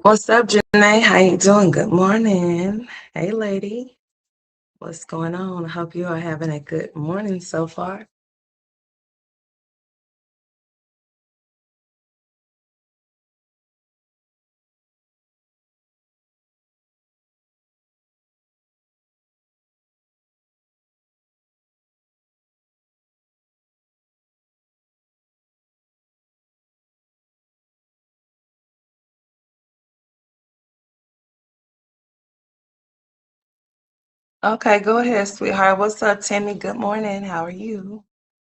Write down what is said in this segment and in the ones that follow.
What's up, Janae? How you doing? Good morning. Hey, lady. What's going on? I hope you are having a good morning so far. Okay, go ahead, sweetheart. What's up, Timmy? Good morning. How are you?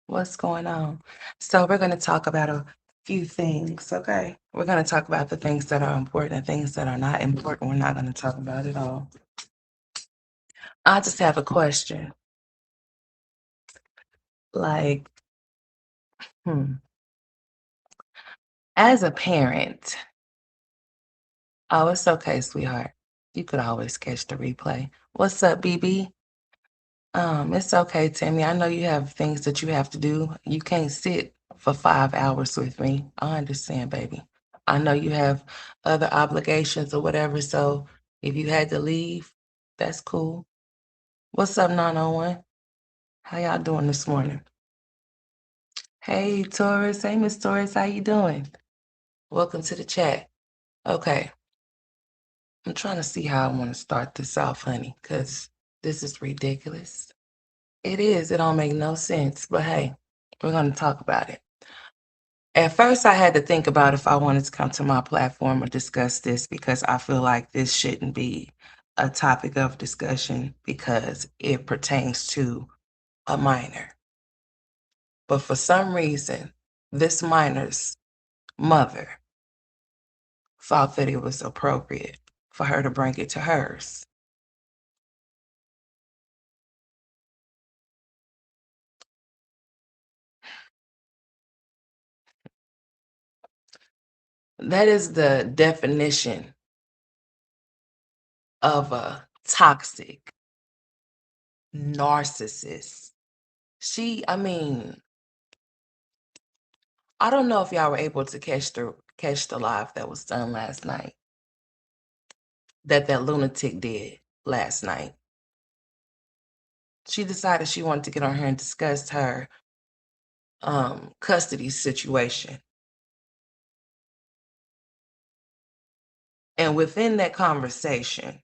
What's going on? So, we're going to talk about a few things, okay? We're going to talk about the things that are important and things that are not important. We're not going to talk about it all. I just have a question. Like, hmm, as a parent, oh, it's okay, sweetheart. You could always catch the replay. What's up, BB? It's okay, Tammy. I know you have things that you have to do. You can't sit for 5 hours with me. I understand, baby. I know you have other obligations or whatever, so if you had to leave, that's cool. What's up, 901? How y'all doing this morning? Hey, Taurus. Hey, Miss Taurus. How you doing? Welcome to the chat. Okay. I'm trying to see how I want to start this off, honey, because this is ridiculous. It is. It don't make no sense. But hey, we're going to talk about it. At first, I had to think about if I wanted to come to my platform or discuss this because I feel like this shouldn't be a topic of discussion because it pertains to a minor. But for some reason, this minor's mother thought that it was appropriate for her to bring it to hers. That is the definition of a toxic narcissist. I mean, I don't know if y'all were able to catch the live that was done last night, that lunatic did last night. She decided she wanted to get on here and discuss her custody situation. And within that conversation,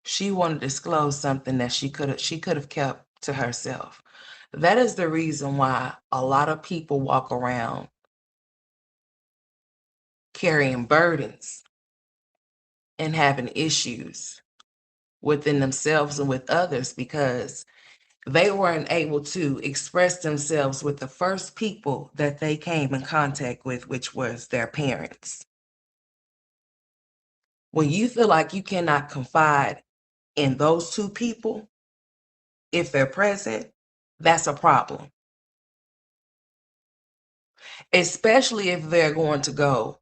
she wanted to disclose something that she could have kept to herself. That is the reason why a lot of people walk around carrying burdens and having issues within themselves and with others because they weren't able to express themselves with the first people that they came in contact with, which was their parents. When you feel like you cannot confide in those two people, if they're present, that's a problem. Especially if they're going to go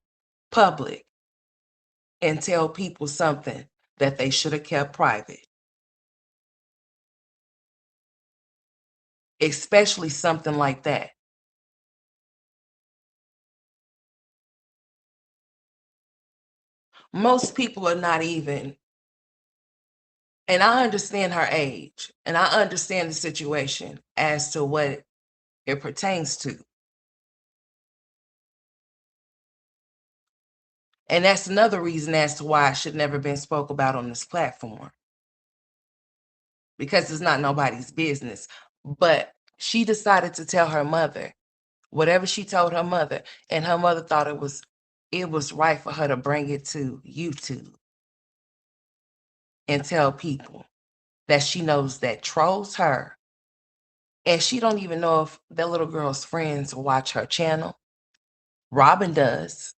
public and tell people something that they should have kept private. Especially something like that. Most people are not even, and I understand her age, and I understand the situation as to what it pertains to. And that's another reason as to why it should never been spoke about on this platform. Because it's not nobody's business. But she decided to tell her mother whatever she told her mother, and her mother thought it was right for her to bring it to YouTube and tell people that she knows that trolls her, and she don't even know if that little girl's friends watch her channel. Robin does.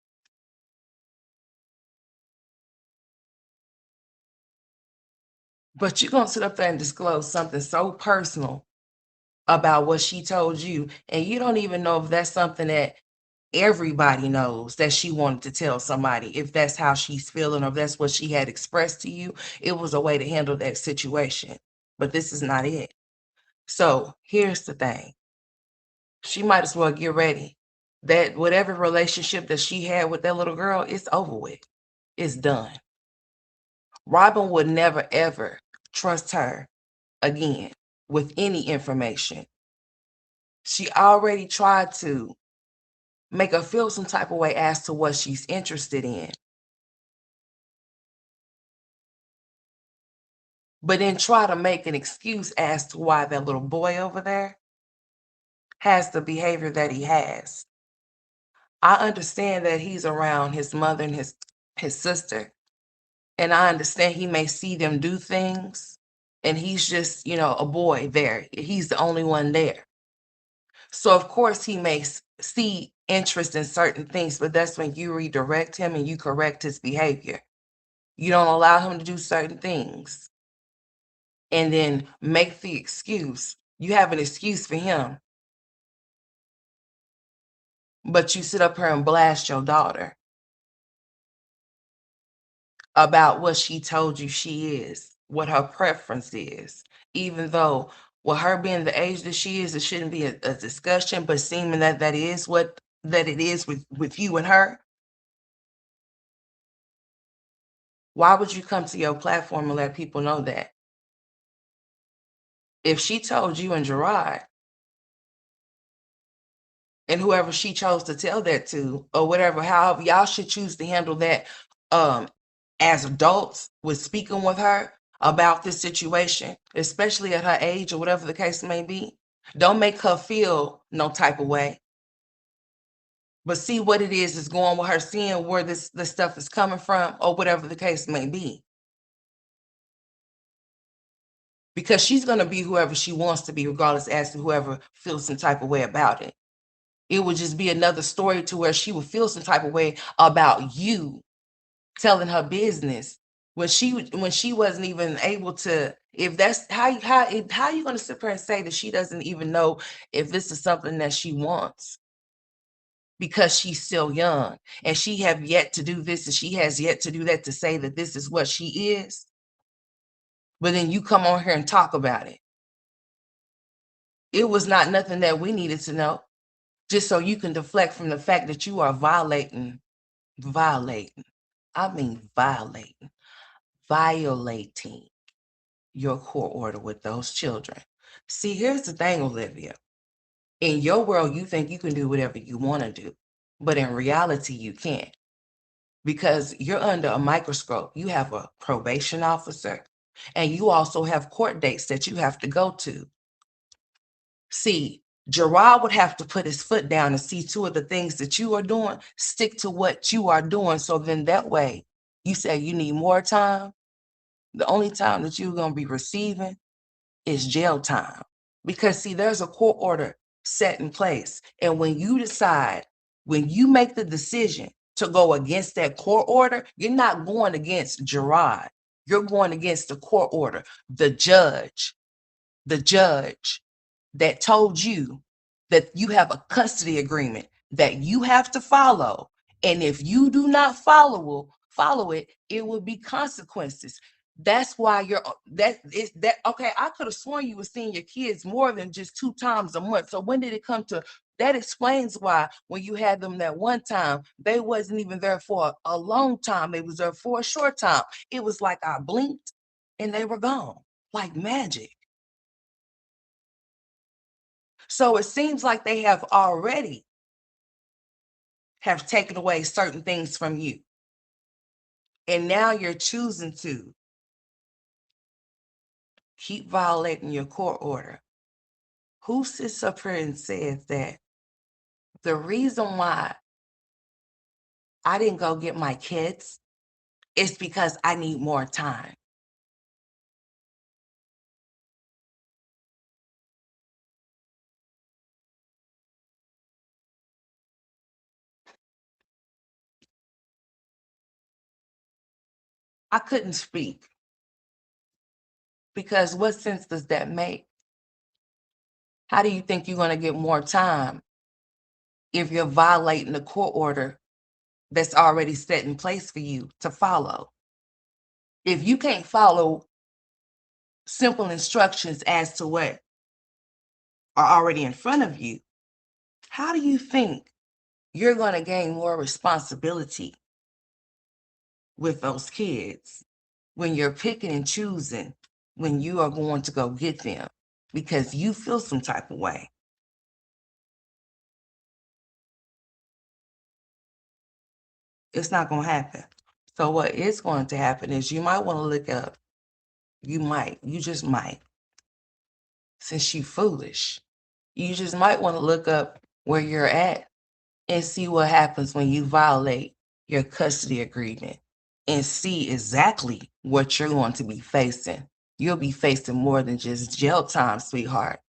But you're gonna sit up there and disclose something so personal about what she told you, and you don't even know if that's something that everybody knows that she wanted to tell somebody. If that's how she's feeling or if that's what she had expressed to you, it was a way to handle that situation. But this is not it. So here's the thing. She might as well get ready That whatever relationship that she had with that little girl, it's over with. It's done. Robin would never ever trust her again with any information. She already tried to make her feel some type of way as to what she's interested in, but then try to make an excuse as to why that little boy over there has the behavior that he has. I understand that he's around his mother and his sister, and I understand he may see them do things, and he's just, a boy there. He's the only one there. So of course he may see interest in certain things, but that's when you redirect him and you correct his behavior. You don't allow him to do certain things and then make the excuse. You have an excuse for him, but you sit up here and blast your daughter about what she told you she is, what her preference is, even though with her being the age that she is, it shouldn't be a discussion, but seeming that that is what that it is with you and her. Why would you come to your platform and let people know that? If she told you and Gerard and whoever she chose to tell that to, or whatever, however y'all should choose to handle that, um, as adults with speaking with her about this situation, especially at her age or whatever the case may be. Don't make her feel no type of way, but see what it is going with her, seeing where this stuff is coming from, or whatever the case may be. Because she's gonna be whoever she wants to be, regardless as to whoever feels some type of way about it. It would just be another story to where she would feel some type of way about you telling her business when she wasn't even able to. If that's how you gonna sit there and say that she doesn't even know if this is something that she wants because she's still young and she have yet to do this and she has yet to do that to say that this is what she is, but then you come on here and talk about it. It was not nothing that we needed to know, just so you can deflect from the fact that you are violating, I mean violating your court order with those children. See, here's the thing, Olivia. In your world, you think you can do whatever you want to do, but in reality, you can't, because you're under a microscope. You have a probation officer, and you also have court dates that you have to go to. See, Gerard would have to put his foot down and see two of the things that you are doing, stick to what you are doing. So then that way, you say you need more time. The only time that you're going to be receiving is jail time. Because see, there's a court order set in place. And when you decide, when you make the decision to go against that court order, you're not going against Gerard. You're going against the court order, the judge that told you that you have a custody agreement that you have to follow. And if you do not follow it, it will be consequences. That's why that okay. I could have sworn you were seeing your kids more than just 2 times a month. So when did it come to that? Explains why when you had them that one time, they wasn't even there for a long time. They was there for a short time. It was like I blinked and they were gone like magic. So it seems like they have already have taken away certain things from you. And now you're choosing to keep violating your court order. Who sits up here and says that the reason why I didn't go get my kids is because I need more time? I couldn't speak because what sense does that make? How do you think you're going to get more time if you're violating the court order that's already set in place for you to follow? If you can't follow simple instructions as to what are already in front of you, how do you think you're going to gain more responsibility with those kids when you're picking and choosing when you are going to go get them because you feel some type of way. It's not going to happen. So what is going to happen is you might want to look up, you just might, since you foolish, you just might want to look up where you're at and see what happens when you violate your custody agreement and see exactly what you're going to be facing. You'll be facing more than just jail time, sweetheart.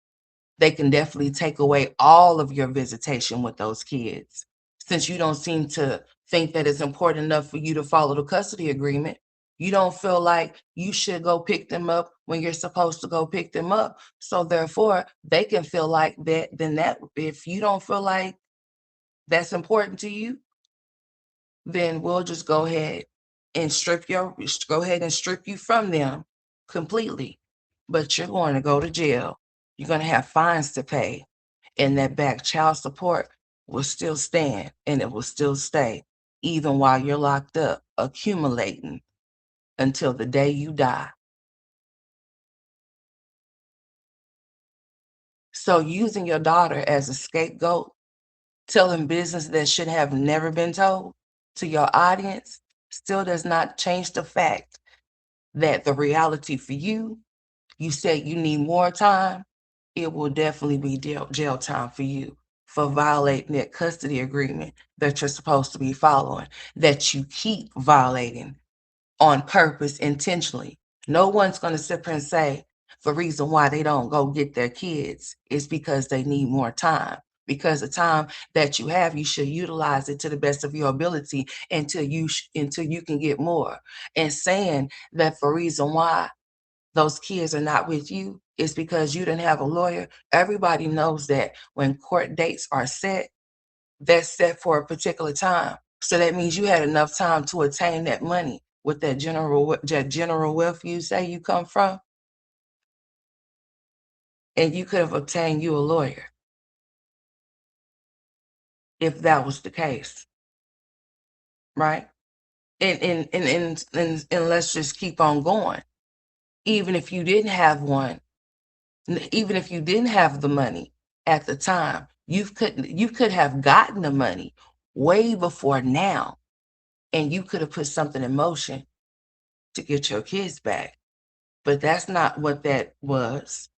They can definitely take away all of your visitation with those kids. Since you don't seem to think that it's important enough for you to follow the custody agreement, you don't feel like you should go pick them up when you're supposed to go pick them up. So therefore, they can feel like that. Then that, if you don't feel like that's important to you, then we'll just go ahead and strip you from them completely. But you're going to go to jail. You're going to have fines to pay. And that back child support will still stand and it will still stay, even while you're locked up, accumulating until the day you die. So using your daughter as a scapegoat, telling business that should have never been told to your audience still does not change the fact that the reality for you, you said you need more time, it will definitely be jail time for you for violating that custody agreement that you're supposed to be following, that you keep violating on purpose intentionally. No one's going to sit here and say the reason why they don't go get their kids is because they need more time. Because the time that you have, you should utilize it to the best of your ability until you can get more. And saying that the reason why those kids are not with you is because you didn't have a lawyer. Everybody knows that when court dates are set, they're set for a particular time. So that means you had enough time to attain that money with that general wealth you say you come from, and you could have obtained you a lawyer if that was the case, right? And let's just keep on going. Even if you didn't have one, even if you didn't have the money at the time, you could have gotten the money way before now, and you could have put something in motion to get your kids back. But that's not what that was,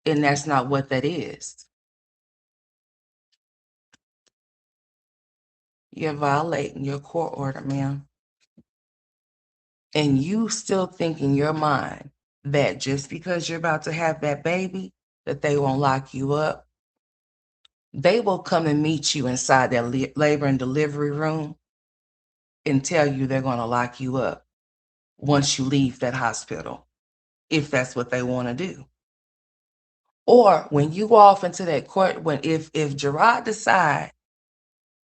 and that's not what that is. You're violating your court order, ma'am. And you still think in your mind that just because you're about to have that baby, that they won't lock you up. They will come and meet you inside that labor and delivery room and tell you they're going to lock you up once you leave that hospital, if that's what they want to do. Or when you go off into that court, if Gerard decide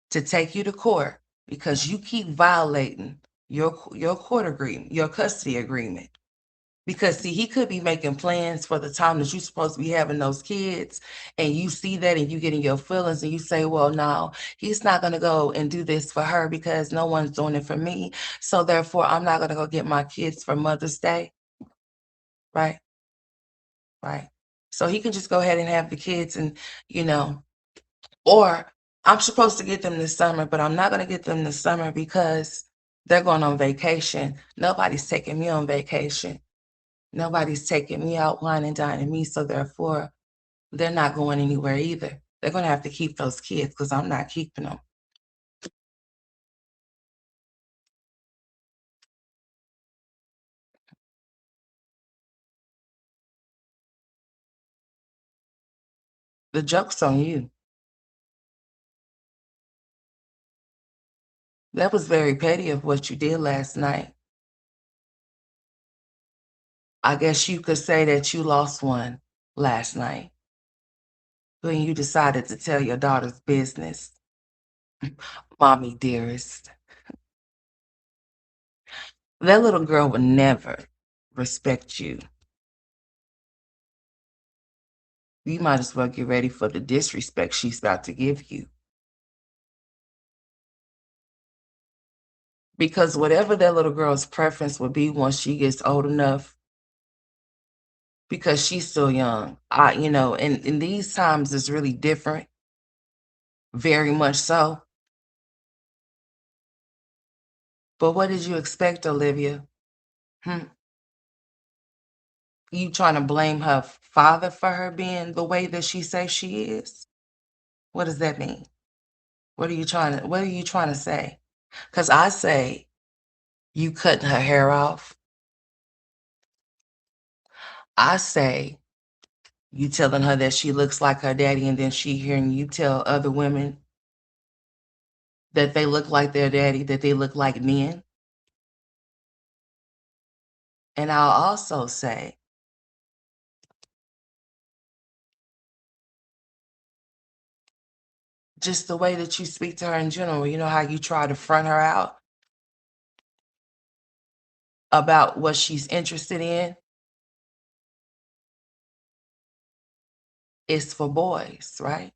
to take you to court because you keep violating your court agreement, your custody agreement. Because see, he could be making plans for the time that you're supposed to be having those kids, and you see that and you get in your feelings and you say, well, no, he's not going to go and do this for her because no one's doing it for me. So therefore, I'm not going to go get my kids for Mother's Day. Right? Right. So he can just go ahead and have the kids and, you know, or I'm supposed to get them this summer, but I'm not going to get them this summer because they're going on vacation. Nobody's taking me on vacation. Nobody's taking me out wine and dining me, so therefore, they're not going anywhere either. They're going to have to keep those kids because I'm not keeping them. The joke's on you. That was very petty of what you did last night. I guess you could say that you lost one last night when you decided to tell your daughter's business. Mommy dearest. That little girl would never respect you. You might as well get ready for the disrespect she's about to give you. Because whatever that little girl's preference would be once she gets old enough, because she's still young, and in these times is really different, very much so. But what did you expect, Olivia? Hmm. You trying to blame her father for her being the way that she says she is? What does that mean? What are you trying to say? Because I say you cutting her hair off. I say you telling her that she looks like her daddy, and then she hearing you tell other women that they look like their daddy, that they look like men. And I'll also say, just the way that you speak to her in general, you know how you try to front her out about what she's interested in is for boys, right?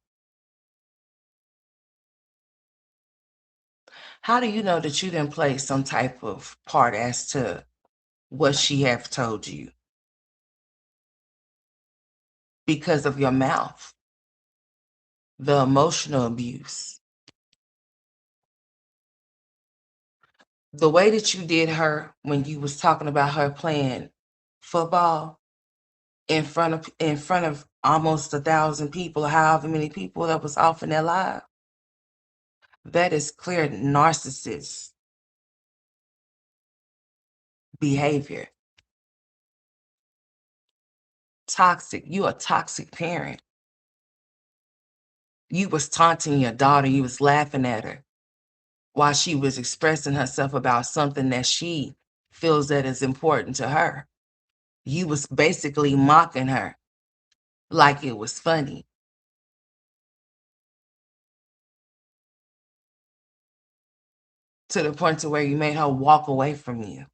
How do you know that you didn't play some type of part as to what she have told you? Because of your mouth, the emotional abuse, the way that you did her when you was talking about her playing football in front of almost 1,000 people, however many people that was off in their live. That is clear narcissist behavior. Toxic. You a toxic parent. You was taunting your daughter. You was laughing at her while she was expressing herself about something that she feels that is important to her. You was basically mocking her like it was funny, to the point to where you made her walk away from you.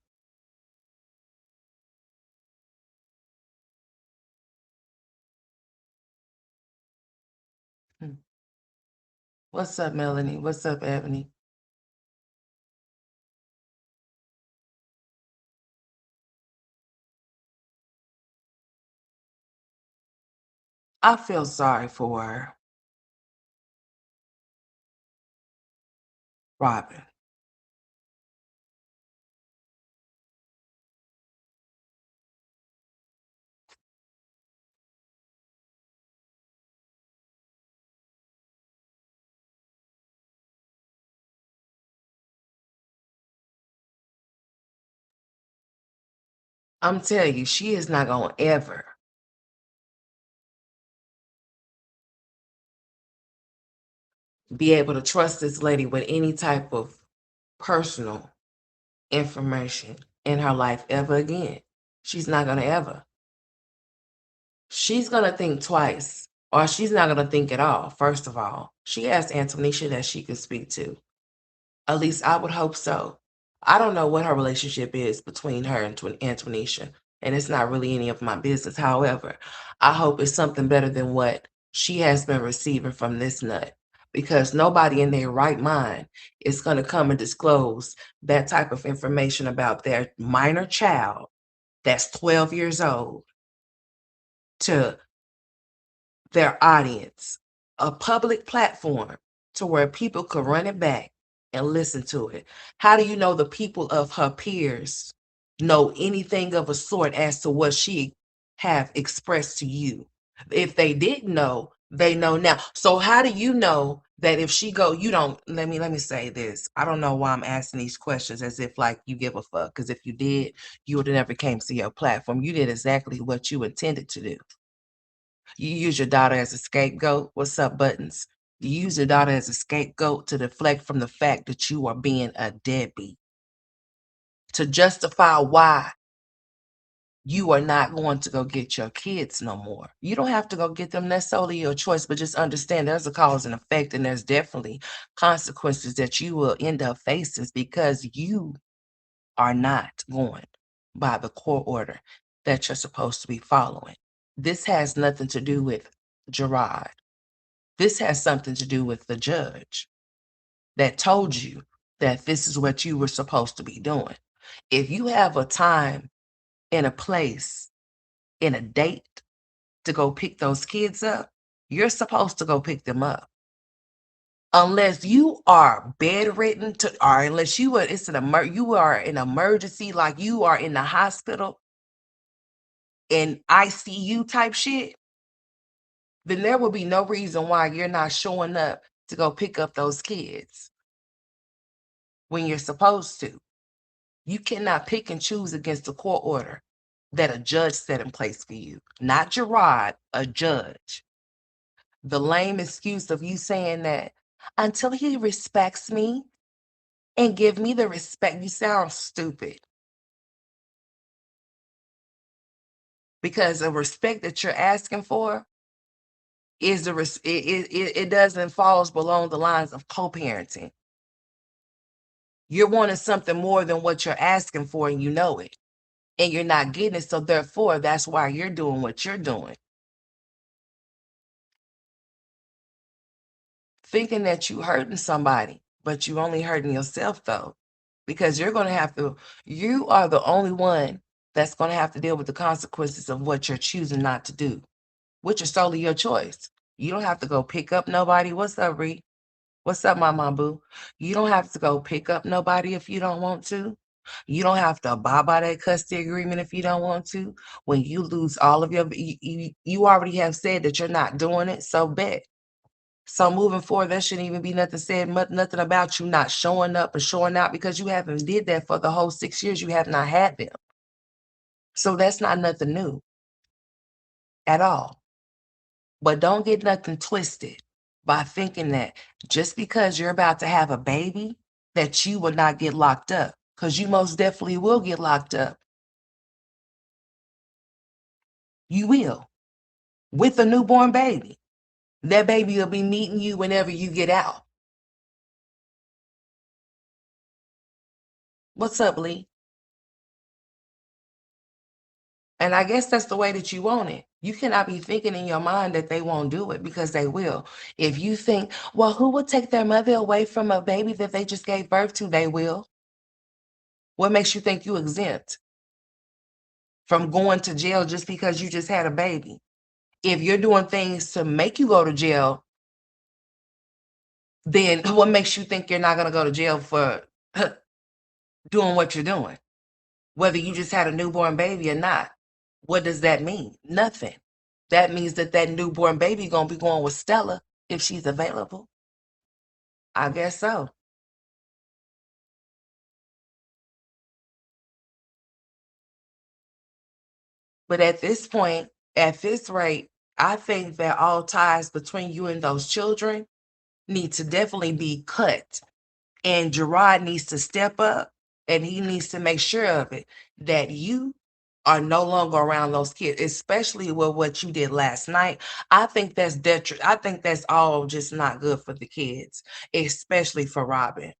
Hmm. What's up, Melanie? What's up, Ebony? I feel sorry for her, Robin. I'm telling you, she is not gonna ever be able to trust this lady with any type of personal information in her life ever again. She's not gonna ever. She's gonna think twice, or she's not gonna think at all, first of all. She asked Antonisha that she could speak to. At least I would hope so. I don't know what her relationship is between her and Antonisha, and it's not really any of my business. However, I hope it's something better than what she has been receiving from this nut, because nobody in their right mind is going to come and disclose that type of information about their minor child that's 12 years old to their audience, a public platform to where people could run it back and listen to it. How do you know the people of her peers know anything of a sort as to what she have expressed to you? If they didn't know, they know now. So how do you know that if she go, you don't, let me say this. I don't know why I'm asking these questions as if like you give a fuck. Because if you did, you would have never came to your platform. You did exactly what you intended to do. You use your daughter as a scapegoat. What's up, Buttons? You use your daughter as a scapegoat to deflect from the fact that you are being a deadbeat, to justify why you are not going to go get your kids no more. You don't have to go get them. That's solely your choice, but just understand there's a cause and effect, and there's definitely consequences that you will end up facing because you are not going by the court order that you're supposed to be following. This has nothing to do with Gerard. This has something to do with the judge that told you that this is what you were supposed to be doing. If you have a time and a place and a date to go pick those kids up, you're supposed to go pick them up. Unless you are bedridden or unless you are you are in emergency, like you are in the hospital in ICU type shit, then there will be no reason why you're not showing up to go pick up those kids when you're supposed to. You cannot pick and choose against a court order that a judge set in place for you. Not Gerard, a judge. The lame excuse of you saying that until he respects me and give me the respect, you sound stupid. Because the respect that you're asking for is it doesn't falls below the lines of co-parenting. You're wanting something more than what you're asking for, and you know it. And you're not getting it, so therefore, that's why you're doing what you're doing. Thinking that you hurting somebody, but you only hurting yourself, though. Because you are the only one that's gonna have to deal with the consequences of what you're choosing not to do, which is solely your choice. You don't have to go pick up nobody. What's up, Ree? What's up, Mama Boo? You don't have to go pick up nobody if you don't want to. You don't have to abide by that custody agreement if you don't want to. When you lose all of you already have said that you're not doing it, so bet. So moving forward, there shouldn't even be nothing said, nothing about you not showing up or showing out, because you haven't did that for the whole 6 years. You have not had them. So that's not nothing new at all. But don't get nothing twisted by thinking that just because you're about to have a baby, that you will not get locked up, because you most definitely will get locked up. You will, with a newborn baby. That baby will be meeting you whenever you get out. What's up, Lee? And I guess that's the way that you want it. You cannot be thinking in your mind that they won't do it, because they will. If you think, well, who would take their mother away from a baby that they just gave birth to? They will. What makes you think you exempt from going to jail just because you just had a baby? If you're doing things to make you go to jail, then what makes you think you're not going to go to jail for doing what you're doing? Whether you just had a newborn baby or not. What does that mean? Nothing. That means that newborn baby going to be going with Stella if she's available. I guess so. But at this point, at this rate, I think that all ties between you and those children need to definitely be cut. And Gerard needs to step up, and he needs to make sure of it, that you are no longer around those kids, especially with what you did last night. I think I think that's all just not good for the kids, especially for Robin.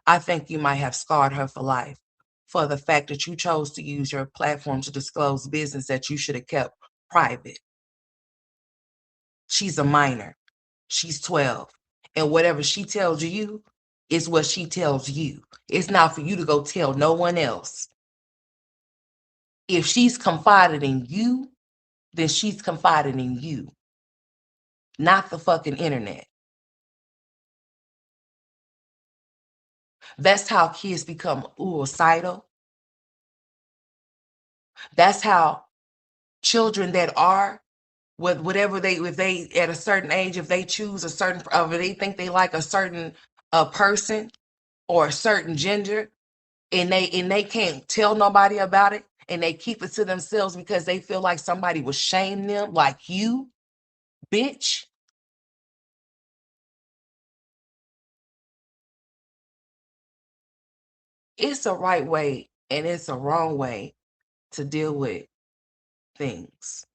I think you might have scarred her for life for the fact that you chose to use your platform to disclose business that you should have kept private. She's a minor. She's 12. And whatever she tells you is what she tells you. It's not for you to go tell no one else. If she's confided in you, then she's confided in you, not the fucking internet. That's how kids become suicidal. That's how children that are with whatever if they at a certain age, if they choose a certain, or they think they like a certain person or a certain gender, and they can't tell nobody about it, and they keep it to themselves because they feel like somebody will shame them, like you, bitch. It's a right way and it's a wrong way to deal with things,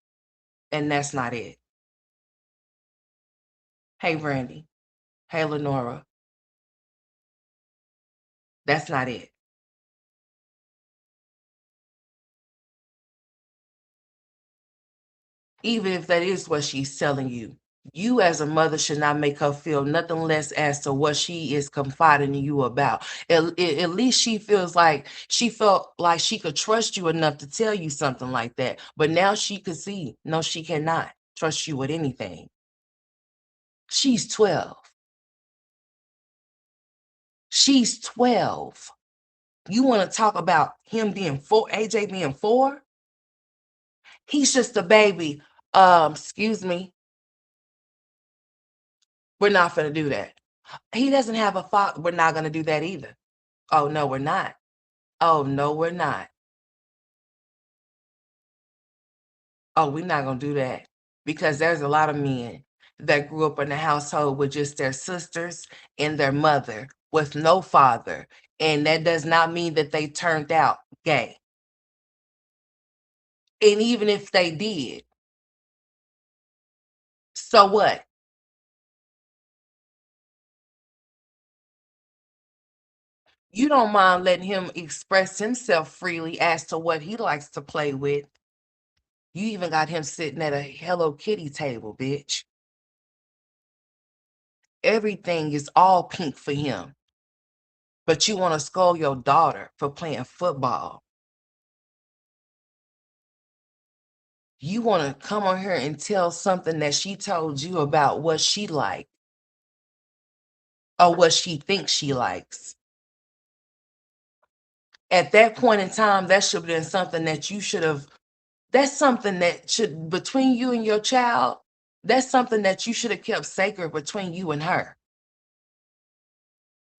and that's not it. Hey, Brandy. Hey, Lenora. That's not it. Even if that is what she's telling you, You as a mother should not make her feel nothing less as to what she is confiding in you about. At least she felt like she could trust you enough to tell you something like that. But now she could see, no, she cannot trust you with anything. She's 12. She's 12. You want to talk about him being 4, AJ being 4? He's just a baby. Excuse me. We're not going to do that. He doesn't have a father. We're not going to do that either. Oh, no, we're not. Oh, no, we're not. Oh, we're not going to do that. Because there's a lot of men that grew up in a household with just their sisters and their mother with no father. And that does not mean that they turned out gay. And even if they did, so what? You don't mind letting him express himself freely as to what he likes to play with. You even got him sitting at a Hello Kitty table, bitch. Everything is all pink for him. But you want to scold your daughter for playing football. You want to come on here and tell something that she told you about what she liked or what she thinks she likes. At that point in time, that should have been something that you should have, that's something that should, between you and your child, that's something that you should have kept sacred between you and her.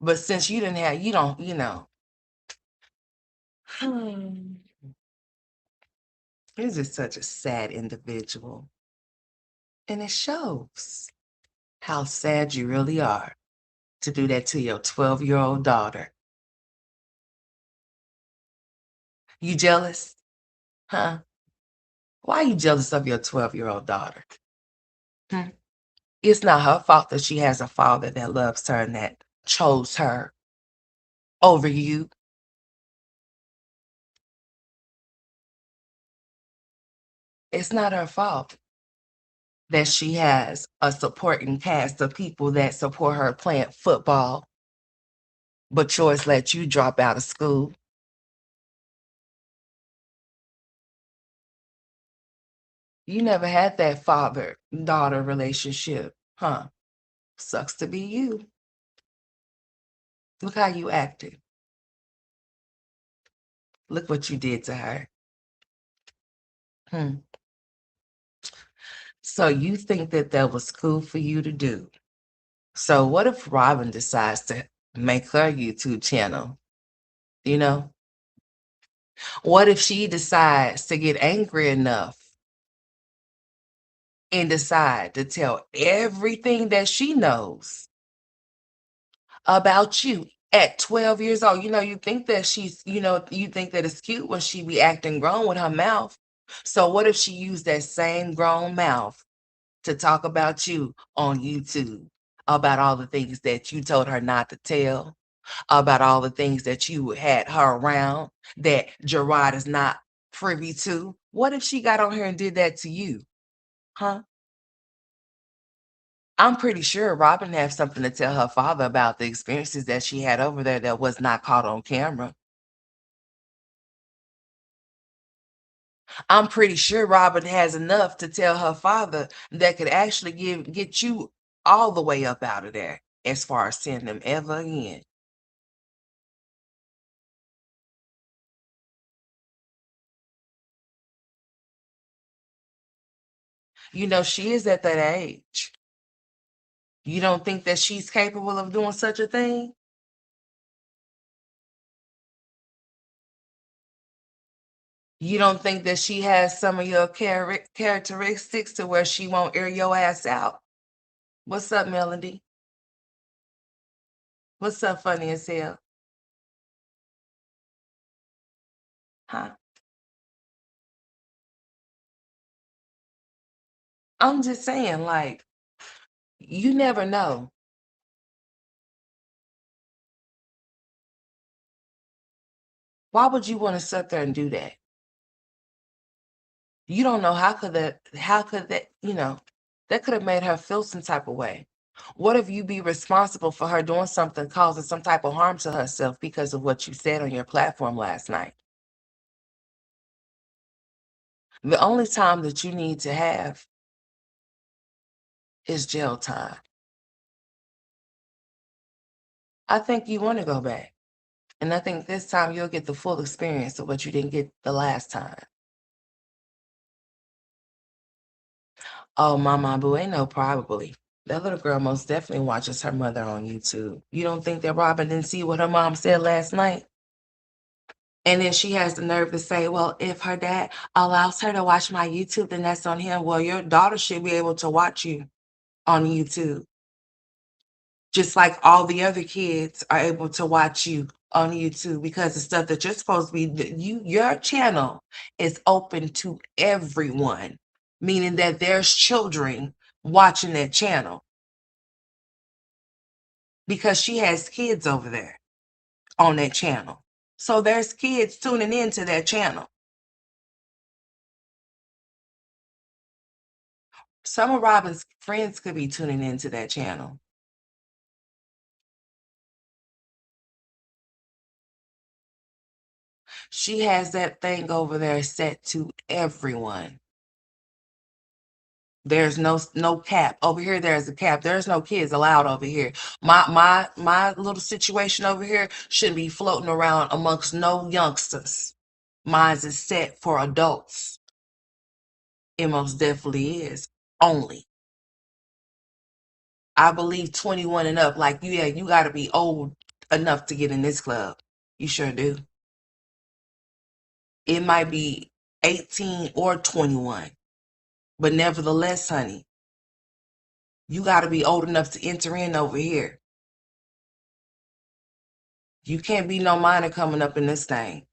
But since you didn't have, you don't, you know. He's just such a sad individual. And it shows how sad you really are to do that to your 12-year-old daughter. You jealous? Huh? Why are you jealous of your 12-year-old daughter? Hmm? It's not her fault that she has a father that loves her and that chose her over you. It's not her fault that she has a supporting cast of people that support her playing football, but yours let you drop out of school. You never had that father-daughter relationship, huh? Sucks to be you. Look how you acted. Look what you did to her. Hmm. So you think that that was cool for you to do. So what if Robin decides to make her YouTube channel? You know, what if she decides to get angry enough and decide to tell everything that she knows about you at 12 years old? You know, you think that she's, you think that it's cute when she be acting grown with her mouth. So what if she used that same grown mouth to talk about you on YouTube, about all the things that you told her not to tell, about all the things that you had her around that Gerard is not privy to? What if she got on here and did that to you? Huh? I'm pretty sure Robin had something to tell her father about the experiences that she had over there that was not caught on camera. I'm pretty sure Robin has enough to tell her father that could actually get you all the way up out of there as far as seeing them ever again. You know, she is at that age. You don't think that she's capable of doing such a thing? You don't think that she has some of your characteristics to where she won't air your ass out? What's up, Melody? What's up, funny as hell? Huh? I'm just saying, like, you never know. Why would you want to sit there and do that? You don't know how could that, you know. That could have made her feel some type of way. What if you be responsible for her doing something causing some type of harm to herself because of what you said on your platform last night? The only time that you need to have is jail time. I think you want to go back. And I think this time you'll get the full experience of what you didn't get the last time. Oh, Mama Boo, ain't no probably. That little girl most definitely watches her mother on YouTube. You don't think that Robin didn't see what her mom said last night? And then she has the nerve to say, well, if her dad allows her to watch my YouTube, then that's on him. Well, your daughter should be able to watch you on YouTube, just like all the other kids are able to watch you on YouTube, because the stuff that you're supposed to be, your channel is open to everyone, meaning that there's children watching that channel because she has kids over there on that channel. So there's kids tuning into that channel. Some of Robin's friends could be tuning into that channel. She has that thing over there set to everyone. There's no cap. Over here, there's a cap. There's no kids allowed over here. My little situation over here shouldn't be floating around amongst no youngsters. Mine's is set for adults. It most definitely is. Only. I believe 21 and up, like, yeah, you gotta be old enough to get in this club. You sure do. It might be 18 or 21. But nevertheless, honey, you got to be old enough to enter in over here. You can't be no minor coming up in this thing.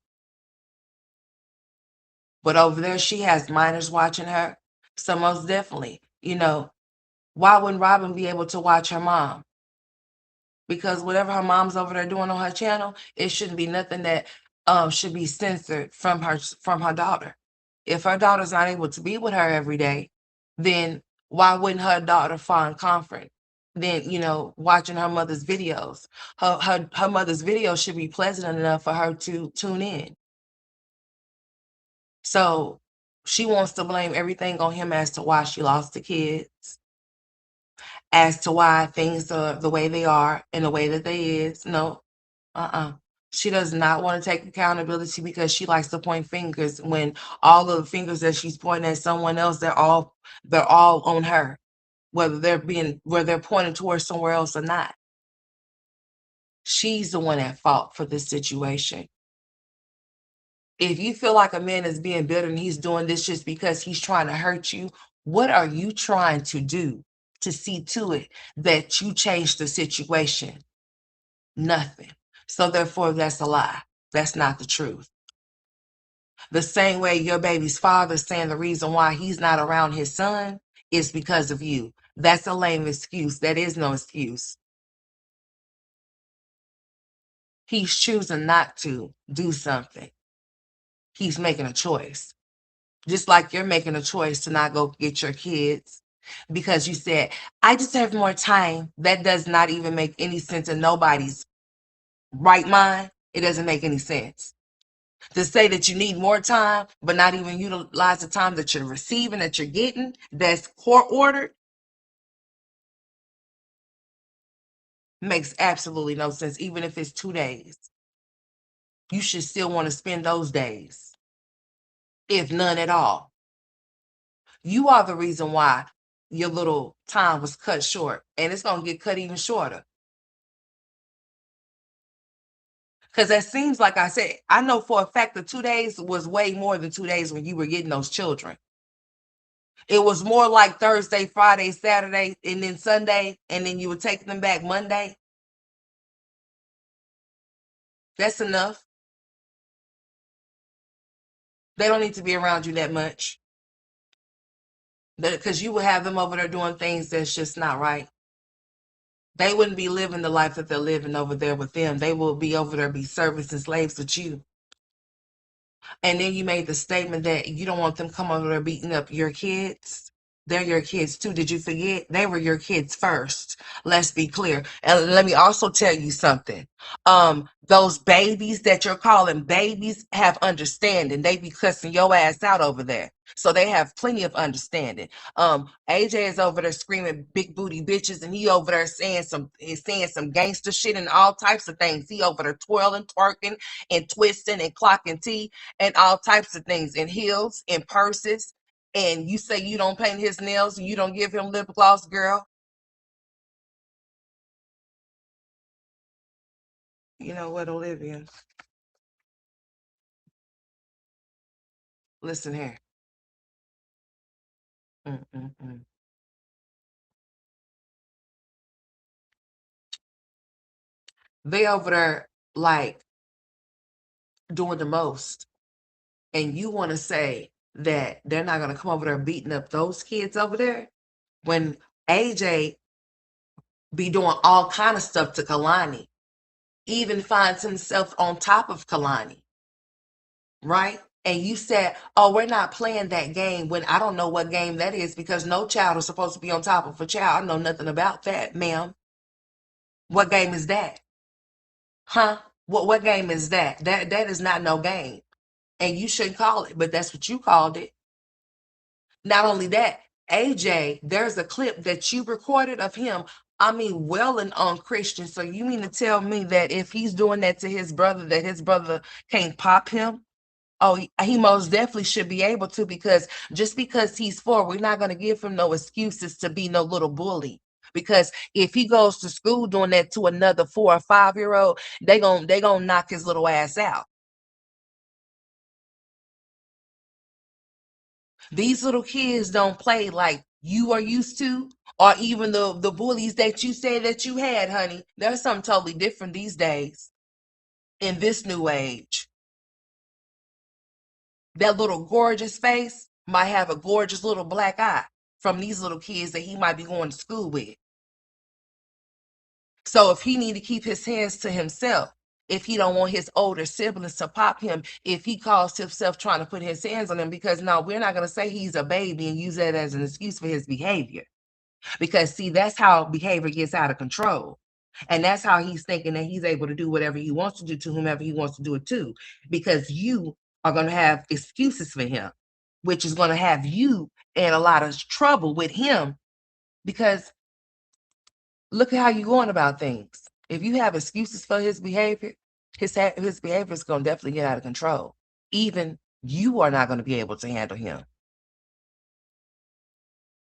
But over there, she has minors watching her. So most definitely, why wouldn't Robin be able to watch her mom? Because whatever her mom's over there doing on her channel, it shouldn't be nothing that should be censored from her daughter. If her daughter's not able to be with her every day, then why wouldn't her daughter find comfort? Then, watching her mother's videos. Her mother's videos should be pleasant enough for her to tune in. So she wants to blame everything on him as to why she lost the kids, as to why things are the way they are and the way that they is. No, she does not want to take accountability because she likes to point fingers when all of the fingers that she's pointing at someone else, they're all on her, whether they're pointing towards somewhere else or not. She's the one at fault for this situation. If you feel like a man is being bitter and he's doing this just because he's trying to hurt you, what are you trying to do to see to it that you change the situation? Nothing. So therefore, that's a lie. That's not the truth. The same way your baby's father saying the reason why he's not around his son is because of you. That's a lame excuse. That is no excuse. He's choosing not to do something. He's making a choice. Just like you're making a choice to not go get your kids because you said, I deserve more time. That does not even make any sense in nobody's right mind. It doesn't make any sense. To say that you need more time, but not even utilize the time that you're receiving, that you're getting, that's court ordered, makes absolutely no sense. Even if it's 2 days, you should still want to spend those days, if none at all. You are the reason why your little time was cut short, and it's going to get cut even shorter. Because that seems like I said, I know for a fact that 2 days was way more than 2 days when you were getting those children. It was more like Thursday, Friday, Saturday, and then Sunday, and then you were taking them back Monday. That's enough. They don't need to be around you that much. Because you will have them over there doing things that's just not right. They wouldn't be living the life that they're living over there with them. They will be over there, be servants and slaves with you. And then you made the statement that you don't want them come over there beating up your kids. They're your kids too. Did you forget? They were your kids first. Let's be clear. And let me also tell you something. Those babies that you're calling babies have understanding. They be cussing your ass out over there. So they have plenty of understanding. AJ is over there screaming big booty bitches, and he over there saying some gangster shit and all types of things. He over there twirling, twerking, and twisting and clocking tea and all types of things in heels, in purses, and you say you don't paint his nails, you don't give him lip gloss, girl. You know what, Olivia? Listen here. Mm-mm-mm. They over there like doing the most, and you want to say that they're not gonna come over there beating up those kids over there when AJ be doing all kind of stuff to Kalani, even finds himself on top of Kalani, right? And you said, oh, we're not playing that game, when I don't know what game that is, because no child is supposed to be on top of a child. I know nothing about that, ma'am. What game is that? Huh? What game is that? That is not no game. And you shouldn't call it, but that's what you called it. Not only that, AJ, there's a clip that you recorded of him, I mean, welling on Christian. So you mean to tell me that if he's doing that to his brother, that his brother can't pop him? Oh, he most definitely should be able to, because just because he's 4, we're not going to give him no excuses to be no little bully. Because if he goes to school doing that to another 4 or 5-year old, they gonna knock his little ass out. These little kids don't play like you are used to, or even the bullies that you said that you had, honey. There's something totally different these days in this new age. That little gorgeous face might have a gorgeous little black eye from these little kids that he might be going to school with. So if he need to keep his hands to himself, if he don't want his older siblings to pop him, if he calls himself trying to put his hands on him, because no, we're not going to say he's a baby and use that as an excuse for his behavior. Because see, that's how behavior gets out of control. And that's how he's thinking that he's able to do whatever he wants to do to whomever he wants to do it to. Because you are going to have excuses for him, which is going to have you in a lot of trouble with him. Because look at how you're going about things. If you have excuses for his behavior, his behavior is going to definitely get out of control. Even you are not going to be able to handle him.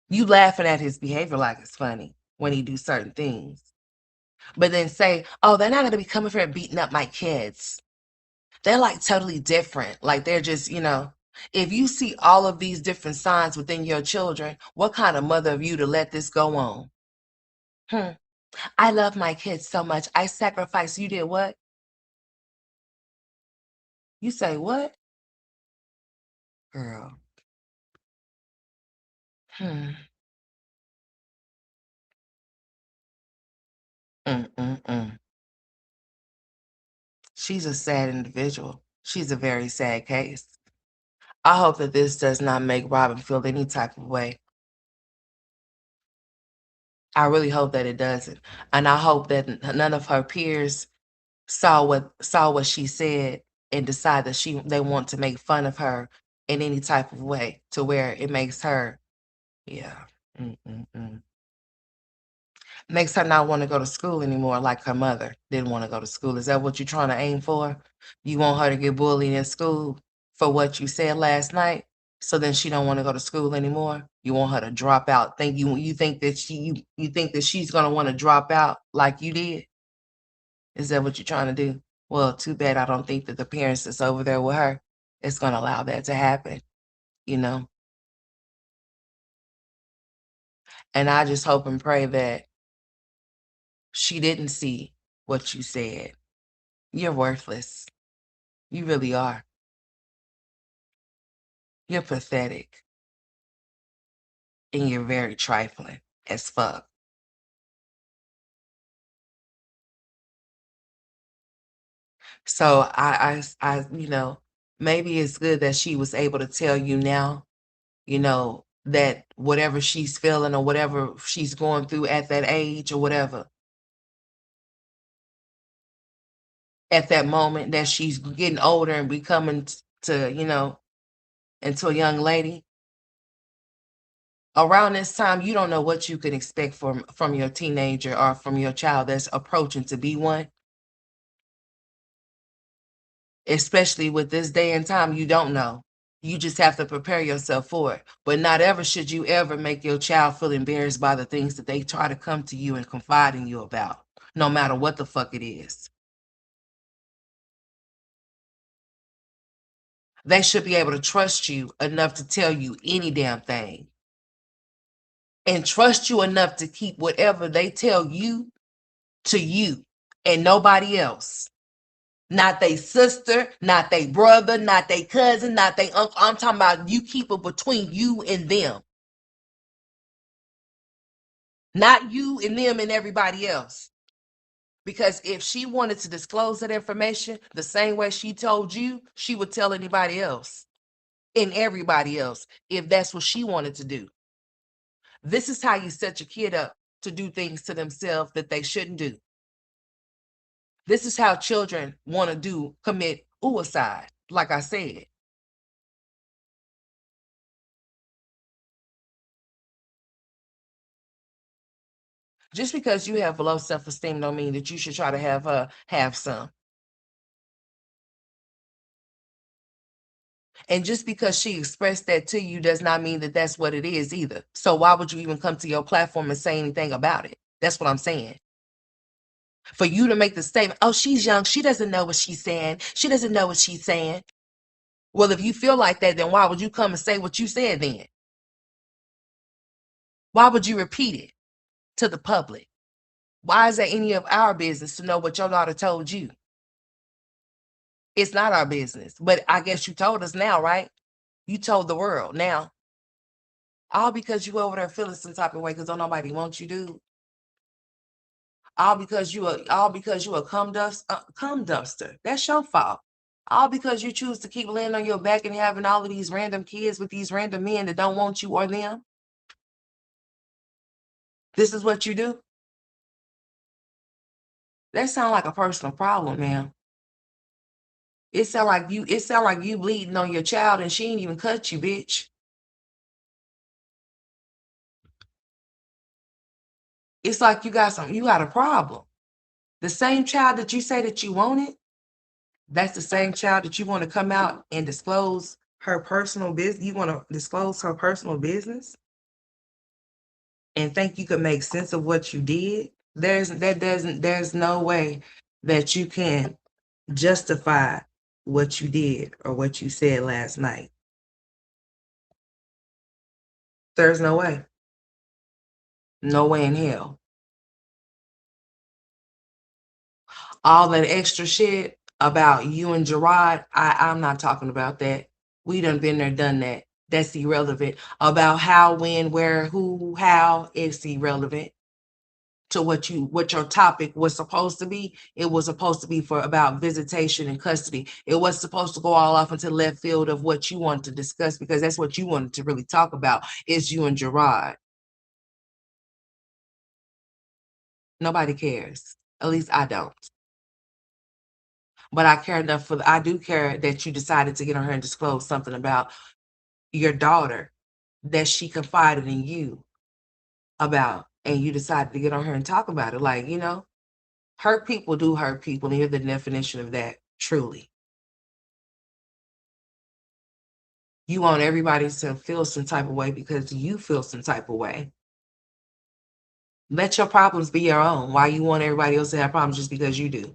You laughing at his behavior like it's funny when he do certain things. But then say, oh, they're not going to be coming for and beating up my kids. They're like totally different. Like they're just, if you see all of these different signs within your children, what kind of mother are you to let this go on? I love my kids so much. I sacrifice. You did what? You say what? Girl. Hmm. Mm-mm-mm. She's a sad individual. She's a very sad case. I hope that this does not make Robin feel any type of way. I really hope that it doesn't. And I hope that none of her peers saw what she said and decide that they want to make fun of her in any type of way to where it makes her, yeah, mm-mm-mm. Makes her not want to go to school anymore, like her mother didn't want to go to school. Is that what you're trying to aim for? You want her to get bullied in school for what you said last night, so then she don't want to go to school anymore? You want her to drop out? You think that you think that she's gonna want to drop out like you did? Is that what you're trying to do? Well, too bad I don't think that the parents that's over there with her is gonna allow that to happen, you know? And I just hope and pray that she didn't see what you said. You're worthless. You really are. You're pathetic. And you're very trifling as fuck. So maybe it's good that she was able to tell you now, that whatever she's feeling or whatever she's going through at that age or whatever, at that moment that she's getting older and becoming to, into a young lady. Around this time, you don't know what you can expect from your teenager or from your child that's approaching to be one. Especially with this day and time, you don't know. You just have to prepare yourself for it. But not ever should you ever make your child feel embarrassed by the things that they try to come to you and confide in you about, no matter what the fuck it is. They should be able to trust you enough to tell you any damn thing. And trust you enough to keep whatever they tell you to you and nobody else. Not they sister, not they brother, not they cousin, not they uncle. I'm talking about you keep it between you and them. Not you and them and everybody else. Because if she wanted to disclose that information the same way she told you, she would tell anybody else and everybody else if that's what she wanted to do. This is how you set your kid up to do things to themselves that they shouldn't do. This is how children want to commit suicide, like I said. Just because you have low self-esteem don't mean that you should try to have her have some. And just because she expressed that to you does not mean that that's what it is either. So why would you even come to your platform and say anything about it? That's what I'm saying. For you to make the statement, oh, she's young, she doesn't know what she's saying. She doesn't know what she's saying. Well, if you feel like that, then why would you come and say what you said then? Why would you repeat it to the public? Why is that any of our business to know what your daughter told you? It's not our business. But I guess you told us now, right? You told the world now. All because you over there feeling some type of way because don't nobody want you, dude. All because you a cum dumpster. That's your fault. All because you choose to keep laying on your back and having all of these random kids with these random men that don't want you or them. This is what you do. That sounds like a personal problem, man. It sound like you bleeding on your child and she ain't even cut you, bitch. It's like you got a problem. The same child that you say that you wanted, that's the same child that you want to come out and disclose her personal business. You want to disclose her personal business and think you could make sense of what you did. There's no way that you can justify what you did or what you said last night. There's no way. No way in hell. All that extra shit about you and Gerard, I'm not talking about that. We done been there, done that. That's irrelevant. About how, when, where, who, how, it's irrelevant to what your topic was supposed to be. It was supposed to be for about visitation and custody. It was supposed to go all off into left field of what you wanted to discuss because that's what you wanted to really talk about is you and Gerard. Nobody cares. At least I don't. But I do care that you decided to get on her and disclose something about your daughter that she confided in you about, and you decided to get on her and talk about it. Like, hurt people do hurt people, and you're the definition of that, truly. You want everybody to feel some type of way because you feel some type of way. Let your problems be your own. Why you want everybody else to have problems just because you do?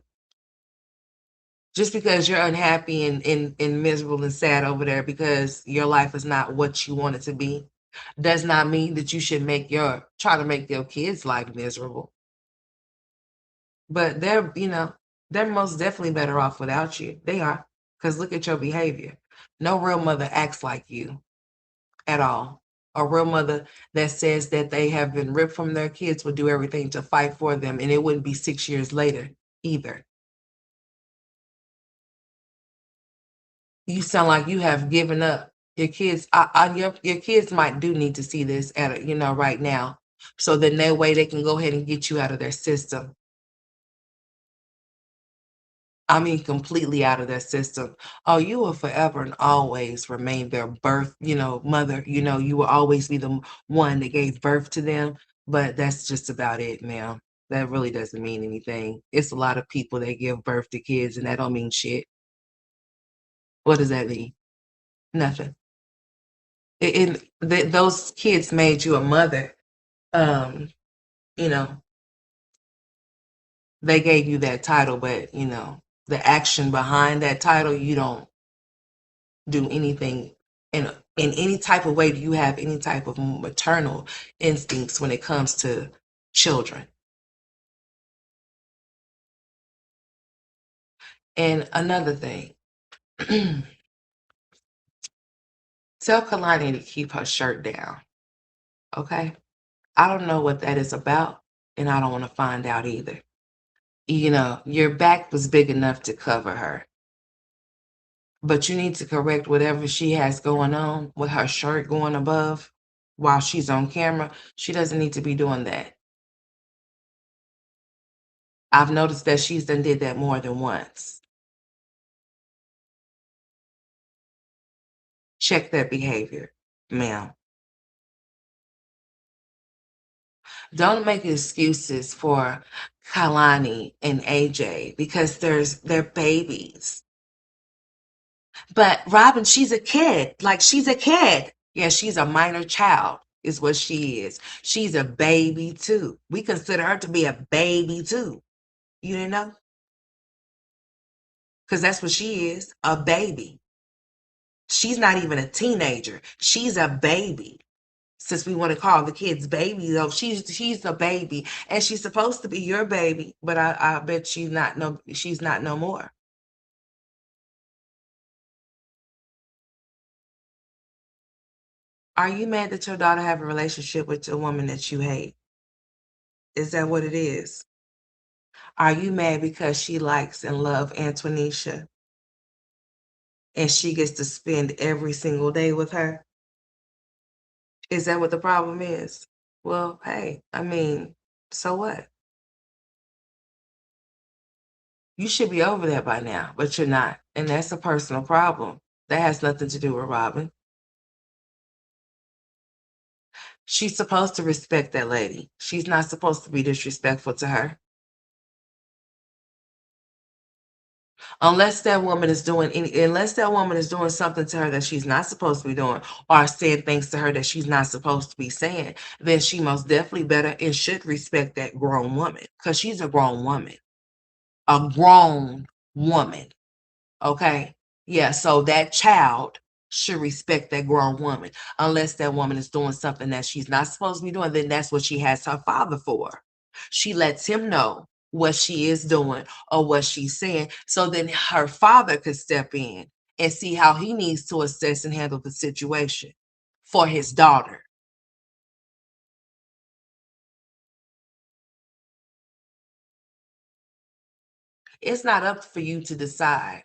Just because you're unhappy and miserable and sad over there because your life is not what you want it to be, does not mean that you should try to make your kids' life miserable. But they're most definitely better off without you. They are. Because look at your behavior. No real mother acts like you at all. A real mother that says that they have been ripped from their kids would do everything to fight for them, and it wouldn't be 6 years later either. You sound like you have given up your kids might do need to see this right now, so then that way they can go ahead and get you out of their system. I mean, completely out of their system. Oh, you will forever and always remain their mother. You will always be the one that gave birth to them, but that's just about it, ma'am. That really doesn't mean anything. It's a lot of people that give birth to kids, and that don't mean shit. What does that mean? Nothing. Those kids made you a mother. Um, you know, they gave you that title, but the action behind that title, you don't do anything in any type of way. Do you have any type of maternal instincts when it comes to children? And another thing, tell Kalani to keep her shirt down, okay? I don't know what that is about, and I don't want to find out either. Your back was big enough to cover her, but you need to correct whatever she has going on with her shirt going above while she's on camera. She doesn't need to be doing that. I've noticed that she's done did that more than once. Check that behavior, ma'am. Don't make excuses for Kalani and AJ because they're babies. But Robin, she's a kid. Like, she's a kid. Yeah, she's a minor child, is what she is. She's a baby too. We consider her to be a baby too. You didn't know? Because that's what she is, a baby. She's not even a teenager. She's a baby. Since we want to call the kids baby, though, she's a baby, and she's supposed to be your baby, but I bet she's not no more. Are you mad that your daughter have a relationship with a woman that you hate? Is that what it is? Are you mad because she likes and love Antonisha and she gets to spend every single day with her? Is that what the problem is? Well, hey, I mean, so what? You should be over that by now, but you're not. And that's a personal problem. That has nothing to do with Robin. She's supposed to respect that lady. She's not supposed to be disrespectful to her. Unless that woman is doing something to her that she's not supposed to be doing, or saying things to her that she's not supposed to be saying, then she most definitely better and should respect that grown woman, because she's a grown woman. A grown woman. Okay? Yeah, so that child should respect that grown woman. Unless that woman is doing something that she's not supposed to be doing, then that's what she has her father for. She lets him know what she is doing or what she's saying, so then her father could step in and see how he needs to assess and handle the situation for his daughter. It's not up for you to decide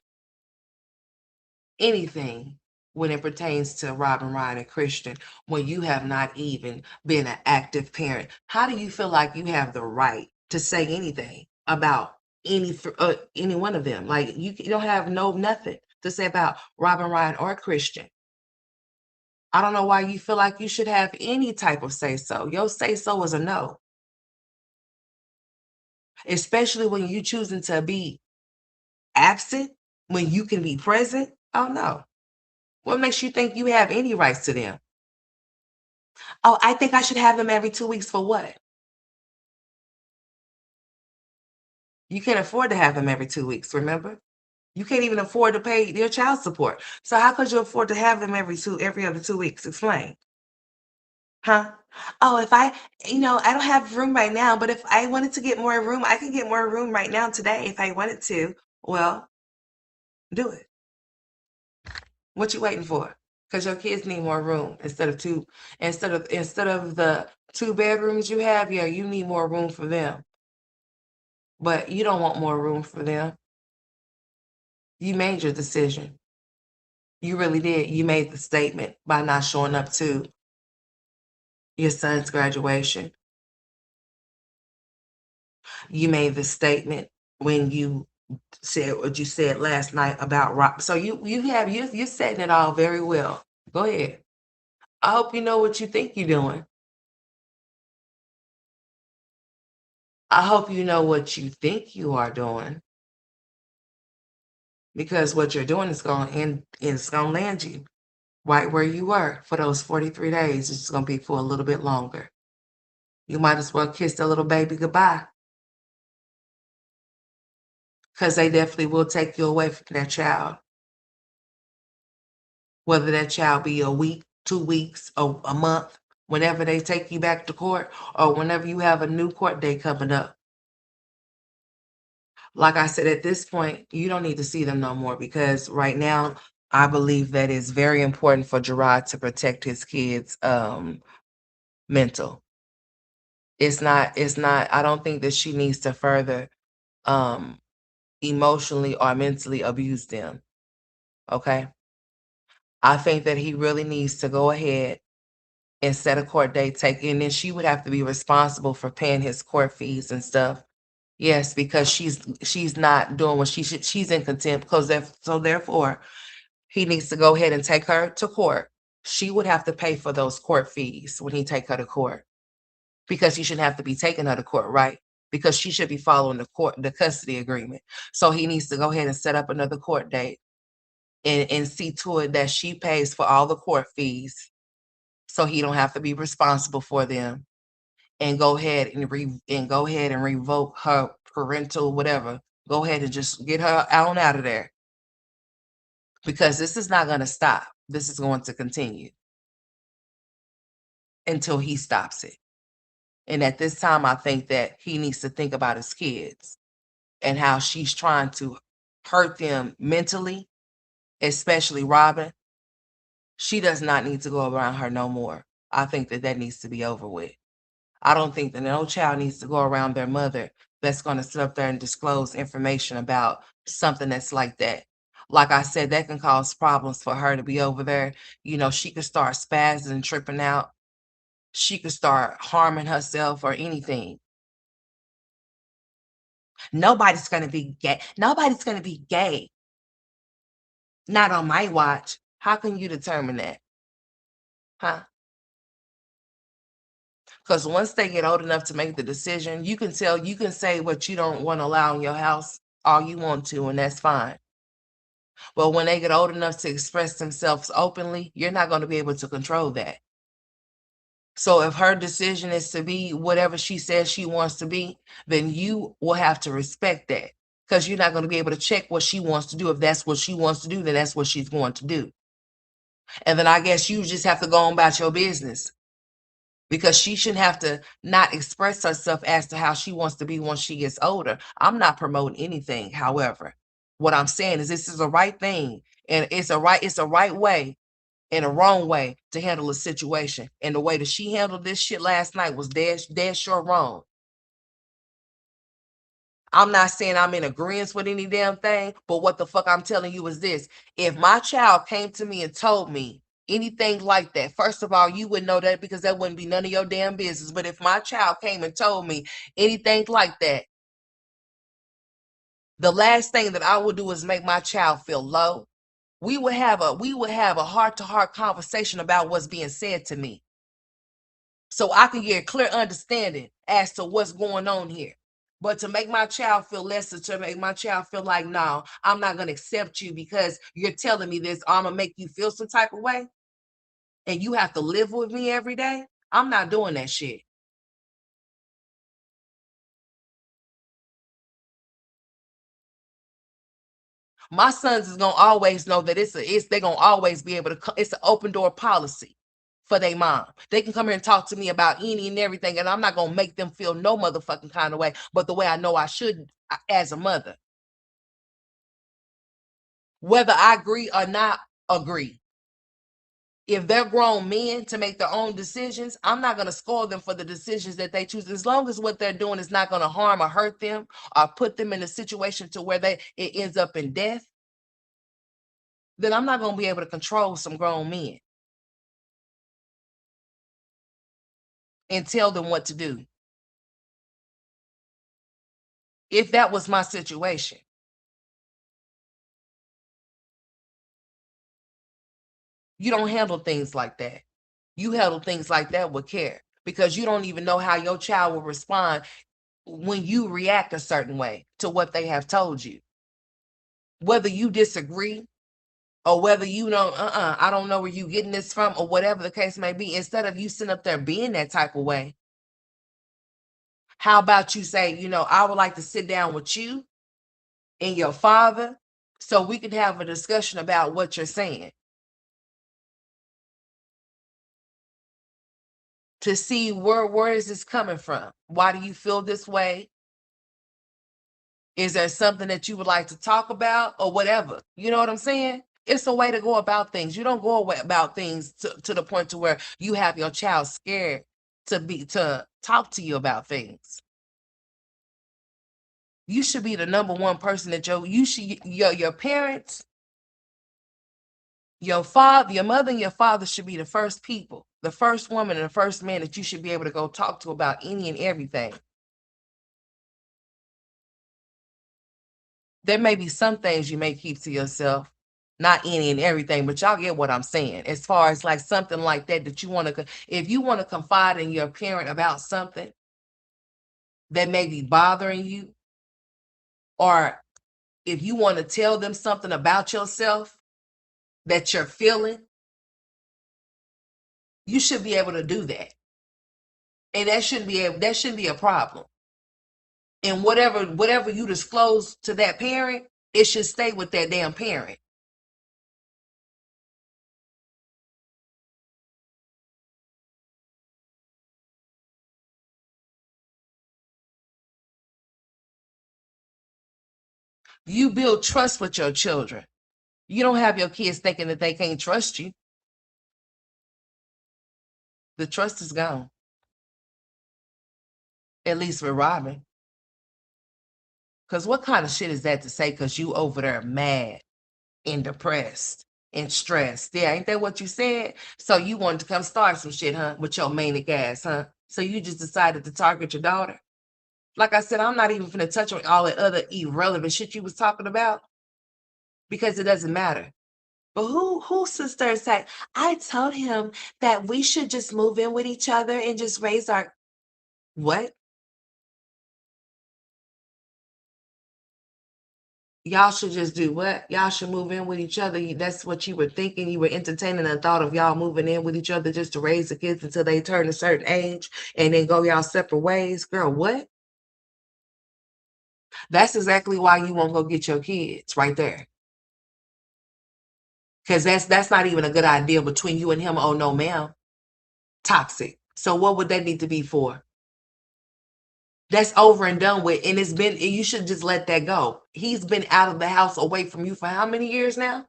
anything when it pertains to Robin, Ryan, and Christian when you have not even been an active parent. How do you feel like you have the right to say anything about any one of them? Like, you don't have nothing to say about Robin, Ryan, or Christian. I don't know why you feel like you should have any type of say so. Your say so is a no, especially when you choosing to be absent when you can be present. Oh no. What makes you think you have any rights to them? Oh, I think I should have them every 2 weeks for what? You can't afford to have them every 2 weeks, remember? You can't even afford to pay your child support. So how could you afford to have them every other 2 weeks? Explain. Huh? Oh, if I don't have room right now, but if I wanted to get more room, I can get more room right now today if I wanted to. Well, do it. What you waiting for? Because your kids need more room instead of the 2 bedrooms you have. Yeah, you need more room for them, but you don't want more room for them. You made your decision. You really did. You made the statement by not showing up to your son's graduation. You made the statement when you said what you said last night about rock. So you're setting it all very well. Go ahead. I hope you know what you think you're doing. I hope you know what you think you are doing, because what you're doing is going to end, it's going to land you right where you were for those 43 days. It's going to be for a little bit longer. You might as well kiss the little baby goodbye, because they definitely will take you away from that child. Whether that child be a week, 2 weeks, a month, whenever they take you back to court, or whenever you have a new court date coming up. Like I said, at this point, you don't need to see them no more, because right now, I believe that it's very important for Gerard to protect his kids' mental. It's not, I don't think that she needs to further um emotionally or mentally abuse them. Okay. I think that he really needs to go ahead and set a court date, and then she would have to be responsible for paying his court fees and stuff. Yes, because she's not doing what she should. She's in contempt, because so therefore he needs to go ahead and take her to court. She would have to pay for those court fees when he take her to court, because he shouldn't have to be taking her to court, right? Because she should be following the custody agreement. So he needs to go ahead and set up another court date, and see to it that she pays for all the court fees, so he don't have to be responsible for them, and go ahead and revoke her parental whatever. Go ahead and just get her out of there, because this is not going to stop. This is going to continue until he stops it. And at this time, I think that he needs to think about his kids and how she's trying to hurt them mentally, especially Robin. She does not need to go around her no more. I think that that needs to be over with. I don't think that no child needs to go around their mother that's going to sit up there and disclose information about something that's like that. Like I said, that can cause problems for her to be over there. She could start spazzing and tripping out. She could start harming herself or anything. Nobody's going to be gay. Nobody's going to be gay. Not on my watch. How can you determine that? Huh? Because once they get old enough to make the decision, you can say what you don't want to allow in your house all you want to, and that's fine. But when they get old enough to express themselves openly, you're not going to be able to control that. So if her decision is to be whatever she says she wants to be, then you will have to respect that, because you're not going to be able to check what she wants to do. If that's what she wants to do, then that's what she's going to do. And then I guess you just have to go on about your business, because she shouldn't have to not express herself as to how she wants to be once she gets older. I'm not promoting anything. However, what I'm saying is this is a right thing, and it's a right way and a wrong way to handle a situation. And the way that she handled this shit last night was dead sure wrong. I'm not saying I'm in agreement with any damn thing, but what the fuck I'm telling you is this. If my child came to me and told me anything like that, first of all, you wouldn't know that, because that wouldn't be none of your damn business. But if my child came and told me anything like that, the last thing that I would do is make my child feel low. We would have a heart-to-heart conversation about what's being said to me, so I can get a clear understanding as to what's going on here. But to make my child feel lesser, to make my child feel like, no, I'm not going to accept you because you're telling me this, I'm going to make you feel some type of way, and you have to live with me every day, I'm not doing that shit. My sons is going to always know that they're going to always be able to, it's an open door policy for their mom. They can come here and talk to me about any and everything, and I'm not going to make them feel no motherfucking kind of way, but the way I know I should as a mother. Whether I agree or not agree. If they're grown men to make their own decisions, I'm not going to scold them for the decisions that they choose, as long as what they're doing is not going to harm or hurt them or put them in a situation to where it ends up in death. then I'm not gonna be able to control some grown men and tell them what to do. If that was my situation, you don't handle things like that. You handle things like that with care because you don't even know how your child will respond when you react a certain way to what they have told you. Whether you disagree or whether you don't, I don't know where you getting this from, or whatever the case may be, instead of you sitting up there being that type of way, how about you say, I would like to sit down with you and your father so we can have a discussion about what you're saying to see where is this coming from? Why do you feel this way? Is there something that you would like to talk about or whatever? You know what I'm saying? It's a way to go about things. You don't go away about things to the point to where you have your child scared to talk to you about things. You should be the number one person that your parents, your father, your mother and your father should be the first people, the first woman and the first man that you should be able to go talk to about any and everything. There may be some things you may keep to yourself, not any and everything, but y'all get what I'm saying. As far as like something like that you want to, if you want to confide in your parent about something that may be bothering you, or if you want to tell them something about yourself that you're feeling, you should be able to do that. And that shouldn't be a problem. And whatever you disclose to that parent, it should stay with that damn parent. You build trust with your children. You don't have your kids thinking that they can't trust you. The trust is gone. At least with Robin. Because what kind of shit is that to say because you over there mad and depressed and stressed? Yeah, ain't that what you said? So you wanted to come start some shit, huh? With your manic ass, huh? So you just decided to target your daughter? Like I said, I'm not even going to touch on all the other irrelevant shit you was talking about because it doesn't matter. But who sister said, I told him that we should just move in with each other and just raise our what? Y'all should just do what? Y'all should move in with each other. That's what you were thinking. You were entertaining the thought of y'all moving in with each other just to raise the kids until they turn a certain age and then go y'all separate ways. Girl, what? That's exactly why you won't go get your kids right there. Because that's not even a good idea between you and him. Oh no, ma'am. Toxic. So what would that need to be for? That's over and done with. And you should just let that go. He's been out of the house away from you for how many years now?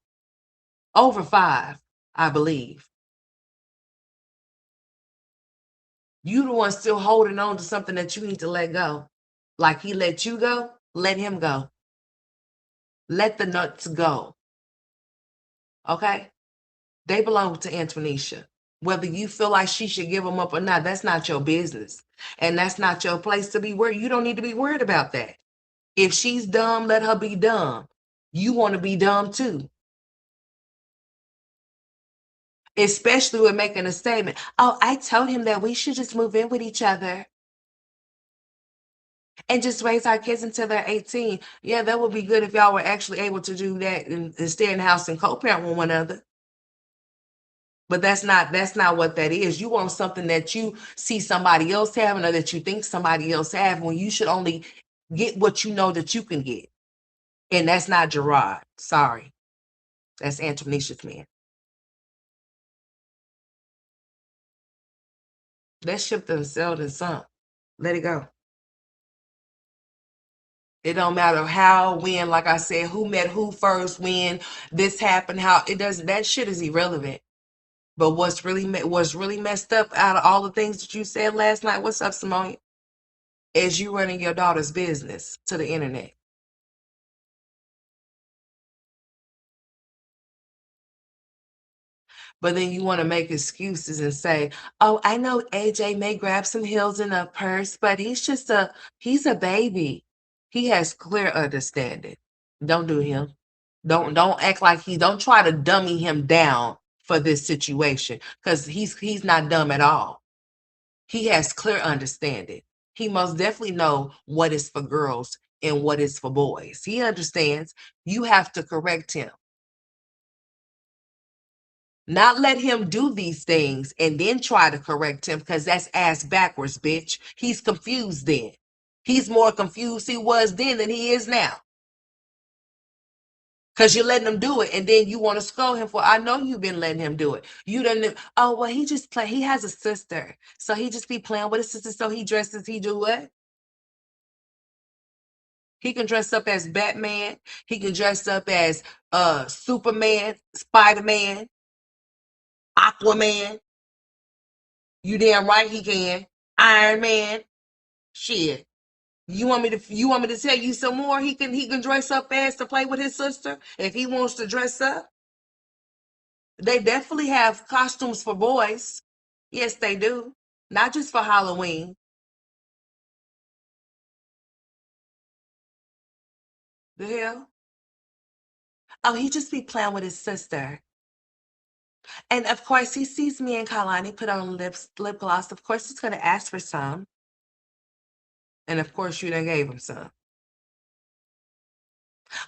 Over 5, I believe. You the one still holding on to something that you need to let go. Like he let you go, let him go. Let the nuts go. Okay? They belong to Antonisha. Whether you feel like she should give them up or not, that's not your business. And that's not your place to be worried. You don't need to be worried about that. If she's dumb, let her be dumb. You want to be dumb too. Especially with making a statement. Oh, I told him that we should just move in with each other and just raise our kids until they're 18. Yeah, that would be good if y'all were actually able to do that and stay in the house and co-parent with one another. But that's not what that is. You want something that you see somebody else having or that you think somebody else have when you should only get what you know that you can get. And that's not Gerard. Sorry. That's Antonisha's man. That ship done sailed and sunk. Let it go. It don't matter how, when, like I said, who met who first, when this happened, how it doesn't. That shit is irrelevant. But what's really messed up out of all the things that you said last night? What's up, Simone? Is you running your daughter's business to the internet. But then you want to make excuses and say, "Oh, I know AJ may grab some heels in a purse, but he's a baby. He has clear understanding." Don't do him. Don't act like don't try to dummy him down for this situation, because he's not dumb at all. He has clear understanding. He most definitely know what is for girls and what is for boys. He understands. You have to correct him. Not let him do these things and then try to correct him, because that's ass backwards, bitch. He's confused then. He's more confused he was then than he is now. Because you're letting him do it, and then you want to scold him for, I know you've been letting him do it. You don't, oh, well, he just play. He has a sister. So he just be playing with his sister. So he dresses, he do what? He can dress up as Batman. He can dress up as Superman, Spider-Man, Aquaman. You damn right he can. Iron Man. Shit. You want me to tell you some more? He can dress up as to play with his sister if he wants to dress up. They definitely have costumes for boys. Yes, they do. Not just for Halloween. The hell? Oh, he just be playing with his sister. And of course, he sees me and Kalani put on lip gloss. Of course, he's gonna ask for some. And of course, you done gave him some.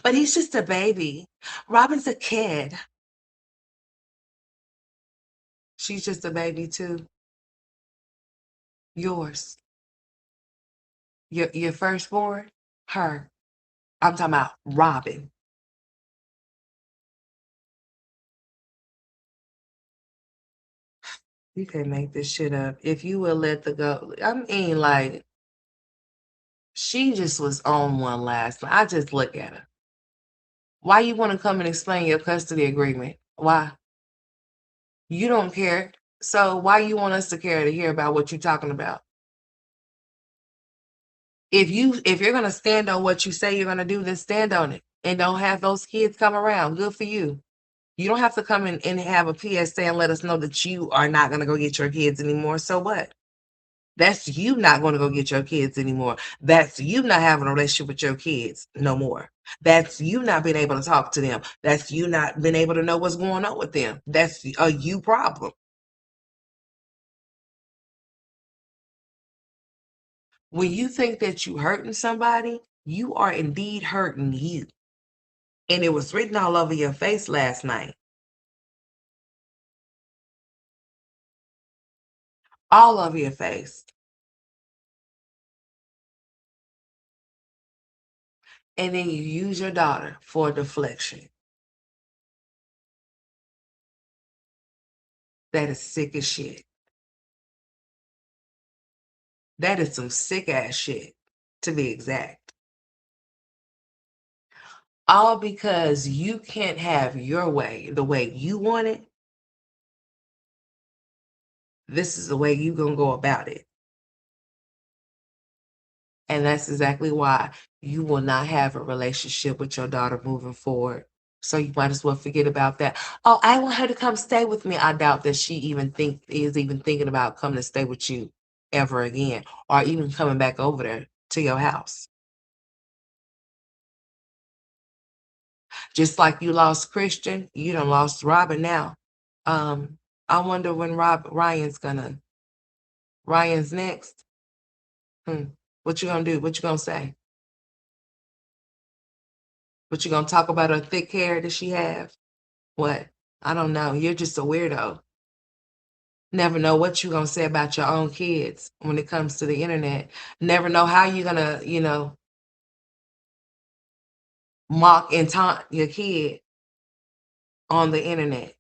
But he's just a baby. Robin's a kid. She's just a baby too. Yours. Your firstborn? Her. I'm talking about Robin. You can't make this shit up. If you will let the go, I mean, like, she just was on one last night. I just look at her. Why you want to come and explain your custody agreement? Why? You don't care. So why you want us to care to hear about what you're talking about? If you're gonna stand on what you say you're gonna do, then stand on it. And don't have those kids come around. Good for you. You don't have to come in and have a PSA and let us know that you are not gonna go get your kids anymore. So what? That's you not going to go get your kids anymore. That's you not having a relationship with your kids no more. That's you not being able to talk to them. That's you not being able to know what's going on with them. That's a you problem. When you think that you hurting somebody, you are indeed hurting you. And it was written all over your face last night. All over your face. And then you use your daughter for deflection. That is sick as shit. That is some sick ass shit, to be exact. All because you can't have your way the way you want it. This is the way you gonna go about it. And that's exactly why you will not have a relationship with your daughter moving forward. So you might as well forget about that. Oh, I want her to come stay with me. I doubt that she is even thinking about coming to stay with you ever again, or even coming back over there to your house. Just like you lost Christian, you done lost Robin now. Um, I wonder when Ryan's next. What you gonna do? What you gonna say? What you gonna talk about her thick hair that she have? What? I don't know. You're just a weirdo. Never know what you gonna say about your own kids when it comes to the internet. Never know how you're gonna, mock and taunt your kid on the internet.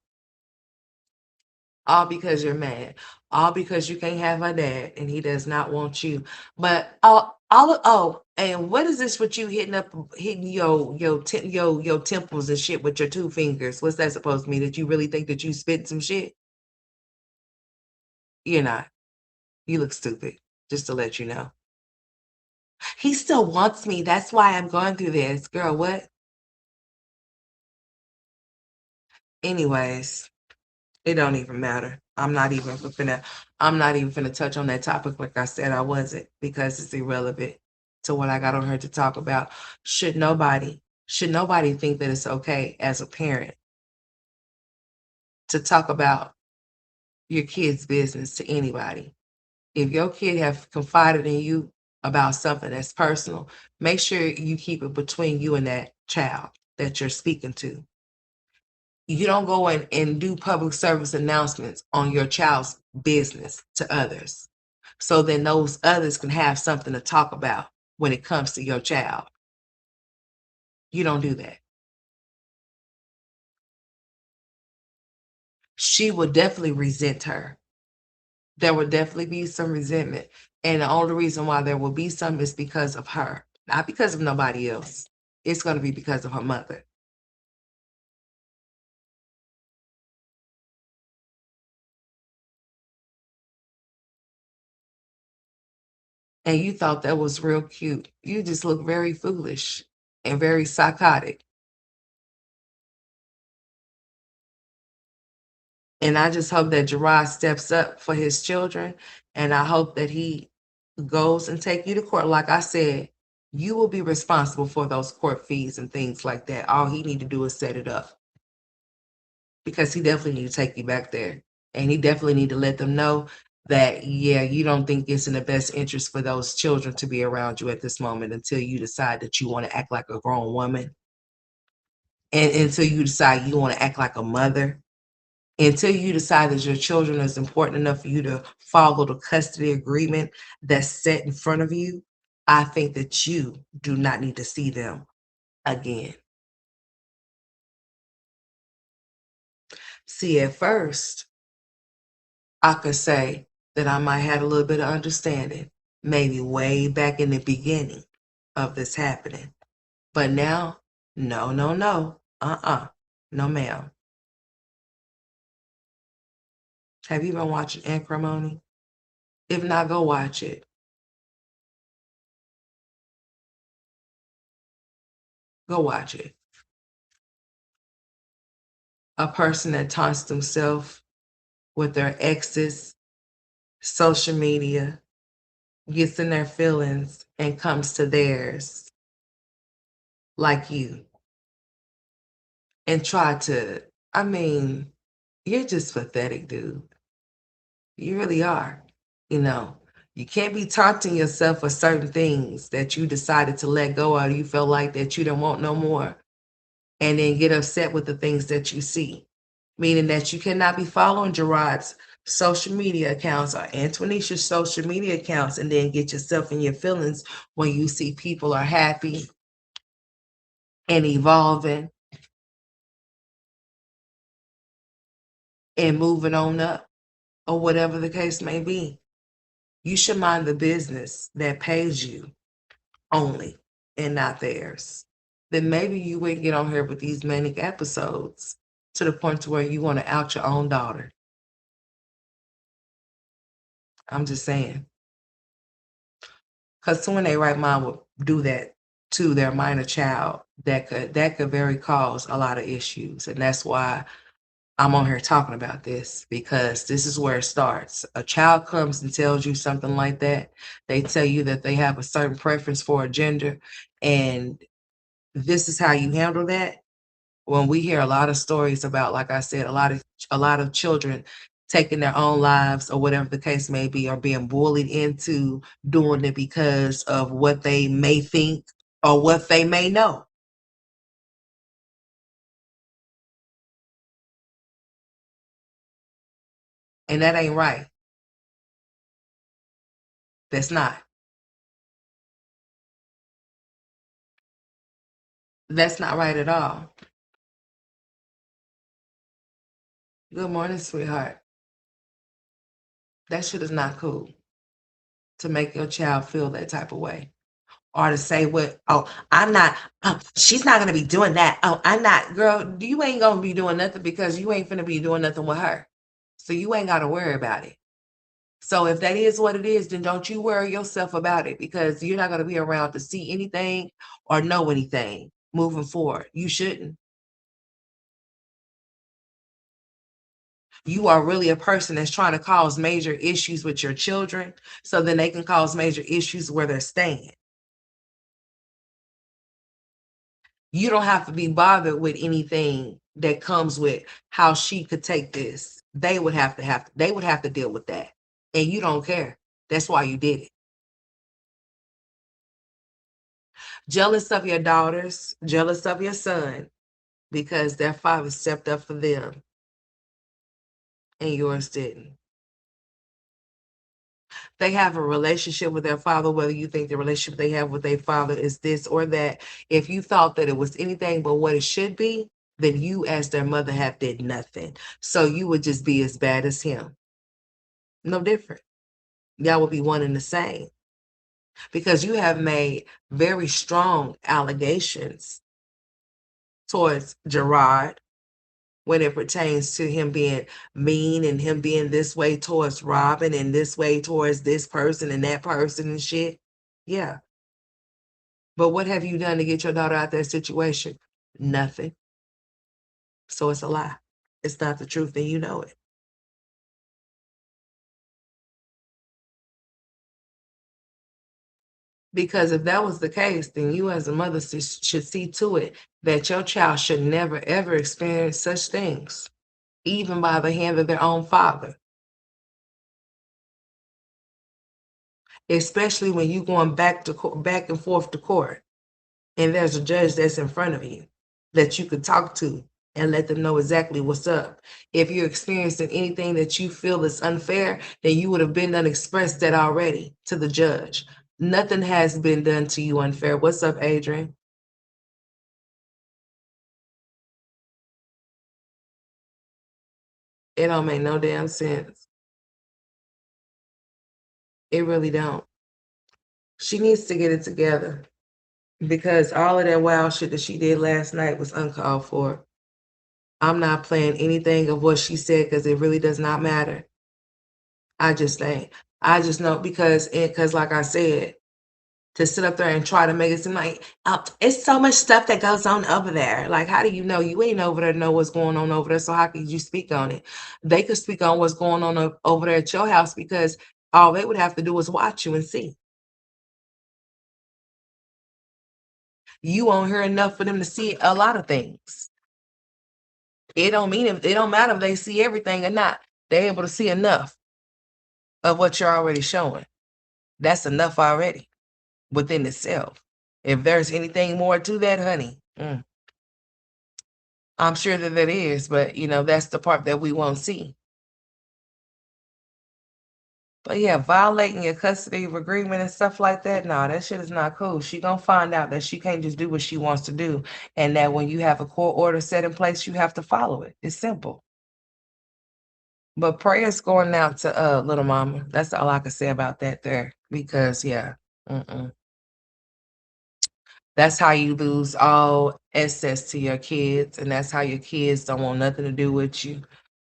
All because you're mad. All because you can't have her dad and he does not want you. But and what is this with you hitting your temples and shit with your two fingers? What's that supposed to mean? That you really think that you spit some shit? You're not. You look stupid, just to let you know. He still wants me. That's why I'm going through this. Girl, what? Anyways, It don't even matter. I'm not even finna touch on that topic like I said I wasn't because it's irrelevant to what I got on here to talk about. Should nobody think that it's okay as a parent to talk about your kid's business to anybody? If your kid have confided in you about something that's personal, make sure you keep it between you and that child that you're speaking to. You don't go in and do public service announcements on your child's business to others. So then those others can have something to talk about when it comes to your child. You don't do that. She will definitely resent her. There will definitely be some resentment. And the only reason why there will be some is because of her, not because of nobody else. It's going to be because of her mother. And you thought that was real cute. You just look very foolish and very psychotic. And I just hope that Gerard steps up for his children. And I hope that he goes and take you to court. Like I said, you will be responsible for those court fees and things like that. All he need to do is set it up because he definitely need to take you back there. And he definitely need to let them know that, yeah, you don't think it's in the best interest for those children to be around you at this moment until you decide that you want to act like a grown woman. And until you decide you want to act like a mother, until you decide that your children is important enough for you to follow the custody agreement that's set in front of you, I think that you do not need to see them again. See, at first, I could say that I might have a little bit of understanding, maybe way back in the beginning of this happening. But now, no, no, no. No, ma'am. Have you been watching Acrimony? If not, go watch it. Go watch it. A person that taunts themselves with their exes, social media, gets in their feelings and comes to theirs like you and try to, I mean, you're just pathetic, dude. You really are. You know, you can't be taunting yourself for certain things that you decided to let go of. You feel like that you don't want no more and then get upset with the things that you see, meaning that you cannot be following Gerard's social media accounts or Antonisha's social media accounts and then get yourself in your feelings when you see people are happy and evolving and moving on up or whatever the case may be. You should mind the business that pays you only and not theirs. Then maybe you wouldn't get on here with these manic episodes to the point to where you want to out your own daughter. I'm just saying. Because someone they right mind would do that to their minor child, that could very cause a lot of issues. And that's why I'm on here talking about this, because this is where it starts. A child comes and tells you something like that. They tell you that they have a certain preference for a gender, and this is how you handle that. When we hear a lot of stories about, like I said, a lot of children taking their own lives or whatever the case may be, or being bullied into doing it because of what they may think or what they may know. And that ain't right. That's not. That's not right at all. Good morning, sweetheart. That shit is not cool to make your child feel that type of way. Or to say what, oh, I'm not, she's not gonna be doing that. Oh, I'm not, girl, you ain't gonna be doing nothing because you ain't finna be doing nothing with her. So you ain't gotta worry about it. So if that is what it is, then don't you worry yourself about it because you're not gonna be around to see anything or know anything moving forward. You shouldn't. You are really a person that's trying to cause major issues with your children, so then they can cause major issues where they're staying. You don't have to be bothered with anything that comes with how she could take this. They would have to deal with that. And you don't care. That's why you did it. Jealous of your daughters, jealous of your son, because their father stepped up for them and yours didn't. They have a relationship with their father, whether you think the relationship they have with their father is this or that. If you thought that it was anything but what it should be, then you as their mother have did nothing. So you would just be as bad as him. No different. Y'all would be one and the same. Because you have made very strong allegations towards Gerard when it pertains to him being mean and him being this way towards Robin and this way towards this person and that person and shit. Yeah. But what have you done to get your daughter out of that situation? Nothing. So it's a lie. It's not the truth, and you know it. Because if that was the case, then you as a mother should see to it that your child should never, ever experience such things, even by the hand of their own father. Especially when you're going back and forth to court, and there's a judge that's in front of you that you could talk to and let them know exactly what's up. If you're experiencing anything that you feel is unfair, then you would have been done expressed that already to the judge. Nothing has been done to you unfair. What's up, Adrian? It don't make no damn sense. It really don't. She needs to get it together because all of that wild shit that she did last night was uncalled for. I'm not playing anything of what she said because it really does not matter. I just think. I just know because like I said, to sit up there and try to make it seem like it's so much stuff that goes on over there. Like, how do you know? You ain't over there to know what's going on over there, so how could you speak on it? They could speak on what's going on over there at your house because all they would have to do is watch you and see. You won't hear enough for them to see a lot of things. It don't matter if they see everything or not. They're able to see enough of what you're already showing. That's enough already within itself. If there's anything more to that, honey, I'm sure that there is, but that's the part that we won't see. But yeah, violating your custody agreement and stuff like that, no, that shit is not cool. She gonna find out that she can't just do what she wants to do, and that when you have a court order set in place, you have to follow it. It's simple. But prayers going out to little mama. That's all I can say about that there. Because yeah, that's how you lose all access to your kids, and that's how your kids don't want nothing to do with you,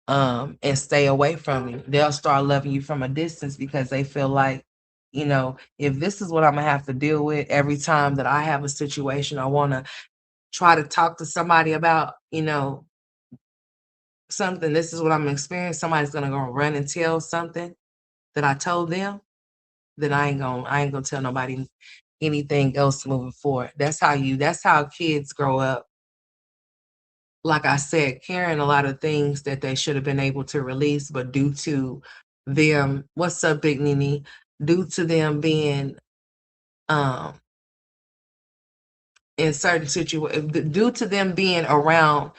and stay away from you. They'll start loving you from a distance because they feel like, if this is what I'm gonna have to deal with every time that I have a situation, I want to try to talk to somebody about, something. This is what I'm experiencing. Somebody's gonna go run and tell something that I told them. Then I ain't gonna tell nobody anything else moving forward. That's how kids grow up. Like I said, carrying a lot of things that they should have been able to release, but due to them, what's up, Big Nene? Due to them being um in certain situations, due to them being around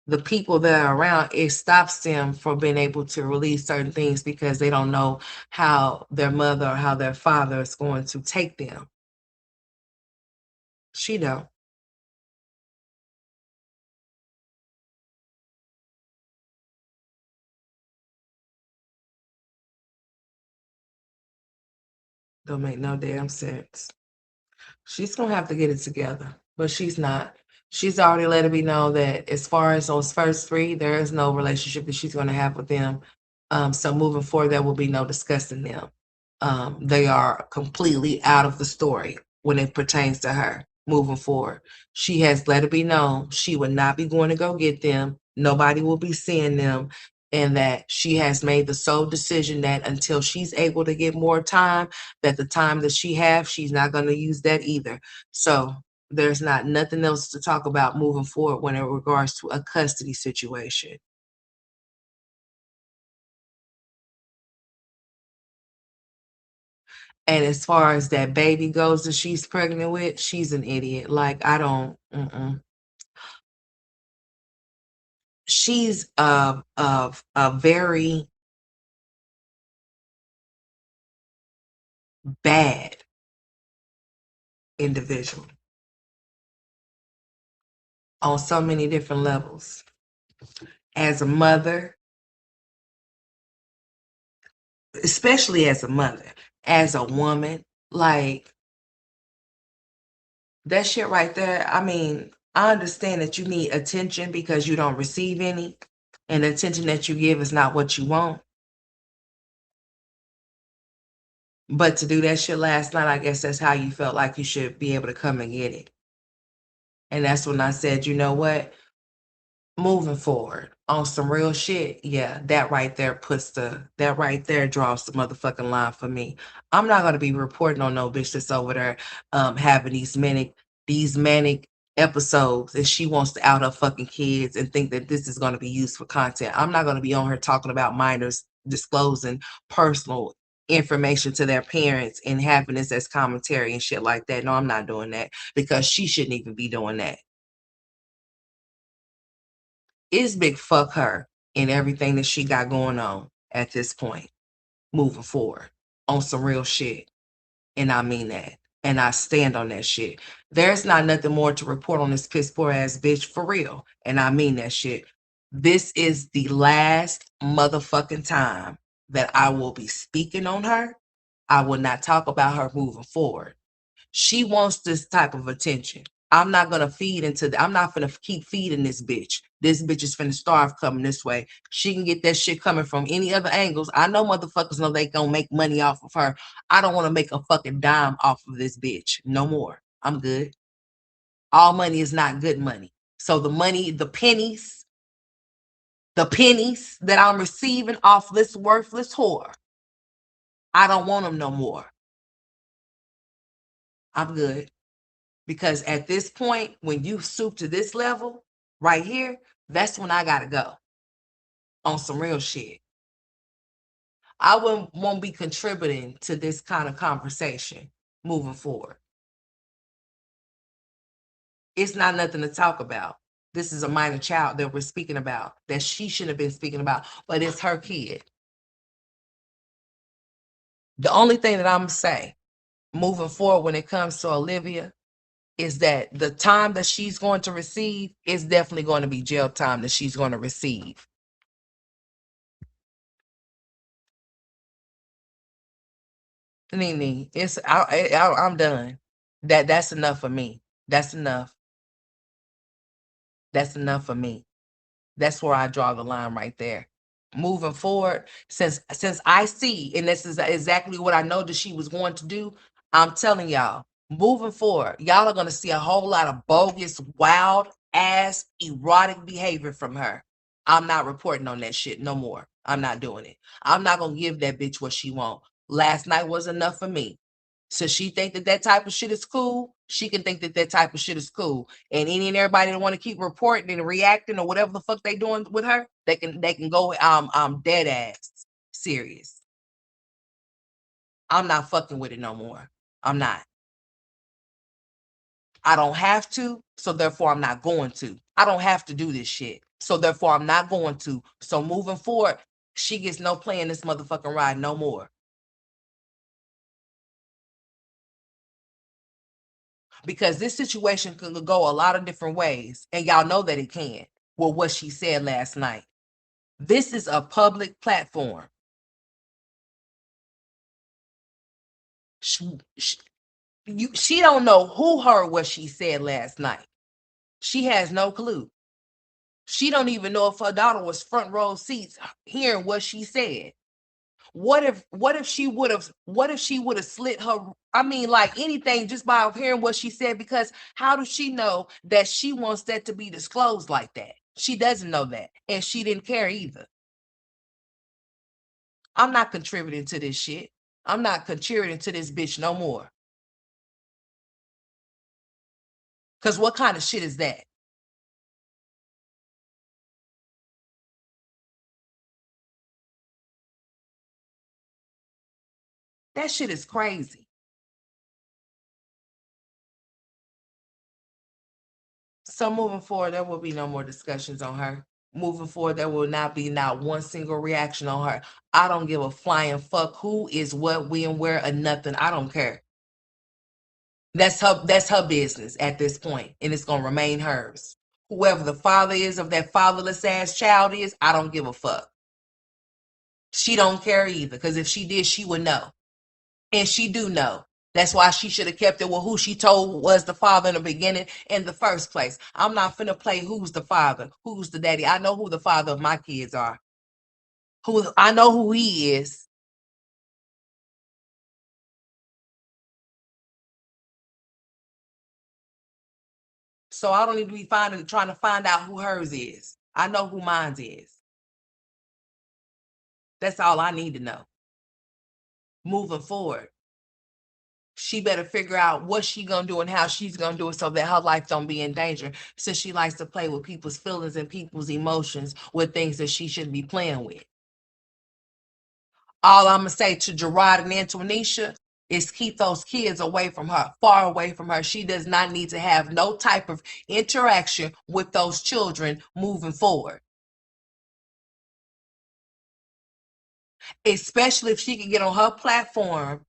the people that are around, it stops them from being able to release certain things because they don't know how their mother or how their father is going to take them. She don't make no damn sense. She's gonna have to get it together, but she's not. She's already let it be known that as far as those first three, there is no relationship that she's gonna have with them. So moving forward, there will be no discussing them. They are completely out of the story when it pertains to her moving forward. She has let it be known she will not be going to go get them. Nobody will be seeing them. and that she has made the sole decision that until she's able to get more time, that the time that she has, she's not going to use that either. So there's not nothing else to talk about moving forward when it regards to a custody situation. And as far as that baby goes that she's pregnant with, she's an idiot. Like, I don't, she's a very bad individual on so many different levels. As a mother, especially as a mother, as a woman, like that shit right there. I mean, I understand that you need attention because you don't receive any, and the attention that you give is not what you want. But to do that shit last night, I guess that's how you felt like you should be able to come and get it. And that's when I said, you know what? Moving forward on some real shit, yeah, that right there draws the motherfucking line for me. I'm not gonna be reporting on no bitch that's over there having these manic episodes and she wants to out her fucking kids and think that this is gonna be used for content. I'm not gonna be on her talking about minors disclosing personal information to their parents and having this as commentary and shit like that. No, I'm not doing that because she shouldn't even be doing that. Is big fuck her and everything that she got going on at this point, moving forward on some real shit. And I mean that. And I stand on that shit. There's not nothing more to report on this piss poor ass bitch for real. And I mean that shit. This is the last motherfucking time that I will be speaking on her. I will not talk about her moving forward. She wants this type of attention. I'm not gonna I'm not gonna keep feeding this bitch. This bitch is finna starve coming this way. She can get that shit coming from any other angles. I know motherfuckers know they gonna make money off of her. I don't wanna make a fucking dime off of this bitch. No more. I'm good. All money is not good money. So the money, the pennies that I'm receiving off this worthless whore, I don't want them no more. I'm good. Because at this point, when you stoop to this level right here, that's when I gotta go on some real shit. I won't be contributing to this kind of conversation moving forward. It's not nothing to talk about. This is a minor child that we're speaking about that she shouldn't have been speaking about, but it's her kid. The only thing that I'm gonna say moving forward when it comes to Olivia is that the time that she's going to receive is definitely going to be jail time that she's going to receive. Nene, I'm done. That's enough for me. That's enough. That's enough for me. That's where I draw the line right there. Moving forward, since I see, and this is exactly what I know that she was going to do, I'm telling y'all, moving forward, y'all are gonna see a whole lot of bogus, wild ass, erotic behavior from her. I'm not reporting on that shit no more. I'm not doing it. I'm not gonna give that bitch what she want. Last night was enough for me. So she think that that type of shit is cool. She can think that that type of shit is cool. And any and everybody that want to keep reporting and reacting or whatever the fuck they doing with her, they can go dead ass serious. I'm not fucking with it no more. I'm not. I don't have to, so therefore I'm not going to. I don't have to do this shit. So therefore I'm not going to. So moving forward, she gets no play in this motherfucking ride no more. Because this situation could go a lot of different ways, and y'all know that it can. Well, what she said last night. This is a public platform. She don't know who heard what she said last night. She has no clue. She don't even know if her daughter was front row seats hearing what she said. What if she would have slit her, I mean, like anything just by hearing what she said, because how does she know that she wants that to be disclosed like that? She doesn't know that, and she didn't care either. I'm not contributing to this shit. I'm not contributing to this bitch no more. Because what kind of shit is that? That shit is crazy. So moving forward, there will be no more discussions on her. Moving forward, there will not be not one single reaction on her. I don't give a flying fuck who is what, when, where, or nothing. I don't care. That's her business at this point, and it's gonna remain hers. Whoever the father is of that fatherless ass child is, I don't give a fuck. She don't care either, because if she did, she would know. And she do know. That's why she should have kept it with who she told was the father in the beginning in the first place. I'm not finna play who's the father, who's the daddy. I know who the father of my kids are. Who I know who he is. So I don't need to be trying to find out who hers is. I know who mine's is. That's all I need to know. Moving forward, she better figure out what she gonna do and how she's gonna do it so that her life don't be in danger. Since she likes to play with people's feelings and people's emotions with things that she shouldn't be playing with. All I'm gonna say to Gerard and Antonisha is keep those kids away from her, far away from her. She does not need to have no type of interaction with those children moving forward. Especially if she can get on her platform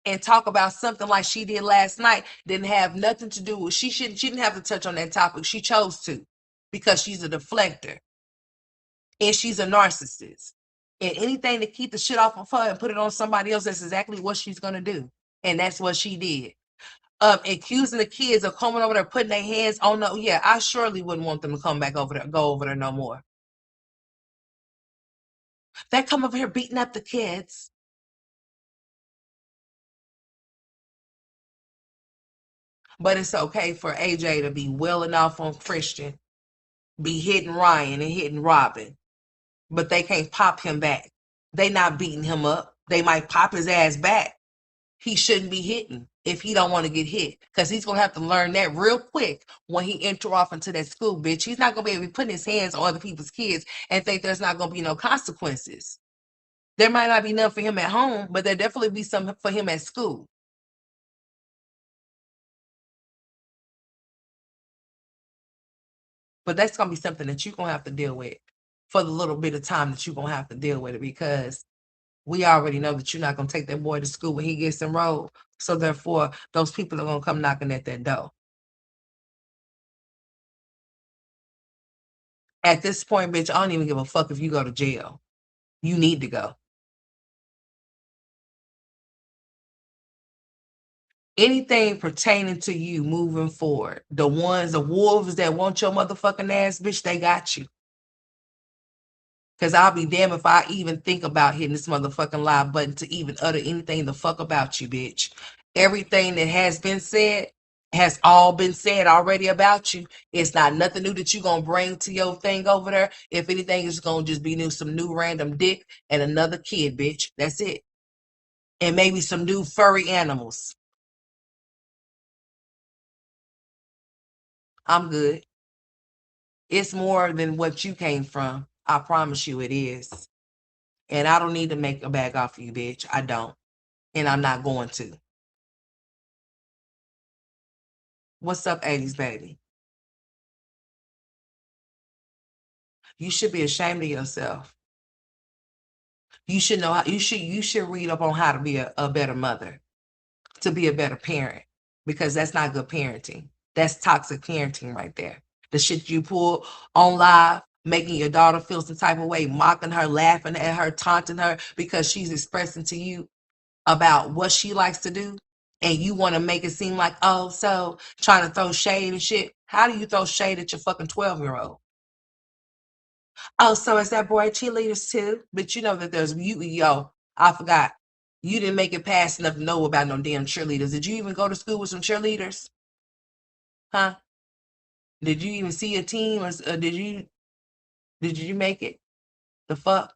and talk about something like she did last night, didn't have nothing to do with she didn't have to touch on that topic. She chose to because she's a deflector and she's a narcissist. And anything to keep the shit off of her and put it on somebody else, that's exactly what she's gonna do. And that's what she did. Accusing the kids of coming over there, putting their hands on the yeah, I surely wouldn't want them to come back over there, go over there no more. They come over here beating up the kids. But it's okay for AJ to be welling off on Christian, be hitting Ryan and hitting Robin, but they can't pop him back. They not beating him up. They might pop his ass back. He shouldn't be hitting if he don't want to get hit, because he's gonna have to learn that real quick when he enter off into that school, bitch. He's not gonna be able to be putting his hands on other people's kids and think there's not gonna be no consequences. There might not be none for him at home, but there definitely be some for him at school. But that's gonna be something that you're gonna have to deal with for the little bit of time that you're gonna have to deal with it, because we already know that you're not gonna take that boy to school when he gets enrolled. So therefore, those people are gonna come knocking at that door. At this point, bitch, I don't even give a fuck if you go to jail. You need to go. Anything pertaining to you moving forward, the wolves that want your motherfucking ass, bitch, they got you. Because I'll be damned if I even think about hitting this motherfucking live button to even utter anything the fuck about you, bitch. Everything that has been said has all been said already about you. It's not nothing new that you're going to bring to your thing over there. If anything, it's going to just be some new random dick and another kid, bitch. That's it. And maybe some new furry animals. I'm good. It's more than what you came from. I promise you it is. And I don't need to make a bag off of you, bitch. I don't. And I'm not going to. What's up, 80s baby? You should be ashamed of yourself. You should know how you should read up on how to be a better mother, to be a better parent, because that's not good parenting. That's toxic parenting right there. The shit you pull on live, making your daughter feel some type of way, mocking her, laughing at her, taunting her because she's expressing to you about what she likes to do, and you want to make it seem like, oh, so trying to throw shade and shit. How do you throw shade at your fucking 12-year-old? Oh, so is that boy cheerleaders too? But you know that there's you, yo, I forgot. You didn't make it past enough to know about no damn cheerleaders. Did you even go to school with some cheerleaders? Huh? Did you even see a team, or did you make it? The fuck?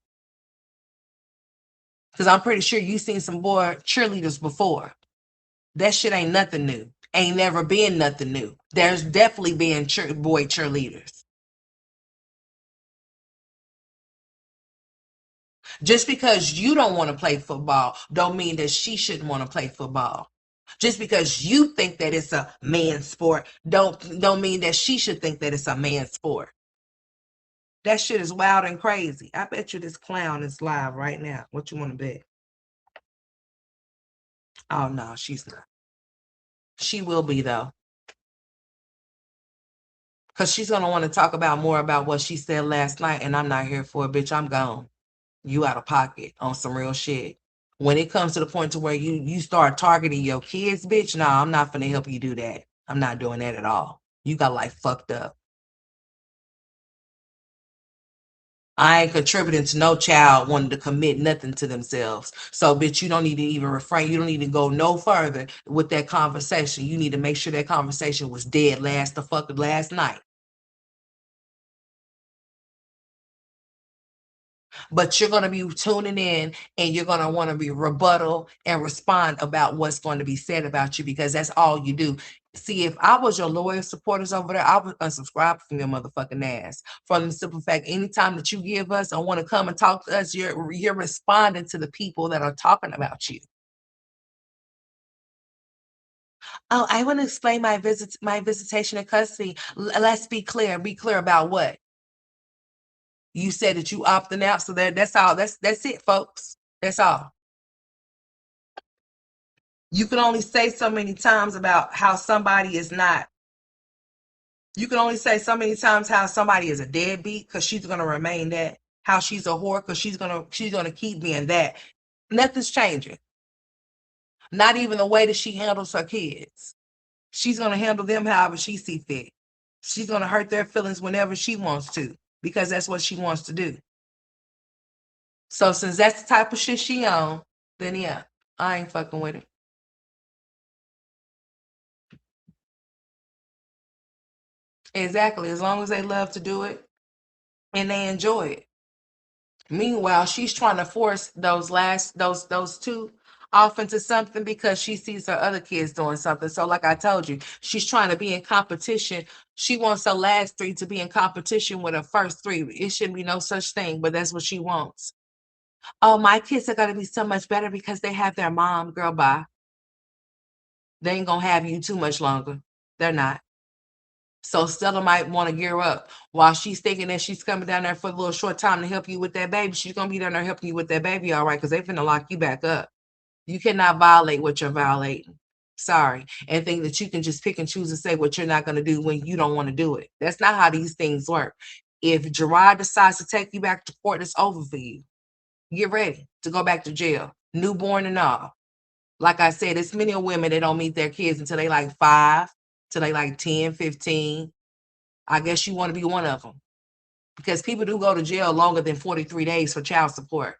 Because I'm pretty sure you seen some boy cheerleaders before. That shit ain't nothing new. Ain't never been nothing new. There's definitely been boy cheerleaders. Just because you don't want to play football don't mean that she shouldn't want to play football. Just because you think that it's a man's sport don't mean that she should think that it's a man's sport. That shit is wild and crazy. I bet you this clown is live right now. What you want to bet? Oh no, she's not. She will be though. Because she's gonna want to talk about more about what she said last night, and I'm not here for it, bitch. I'm gone. You out of pocket on some real shit. When it comes to the point to where you start targeting your kids, bitch, no, I'm not gonna help you do that. I'm not doing that at all. You got like fucked up. I ain't contributing to no child wanting to commit nothing to themselves. So, bitch, you don't need to even refrain. You don't need to go no further with that conversation. You need to make sure that conversation was dead last night. But you're going to be tuning in and you're going to want to be rebuttal and respond about what's going to be said about you because that's all you do. See, if I was your loyal supporters over there, I would unsubscribe from your motherfucking ass. For the simple fact, anytime that you give us or want to come and talk to us, you're responding to the people that are talking about you. Oh, I want to explain my visitation in custody. Let's be clear. Be clear about what? You said that you opting out, so that's all. That's it, folks. That's all. You can only say so many times about how somebody is not. You can only say so many times how somebody is a deadbeat because she's gonna remain that. How she's a whore because she's gonna keep being that. Nothing's changing. Not even the way that she handles her kids. She's gonna handle them however she sees fit. She's gonna hurt their feelings whenever she wants to because that's what she wants to do. So since that's the type of shit she on, then yeah, I ain't fucking with it. Exactly. As long as they love to do it and they enjoy it. Meanwhile, she's trying to force those two off into something because she sees her other kids doing something. So, like I told you, she's trying to be in competition. She wants her last three to be in competition with her first three. It shouldn't be no such thing, but that's what she wants. Oh, my kids are gonna be so much better because they have their mom. Girl, bye. They ain't gonna have you too much longer. They're not. So Stella might want to gear up while she's thinking that she's coming down there for a little short time to help you with that baby. She's gonna be down there helping you with that baby, all right? Because they finna lock you back up. You cannot violate what you're violating. Sorry, and think that you can just pick and choose and say what you're not gonna do when you don't want to do it. That's not how these things work. If Gerard decides to take you back to court, it's over for you. Get ready to go back to jail, newborn and all. Like I said, it's many women that don't meet their kids until they like 5, till they like 10, 15. I guess you want to be one of them because people do go to jail longer than 43 days for child support.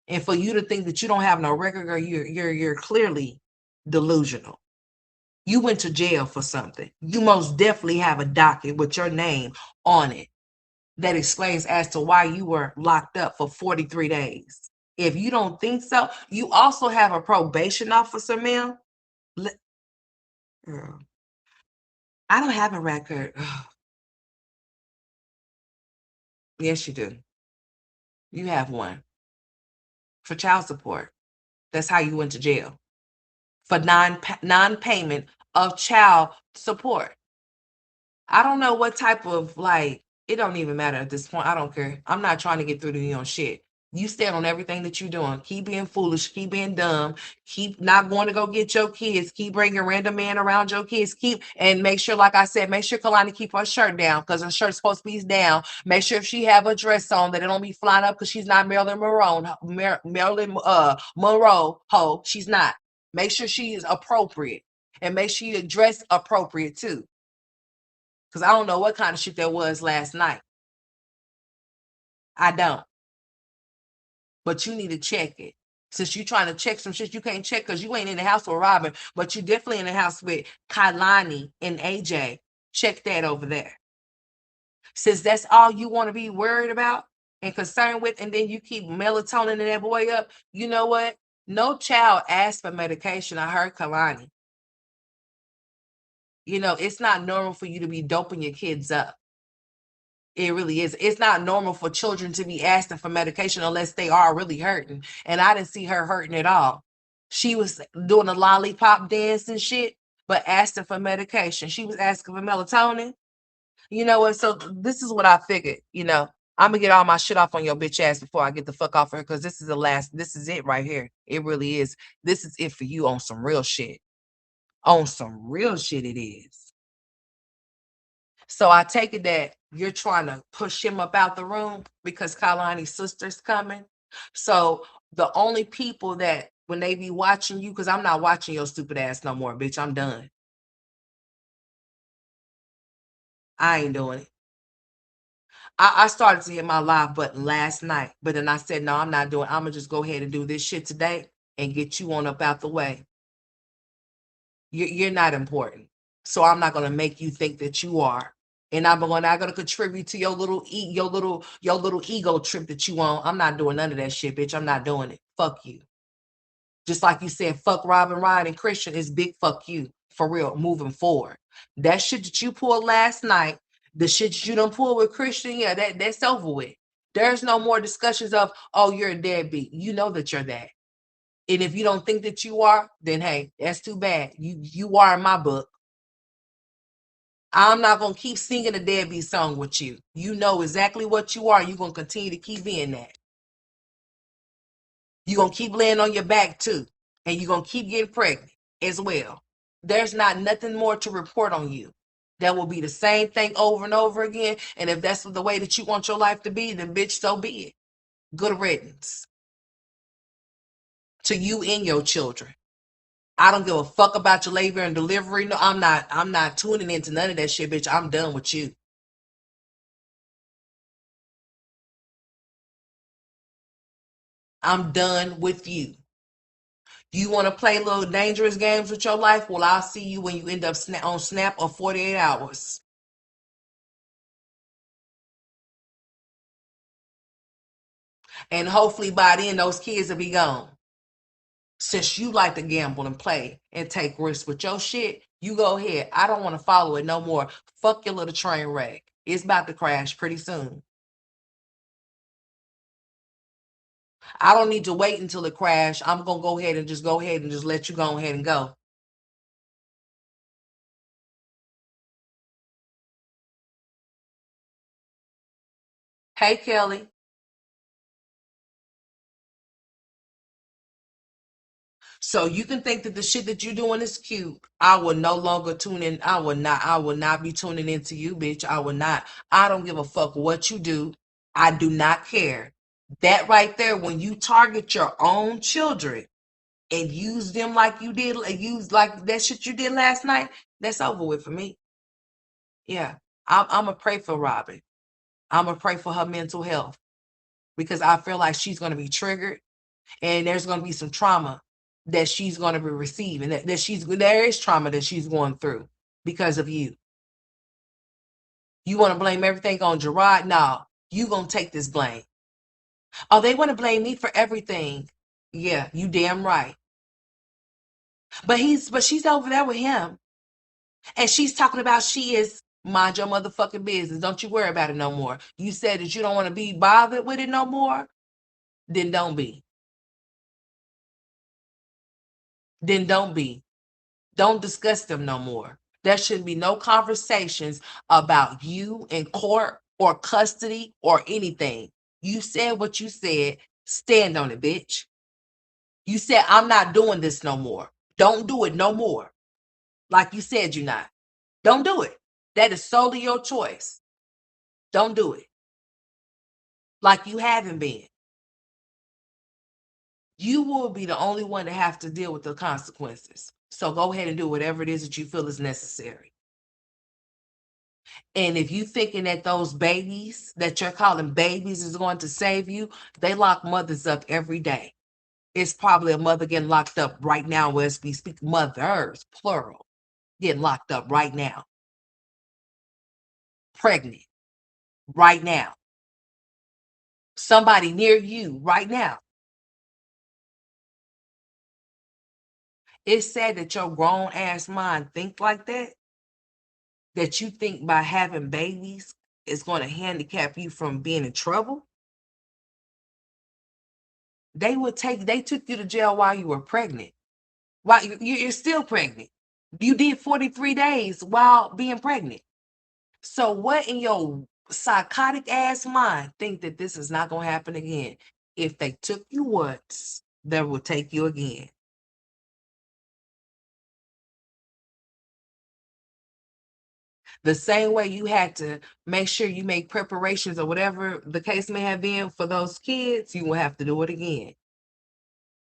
And for you to think that you don't have no record, or you're clearly delusional. You went to jail for something. You most definitely have a docket with your name on it that explains as to why you were locked up for 43 days. If you don't think so, you also have a probation officer, ma'am. Girl, I don't have a record. Yes, you do. You have one for child support. That's how you went to jail for non-payment of child support. I don't know what type of like, it don't even matter at this point. I don't care. I'm not trying to get through to you on shit. You stand on everything that you're doing. Keep being foolish. Keep being dumb. Keep not going to go get your kids. Keep bringing random men around your kids. Keep and make sure, like I said, make sure Kalani keep her shirt down because her shirt's supposed to be down. Make sure if she have a dress on that it don't be flying up because she's not Marilyn Monroe. Ho, she's not. Make sure she is appropriate and make sure you dress appropriate too. Because I don't know what kind of shit that was last night. I don't. But you need to check it. Since you're trying to check some shit you can't check because you ain't in the house with Robin, but you definitely in the house with Kailani and AJ. Check that over there. Since that's all you want to be worried about, and concerned with, and then you keep melatonin that boy up. You know what? No child asked for medication. I heard Kalani. It's not normal for you to be doping your kids up. It really is. It's not normal for children to be asking for medication unless they are really hurting. And I didn't see her hurting at all. She was doing a lollipop dance and shit, but asking for medication. She was asking for melatonin. You know what? So this is what I figured. I'm gonna get all my shit off on your bitch ass before I get the fuck off her, because this is the last. This is it right here. It really is. This is it for you on some real shit. On some real shit, it is. So I take it that you're trying to push him up out the room because Kalani's sister's coming. So the only people that when they be watching you, because I'm not watching your stupid ass no more, bitch. I'm done. I ain't doing it. I started to hit my live button last night, but then I said, no, I'm not doing it. I'm gonna just go ahead and do this shit today and get you on up out the way. You're not important. So I'm not gonna make you think that you are. And I'm not gonna contribute to your little ego trip that you on. I'm not doing none of that shit, bitch. I'm not doing it. Fuck you. Just like you said, fuck Robin, Ryan, and Christian is big fuck you for real. Moving forward, that shit that you pulled last night, the shit that you done pulled with Christian, yeah, that's over with. There's no more discussions of, oh, you're a deadbeat. You know that you're that. And if you don't think that you are, then hey, that's too bad. You are in my book. I'm not gonna keep singing a deadbeat song with you. You know exactly what you are. You're gonna continue to keep being that. You're gonna keep laying on your back too. And you're gonna keep getting pregnant as well. There's not nothing more to report on you. That will be the same thing over and over again. And if that's the way that you want your life to be, then bitch, so be it. Good riddance to you and your children. I don't give a fuck about your labor and delivery. No, I'm not tuning into none of that shit, bitch. I'm done with you. I'm done with you. You want to play little dangerous games with your life? Well, I'll see you when you end up on Snap or 48 hours. And hopefully by then, those kids will be gone. Since you like to gamble and play and take risks with your shit, you go ahead. I don't want to follow it no more. Fuck your little train wreck. It's about to crash pretty soon. I don't need to wait until it crash. I'm going to go ahead and just let you go ahead and go. Hey, Kelly. So you can think that the shit that you're doing is cute. I will no longer tune in. I will not be tuning into you, bitch. I will not. I don't give a fuck what you do. I do not care. That right there, when you target your own children and use them like you did, use like that shit you did last night, that's over with for me. Yeah. I'm going to pray for Robin. I'm going to pray for her mental health because I feel like she's going to be triggered and there's going to be some trauma that she's going to be receiving. There is trauma that she's going through because of you. You want to blame everything on Gerard? No, you going to take this blame. Oh, they want to blame me for everything. Yeah, you damn right. But she's over there with him. And she's talking about she is mind your motherfucking business. Don't you worry about it no more. You said that you don't want to be bothered with it no more. Then don't be. Then don't be. Don't discuss them no more. There shouldn't be no conversations about you in court or custody or anything. You said what you said. Stand on it, bitch. You said, I'm not doing this no more. Don't do it no more. Like you said, you're not. Don't do it. That is solely your choice. Don't do it. Like you haven't been. You will be the only one to have to deal with the consequences. So go ahead and do whatever it is that you feel is necessary. And if you thinking that those babies that you're calling babies is going to save you, they lock mothers up every day. It's probably a mother getting locked up right now as we speak. Mothers, plural, getting locked up right now. Pregnant right now. Somebody near you right now. It's sad that your grown ass mind think like that you think by having babies is going to handicap you from being in trouble. They took you to jail while you were pregnant. While you're still pregnant. You did 43 days while being pregnant. So what in your psychotic ass mind think that this is not going to happen again? If they took you once, they will take you again. The same way you had to make sure you make preparations or whatever the case may have been for those kids, you will have to do it again.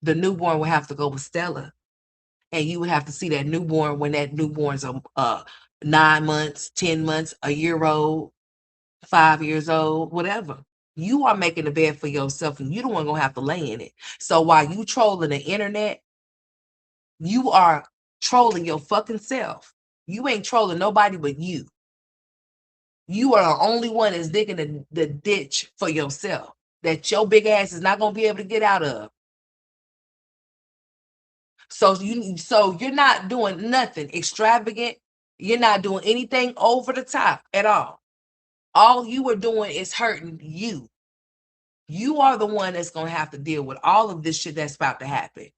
The newborn will have to go with Stella, and you would have to see that newborn when that newborn's 9 months, 10 months, a year old, 5 years old, whatever. You are making the bed for yourself, and you the one gonna have to lay in it. So while you trolling the internet, you are trolling your fucking self. You ain't trolling nobody but you. You are the only one that's digging the ditch for yourself that your big ass is not gonna be able to get out of. So you're not doing nothing extravagant. You're not doing anything over the top at all. All you are doing is hurting you. You are the one that's gonna have to deal with all of this shit that's about to happen.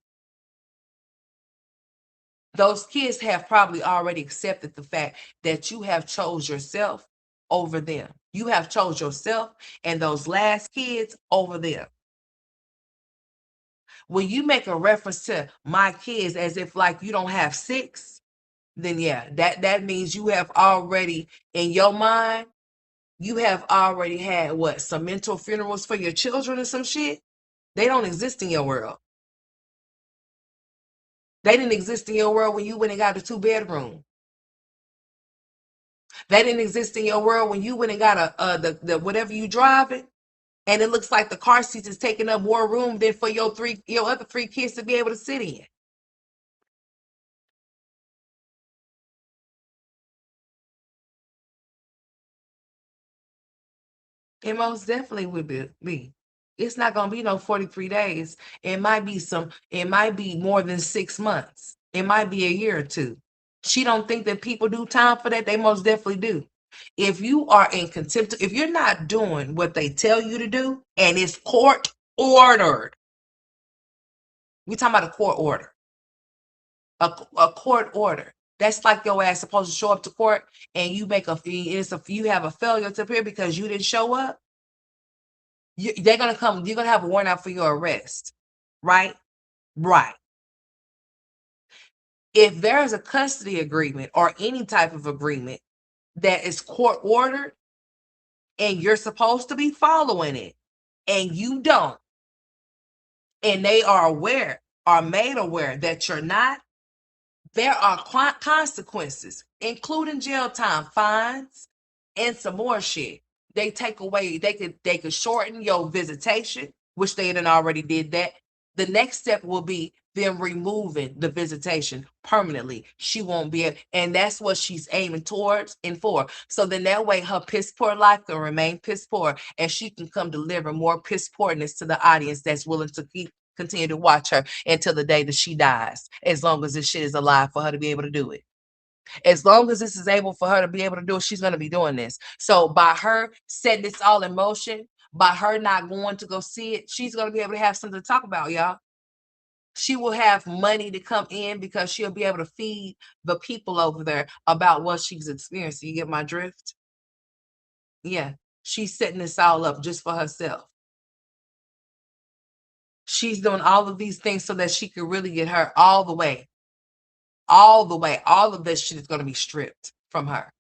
Those kids have probably already accepted the fact that you have chose yourself over them. You have chose yourself and those last kids over them. When you make a reference to my kids as if like you don't have six, then yeah, that means you have already in your mind, you have already had what, some mental funerals for your children or some shit. They don't exist in your world. They didn't exist in your world when you went and got a 2 bedroom. They didn't exist in your world when you went and got the whatever you driving, and it looks like the car seats is taking up more room than for your other three kids to be able to sit in. It most definitely would be. It's not gonna be no 43 days. It might be more than 6 months. It might be a year or two. She don't think that people do time for that. They most definitely do. If you are in contempt, if you're not doing what they tell you to do, and it's court ordered, we talking about a court order. A court order. That's like your ass supposed to show up to court and you make a fee. You have a failure to appear because you didn't show up. They're gonna come. You're gonna have a warrant out for your arrest, right? Right. If there is a custody agreement or any type of agreement that is court ordered and you're supposed to be following it and you don't, and they are made aware that you're not, there are consequences, including jail time, fines, and some more shit. They take away, they could shorten your visitation, which they done already did that. The next step will be them removing the visitation permanently. She won't be able, and that's what she's aiming towards and for. So then that way her piss poor life can remain piss poor, and she can come deliver more piss poorness to the audience that's willing to continue to watch her until the day that she dies, as long as this shit is alive for her to be able to do it. As long as this is able for her to be able to do it, she's going to be doing this. So by her setting this all in motion, by her not going to go see it, she's going to be able to have something to talk about, y'all. She will have money to come in because she'll be able to feed the people over there about what she's experiencing. You get my drift? Yeah. She's setting this all up just for herself. She's doing all of these things so that she can really get her all the way. All the way. All of this shit is going to be stripped from her.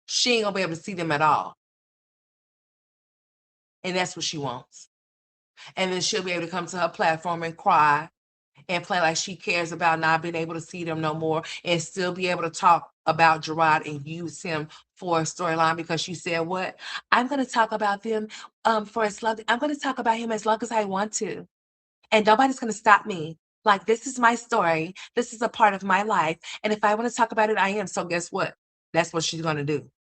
She ain't going to be able to see them at all. And that's what she wants. And then she'll be able to come to her platform and cry and play like she cares about not being able to see them no more, and still be able to talk about Gerard and use him for a storyline because she said, what? I'm going to talk about them for as long, I'm going to talk about him as long as I want to. And nobody's going to stop me. Like, this is my story. This is a part of my life. And if I want to talk about it, I am. So guess what? That's what she's going to do.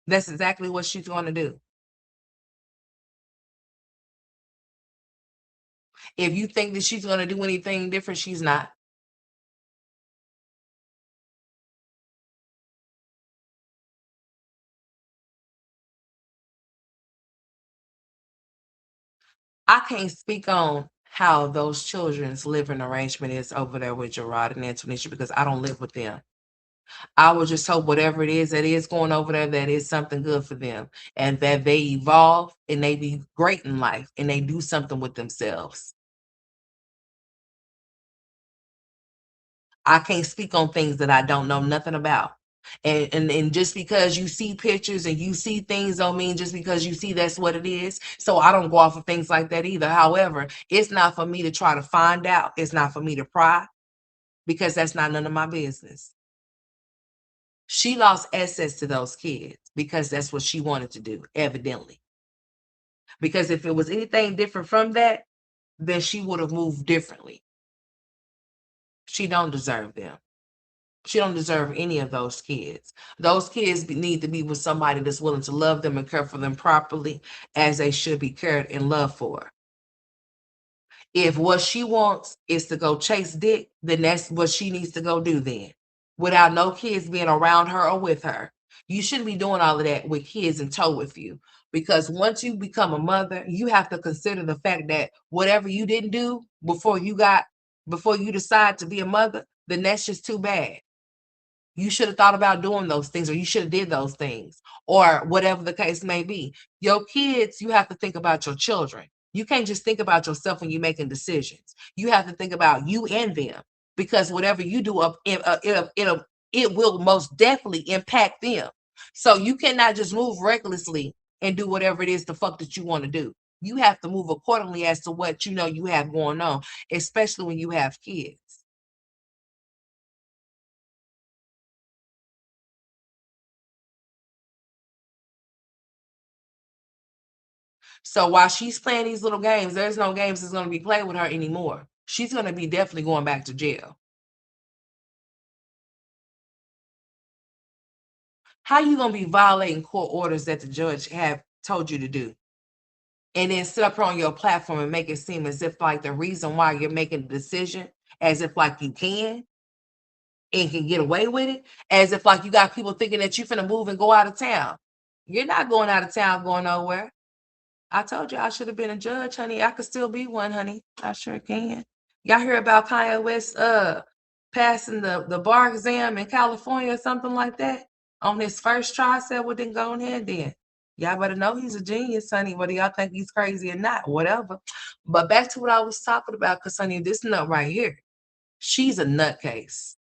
That's exactly what she's gonna do. If you think that she's gonna do anything different, she's not. I can't speak on how those children's living arrangement is over there with Gerard and Antonisha because I don't live with them. I would just hope whatever it is that is going over there, that is something good for them and that they evolve and they be great in life and they do something with themselves. I can't speak on things that I don't know nothing about. And just because you see pictures and you see things don't mean just because you see that's what it is. So I don't go off of things like that either. However, it's not for me to try to find out. It's not for me to pry because that's not none of my business. She lost access to those kids because that's what she wanted to do, evidently. Because if it was anything different from that, then she would have moved differently. She don't deserve them. She don't deserve any of those kids. Those kids need to be with somebody that's willing to love them and care for them properly as they should be cared and loved for. If what she wants is to go chase dick, then that's what she needs to go do then, without no kids being around her or with her. You shouldn't be doing all of that with kids in tow with you because once you become a mother, you have to consider the fact that whatever you didn't do before you decide to be a mother, then that's just too bad. You should have thought about doing those things, or you should have did those things, or whatever the case may be. Your kids, you have to think about your children. You can't just think about yourself when you're making decisions. You have to think about you and them because whatever you do, it will most definitely impact them. So you cannot just move recklessly and do whatever it is the fuck that you want to do. You have to move accordingly as to what you know you have going on, especially when you have kids. So while she's playing these little games, there's no games that's gonna be played with her anymore. She's gonna be definitely going back to jail. How you gonna be violating court orders that the judge have told you to do? And then sit up here on your platform and make it seem as if like the reason why you're making the decision, as if like you can and can get away with it, as if like you got people thinking that you finna move and go out of town. You're not going out of town, going nowhere. I told you I should have been a judge, honey. I could still be one, honey. I sure can. Y'all hear about Kanye West passing the bar exam in California or something like that on his first try? I said, well, then go ahead then. Y'all better know he's a genius, honey, whether y'all think he's crazy or not, whatever. But back to what I was talking about, because honey, this nut right here, she's a nutcase.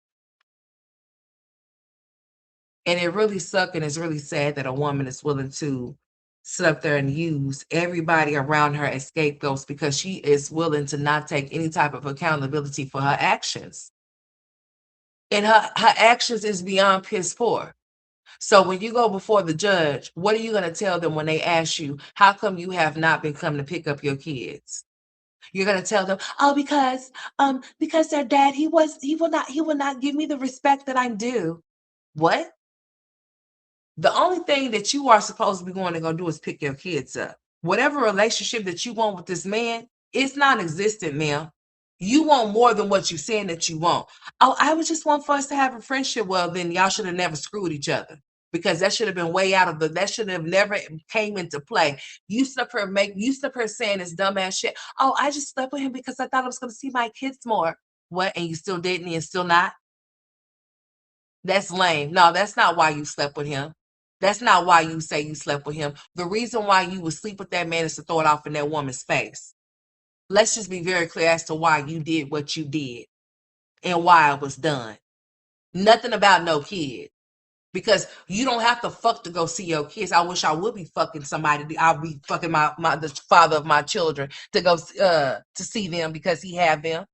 And it really sucks and it's really sad that a woman is willing to sit up there and use everybody around her as scapegoats because she is willing to not take any type of accountability for her actions. And her actions is beyond piss poor. So when you go before the judge, what are you going to tell them when they ask you, how come you have not been coming to pick up your kids? You're going to tell them, oh, because their dad, he will not give me the respect that I'm due. What? The only thing that you are supposed to be going to go do is pick your kids up. Whatever relationship that you want with this man, it's non-existent, ma'am. You want more than what you're saying that you want. Oh, I would just want for us to have a friendship. Well, then y'all should have never screwed each other because that should have been way out of that should have never came into play. You slept her saying this dumbass shit. Oh, I just slept with him because I thought I was going to see my kids more. What? And you still didn't and still not? That's lame. No, that's not why you slept with him. That's not why you say you slept with him. The reason why you would sleep with that man is to throw it off in that woman's face. Let's just be very clear as to why you did what you did and why it was done. Nothing about no kid. Because you don't have to fuck to go see your kids. I wish I would be fucking somebody. I'll be fucking the father of my children to go to see them because he have them.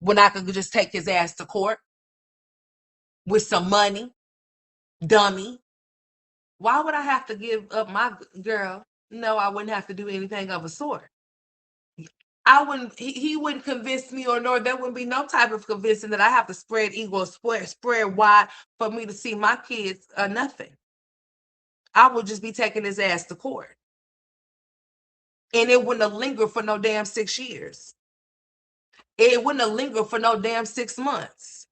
When I could just take his ass to court with some money, dummy. Why would I have to give up my girl? No, I wouldn't have to do anything of a sort. I wouldn't. He wouldn't convince me, or nor there wouldn't be no type of convincing that I have to spread ego, spread wide for me to see my kids or nothing. I would just be taking his ass to court. And it wouldn't have lingered for no damn 6 years. It wouldn't have lingered for no damn 6 months.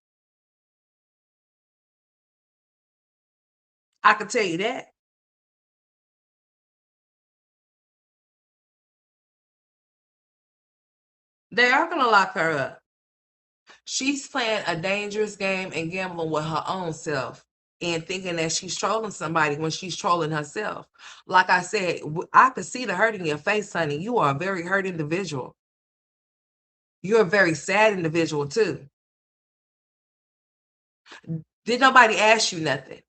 I can tell you that. They are going to lock her up. She's playing a dangerous game and gambling with her own self and thinking that she's trolling somebody when she's trolling herself. Like I said, I could see the hurt in your face, honey. You are a very hurt individual. You're a very sad individual, too. Did nobody ask you nothing?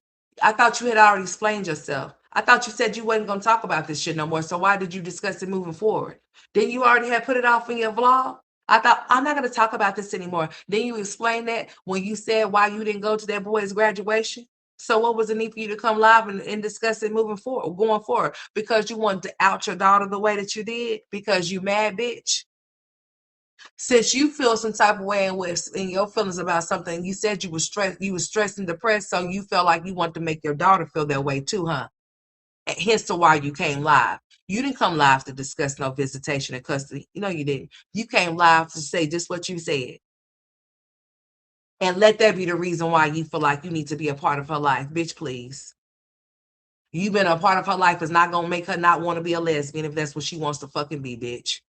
I thought you had already explained yourself. I thought you said you wasn't going to talk about this shit no more. So why did you discuss it moving forward? Then you already had put it off in your vlog? I thought, I'm not going to talk about this anymore. Then you explained that when you said why you didn't go to that boy's graduation. So what was the need for you to come live and discuss it moving forward, going forward? Because you wanted to out your daughter the way that you did? Because you mad, bitch? Since you feel some type of way in your feelings about something, you said you was stressed and depressed, so you felt like you want to make your daughter feel that way too, huh? Hence to why you came live. You didn't come live to discuss no visitation and custody. No, you didn't. You came live to say just what you said. And let that be the reason why you feel like you need to be a part of her life. Bitch, please. You been a part of her life is not going to make her not want to be a lesbian if that's what she wants to fucking be, bitch.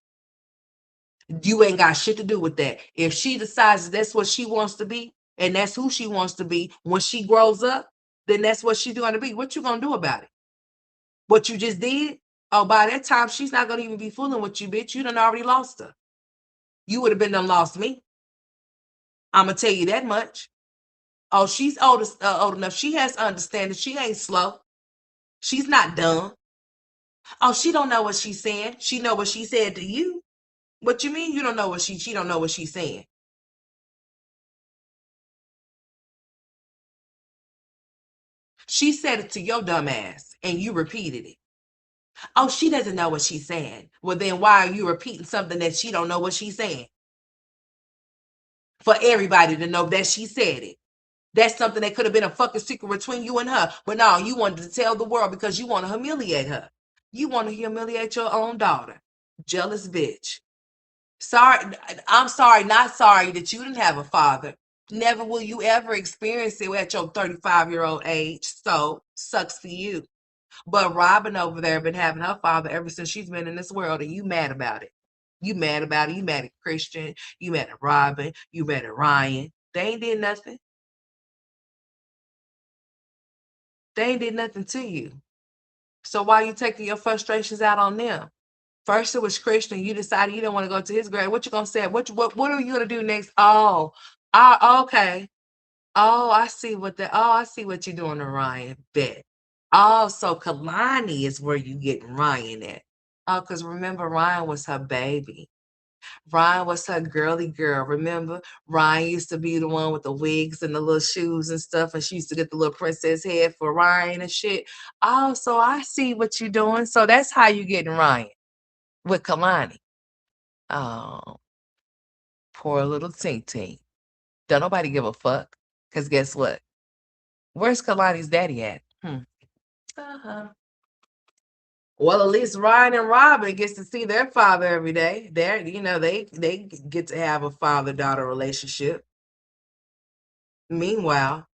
You ain't got shit to do with that. If she decides that's what she wants to be, and that's who she wants to be when she grows up, then that's what she's going to be. What you going to do about it? What you just did? Oh, by that time, she's not going to even be fooling with you, bitch. You done already lost her. You would have been done lost me. I'm going to tell you that much. Oh, she's old enough. She has to understand that she ain't slow. She's not dumb. Oh, she don't know what she's saying. She know what she said to you. What you mean you don't know what she don't know what she's saying? She said it to your dumb ass and you repeated it. Oh, she doesn't know what she's saying. Well, then why are you repeating something that she don't know what she's saying? For everybody to know that she said it. That's something that could have been a fucking secret between you and her. But no, you wanted to tell the world because you want to humiliate her. You want to humiliate your own daughter. Jealous bitch. Sorry, I'm sorry, not sorry that you didn't have a father. Never will you ever experience it at your 35-year-old age. So, sucks for you. But Robin over there been having her father ever since she's been in this world, and you mad about it. You mad about it. You mad at Christian. You mad at Robin. You mad at Ryan. They ain't did nothing. They ain't did nothing to you. So why are you taking your frustrations out on them? First it was Christian. You decided you don't want to go to his grave. What you gonna say? What are you gonna do next? Oh, okay. Oh, I see I see what you're doing to Ryan. Bet. Oh, so Kalani is where you get Ryan at. Oh, because remember, Ryan was her baby. Ryan was her girly girl. Remember, Ryan used to be the one with the wigs and the little shoes and stuff, and she used to get the little princess head for Ryan and shit. Oh, so I see what you're doing. So that's how you getting Ryan with Kalani. Oh, poor little Tink Tink. Don't nobody give a fuck. Because guess what? Where's Kalani's daddy at? Uh-huh. Well, at least Ryan and Robin gets to see their father every day. They get to have a father-daughter relationship. Meanwhile,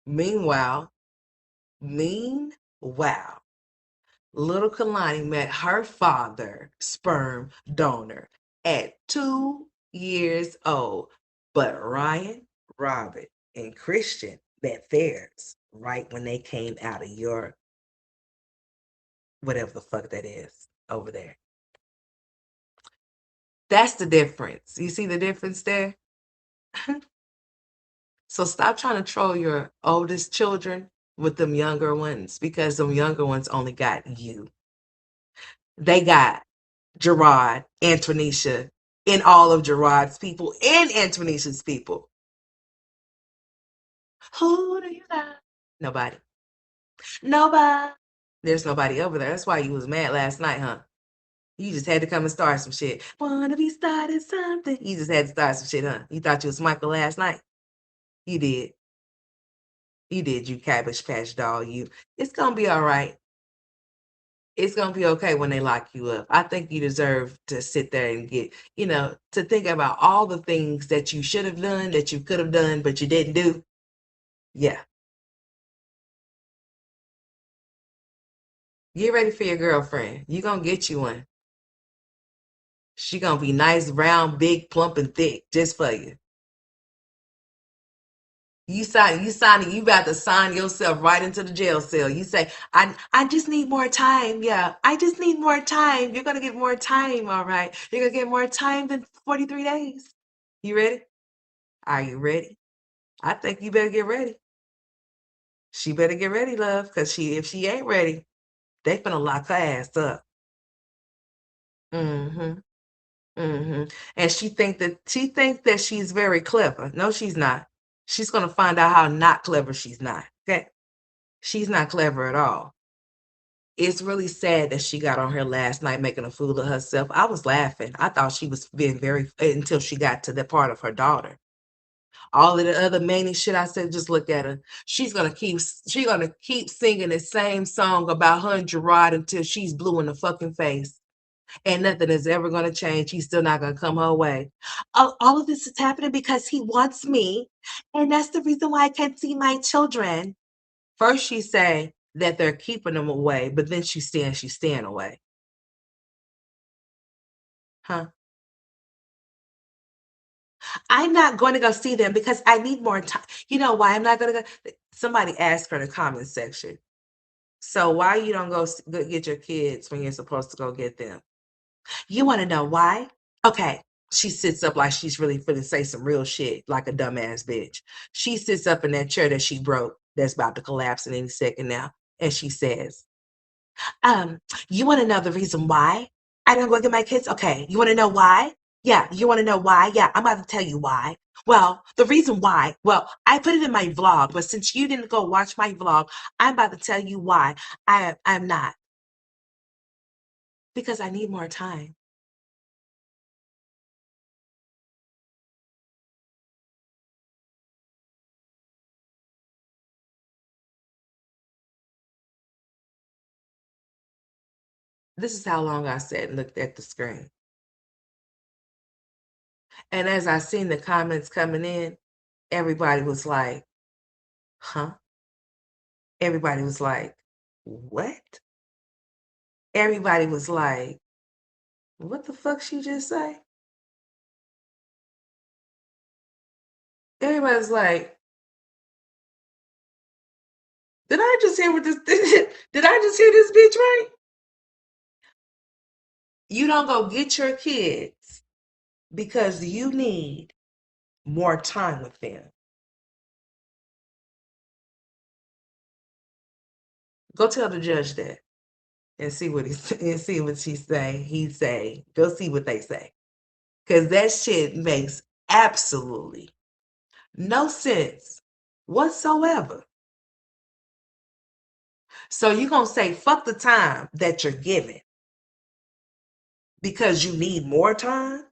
meanwhile, meanwhile, little Kalani met her father, sperm donor, at 2 years old. But Ryan, Robin, and Christian met theirs right when they came out of your whatever the fuck that is over there. That's the difference. You see the difference there? So stop trying to troll your oldest children with them younger ones because them younger ones only got you. They got Gerard, Antonisha, and all of Gerard's people and Antonisha's people. Who do you got? Nobody. Nobody. There's nobody over there. That's why you was mad last night, huh? You just had to come and start some shit. Wanna be starting something. You just had to start some shit, huh? You thought you was Michael last night? You did. You did, you Cabbage Patch doll, you. It's gonna be all right. It's gonna be okay when they lock you up. I think you deserve to sit there and get, to think about all the things that you should have done, that you could have done, but you didn't do. Yeah. Get ready for your girlfriend. You gonna get you one. She gonna be nice, round, big, plump, and thick just for you. You about to sign yourself right into the jail cell. You say, I just need more time. Yeah, I just need more time. You're gonna get more time, all right. You're gonna get more time than 43 days. You ready? Are you ready? I think you better get ready. She better get ready, love, because if she ain't ready, they finna lock her ass up. Mm-hmm. Mm-hmm. And she thinks that she's very clever. No, she's not. She's gonna find out how not clever she's not. Okay. She's not clever at all. It's really sad that she got on here last night making a fool of herself. I was laughing. I thought she was being very until she got to the part of her daughter. All of the other many shit I said, just look at her. She's gonna keep singing the same song about her and Gerard until she's blue in the fucking face. And nothing is ever gonna change. He's still not gonna come her way. All of this is happening because he wants me. And that's the reason why I can't see my children. First she say that they're keeping them away, but then she's staying away. Huh? I'm not going to go see them because I need more time. You know why I'm not going to go? Somebody asked her in the comment section. So why you don't go get your kids when you're supposed to go get them? You want to know why? Okay. She sits up like she's really finna say some real shit, like a dumbass bitch. She sits up in that chair that she broke, that's about to collapse in any second now, and she says, Um, you want to know the reason why I don't go get my kids? Okay, you want to know why? Yeah, you want to know why? Yeah, I'm about to tell you why. Well, the reason why, well, I put it in my vlog, but since you didn't go watch my vlog, I'm about to tell you why I'm not. Because I need more time. This is how long I sat and looked at the screen. And as I seen the comments coming in, everybody was like, huh? Everybody was like, what? Everybody was like, what the fuck she just say? Everybody's like, did I just hear what this did I just hear this bitch right? You don't go get your kids because you need more time with them. Go tell the judge that and see what and see what she say. He say. Go see what they say. Cause that shit makes absolutely no sense whatsoever. So you're gonna say fuck the time that you're given because you need more time?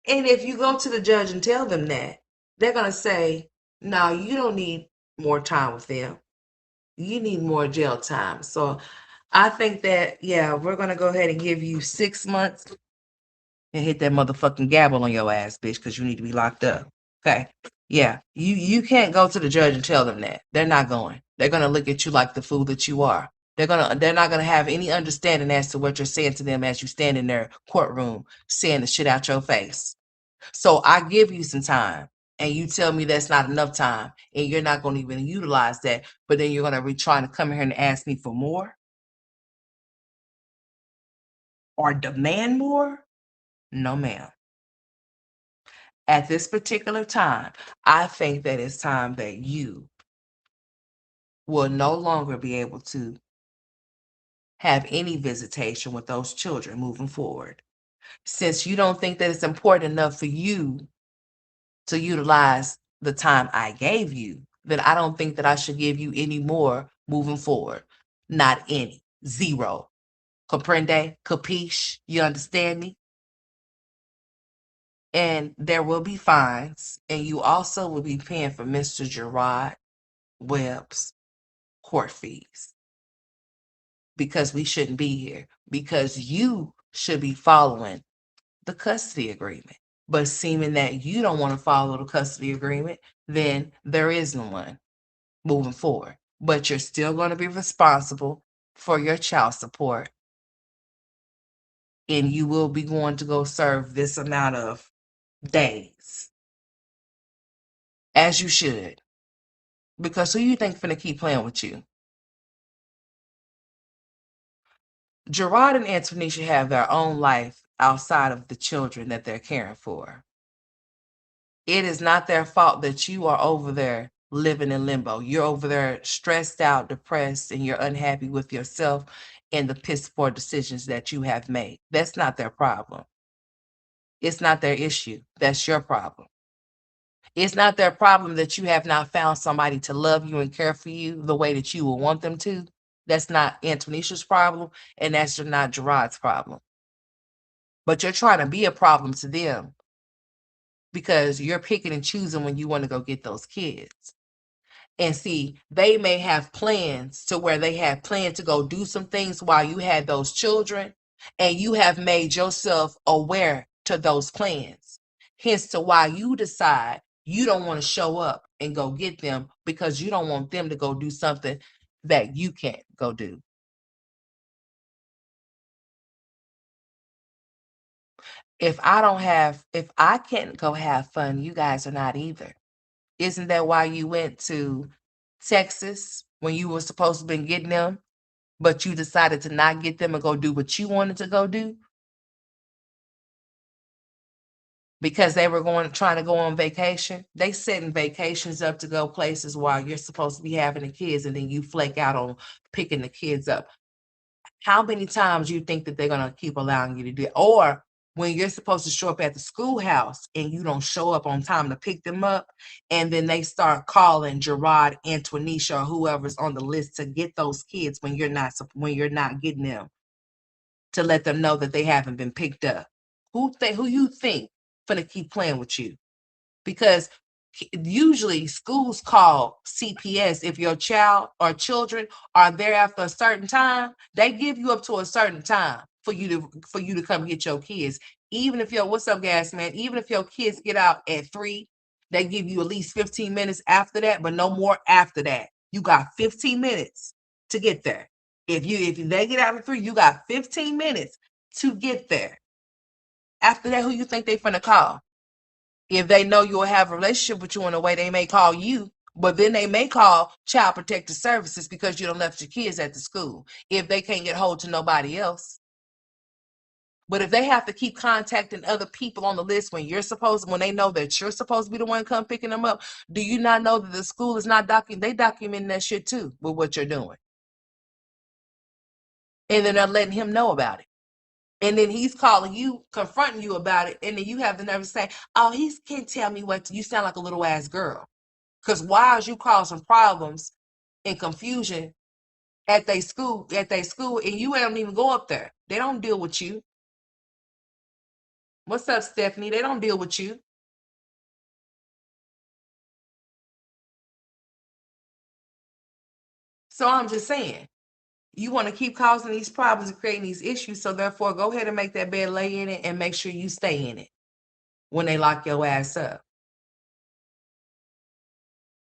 And if you go to the judge and tell them that, they're going to say, no, you don't need more time with them. You need more jail time. So I think that, yeah, we're going to go ahead and give you 6 months and hit that motherfucking gavel on your ass, bitch, because you need to be locked up. Okay. Yeah. You can't go to the judge and tell them that. They're not going. They're going to look at you like the fool that you are. They're not gonna have any understanding as to what you're saying to them as you stand in their courtroom saying the shit out your face. So I give you some time and you tell me that's not enough time and you're not going to even utilize that, but then you're going to be trying to come here and ask me for more or demand more? No, ma'am. At this particular time, I think that it's time that you will no longer be able to have any visitation with those children moving forward. Since you don't think that it's important enough for you to utilize the time I gave you, then I don't think that I should give you any more moving forward. Not any. Zero. Comprende? Capiche? You understand me? And there will be fines, and you also will be paying for Mr. Gerard Webb's court fees because we shouldn't be here, because you should be following the custody agreement. But seeming that you don't want to follow the custody agreement, then there is no one moving forward. But you're still going to be responsible for your child support, and you will be going to go serve this amount of days, as you should. Because who you think finna keep playing with you? Gerard and Antonisha have their own life outside of the children that they're caring for. It is not their fault that you are over there living in limbo. You're over there stressed out, depressed, and you're unhappy with yourself and the piss poor decisions that you have made. That's not their problem. It's not their issue. That's your problem. It's not their problem that you have not found somebody to love you and care for you the way that you will want them to. That's not Antonisha's problem, and that's not Gerard's problem. But you're trying to be a problem to them because you're picking and choosing when you want to go get those kids. And see, they may have plans to where they have planned to go do some things while you had those children, and you have made yourself aware to those plans. Hence to why you decide you don't want to show up and go get them because you don't want them to go do something that you can't go do. If I can't go have fun, you guys are not either. Isn't that why you went to Texas when you were supposed to been getting them, but you decided to not get them and go do what you wanted to go do? Because they were trying to go on vacation. They setting vacations up to go places while you're supposed to be having the kids, and then you flake out on picking the kids up. How many times you think that they're gonna keep allowing you to do it? Or when you're supposed to show up at the schoolhouse and you don't show up on time to pick them up, and then they start calling Gerard, Antonisha, or whoever's on the list to get those kids when you're not getting them, to let them know that they haven't been picked up. Who you think finna keep playing with you? Because usually schools call CPS if your child or children are there after a certain time. They give you up to a certain time for you to come get your kids. Even if what's up, gas man? Even if your kids get out at 3, they give you at least 15 minutes after that, but no more after that. You got 15 minutes to get there. If they get out at 3, you got 15 minutes to get there. After that, who you think they finna call? If they know you'll have a relationship with you in a way, they may call you, but then they may call Child Protective Services because you done left your kids at the school if they can't get hold to nobody else. But if they have to keep contacting other people on the list when they know that you're supposed to be the one come picking them up, do you not know that the school is not they documenting that shit too with what you're doing? And then they're letting him know about it. And then he's calling you, confronting you about it, and then you have the nerve to say, "Oh, he can't tell me what to." You sound like a little ass girl. Because why is you causing problems and confusion at their school, and you don't even go up there? They don't deal with you. What's up, Stephanie? They don't deal with you. So I'm just saying, you want to keep causing these problems and creating these issues, so therefore go ahead and make that bed, lay in it, and make sure you stay in it when they lock your ass up.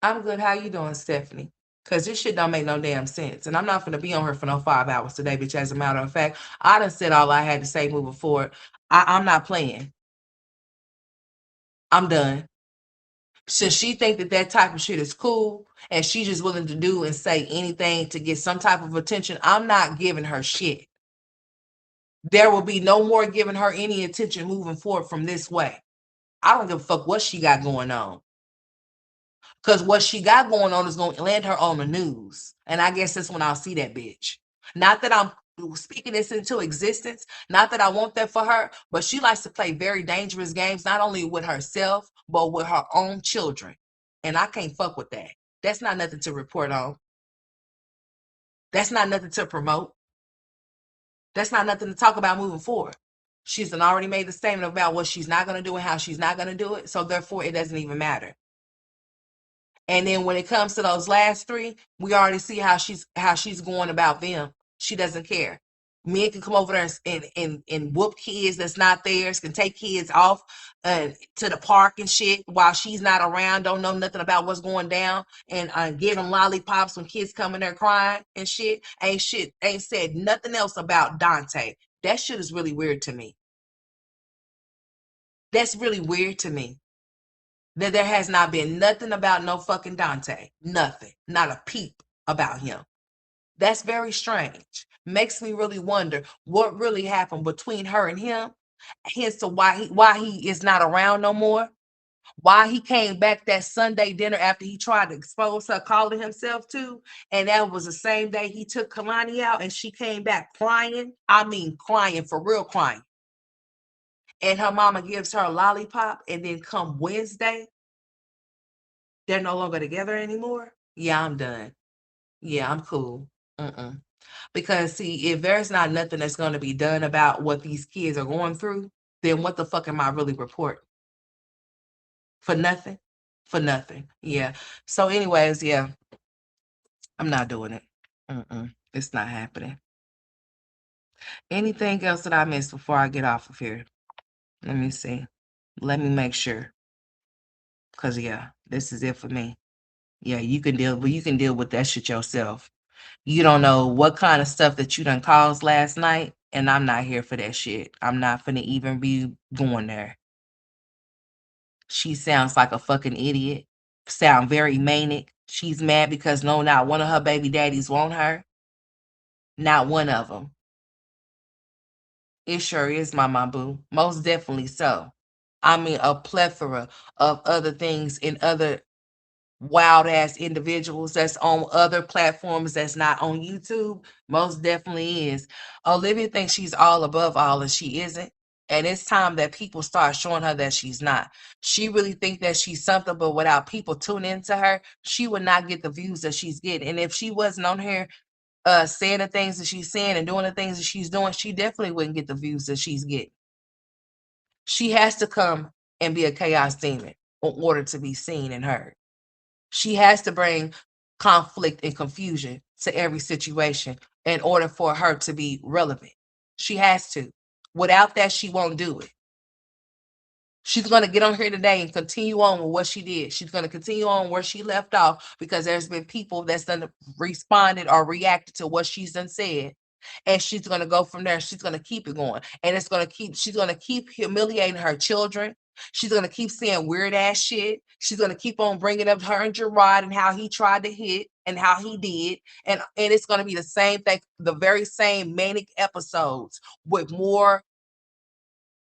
I'm good. How you doing, Stephanie? Because this shit don't make no damn sense. And I'm not going to be on here for no 5 hours today, bitch. As a matter of fact, I done said all I had to say moving forward. I'm not playing. I'm done. Should she think that type of shit is cool and she's just willing to do and say anything to get some type of attention, I'm not giving her shit. There will be no more giving her any attention moving forward from this way. I don't give a fuck what she got going on. Because what she got going on is going to land her on the news. And I guess that's when I'll see that bitch. Not that I'm speaking this into existence, not that I want that for her, but she likes to play very dangerous games, not only with herself, but with her own children. And I can't fuck with that. That's not nothing to report on. That's not nothing to promote. That's not nothing to talk about moving forward. She's already made the statement about what she's not going to do and how she's not going to do it. So therefore, it doesn't even matter. And then when it comes to those last three, we already see how she's going about them. She doesn't care. Men can come over there and whoop kids that's not theirs, can take kids off to the park and shit while she's not around, don't know nothing about what's going down, and give them lollipops when kids come in there crying and shit. Ain't said nothing else about Dante. That shit is really weird to me. That's really weird to me. That there has not been nothing about no fucking Dante. Nothing. Not a peep about him. That's very strange. Makes me really wonder what really happened between her and him. Hence to why he is not around no more. Why he came back that Sunday dinner after he tried to expose her, calling himself to. And that was the same day he took Kalani out and she came back crying. I mean crying, for real crying. And her mama gives her a lollipop, and then come Wednesday, they're no longer together anymore. Yeah, I'm done. Yeah, I'm cool. Because see, if there's not nothing that's going to be done about what these kids are going through, then what the fuck am I really reporting? For nothing? For nothing. Yeah. So anyways, yeah, I'm not doing it. It's not happening. Anything else that I missed before I get off of here? Let me see. Let me make sure. Cause yeah, this is it for me. Yeah, you can deal with that shit yourself. You don't know what kind of stuff that you done caused last night, and I'm not here for that shit. I'm not finna even be going there. She sounds like a fucking idiot. Sound very manic. She's mad because no, not one of her baby daddies want her. Not one of them. It sure is, my boo. Most definitely so. I mean, a plethora of other things in other wild ass individuals that's on other platforms that's not on YouTube. Most definitely is. Olivia thinks she's all above all, and she isn't. And it's time that people start showing her that she's not. She really think that she's something, but without people tuning into her, she would not get the views that she's getting. And if she wasn't on here saying the things that she's saying and doing the things that she's doing, she definitely wouldn't get the views that she's getting. She has to come and be a chaos demon in order to be seen and heard. She has to bring conflict and confusion to every situation in order for her to be relevant. She has to. Without that, she won't do it. She's going to get on here today and continue on with what she did. She's going to continue on where she left off because there's been people that's done responded or reacted to what she's done said. And she's going to go from there. She's going to keep it going. And she's going to keep humiliating her children. She's going to keep saying weird ass shit. She's going to keep on bringing up her and Gerard and how he tried to hit and how he did. And it's going to be the same thing, the very same manic episodes with more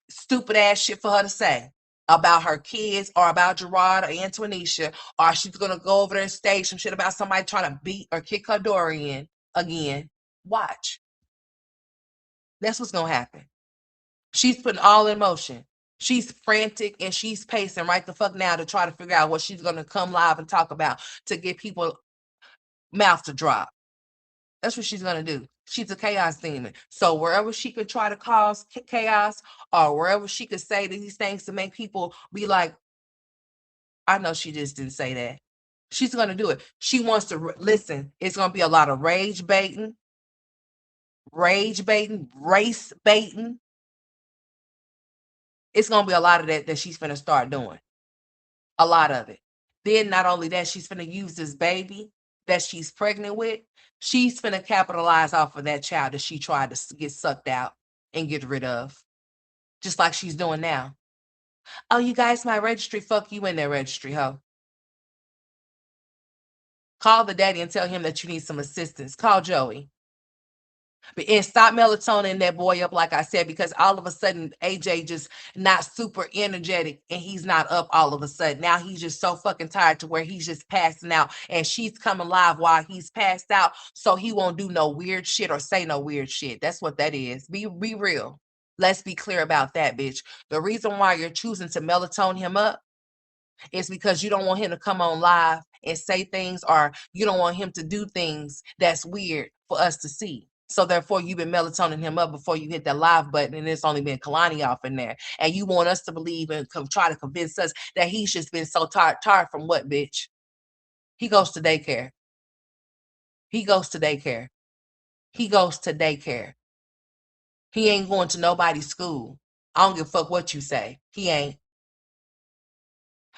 stupid ass shit for her to say about her kids or about Gerard or Antoinisha, or she's gonna go over there and stage some shit about somebody trying to beat or kick her door in again. Watch. That's what's gonna happen. She's putting all in motion. She's frantic and she's pacing right the fuck now to try to figure out what she's gonna come live and talk about to get people mouth to drop. That's what she's gonna do. She's a chaos demon. So wherever she could try to cause chaos, or wherever she could say these things to make people be like, I know she just didn't say that. She's gonna do it. She wants to listen. It's gonna be a lot of rage baiting, race baiting. It's gonna be a lot of that she's gonna start doing. A lot of it. Then not only that, she's gonna use this baby that she's pregnant with. She's gonna capitalize off of that child that she tried to get sucked out and get rid of, just like she's doing now. Oh, you guys, my registry. Fuck you in their registry, ho. Call the daddy and tell him that you need some assistance. Call Joey. And stop melatonin that boy up, like I said, because all of a sudden AJ just not super energetic and he's not up all of a sudden. Now he's just so fucking tired to where he's just passing out and she's coming live while he's passed out, so he won't do no weird shit or say no weird shit. That's what that is. Be real. Let's be clear about that, bitch. The reason why you're choosing to melatonin him up is because you don't want him to come on live and say things, or you don't want him to do things that's weird for us to see. So therefore, you've been melatonin him up before you hit that live button, and it's only been Kalani off in there. And you want us to believe and try to convince us that he's just been so tired from what, bitch? He goes to daycare. He goes to daycare. He goes to daycare. He ain't going to nobody's school. I don't give a fuck what you say. He ain't.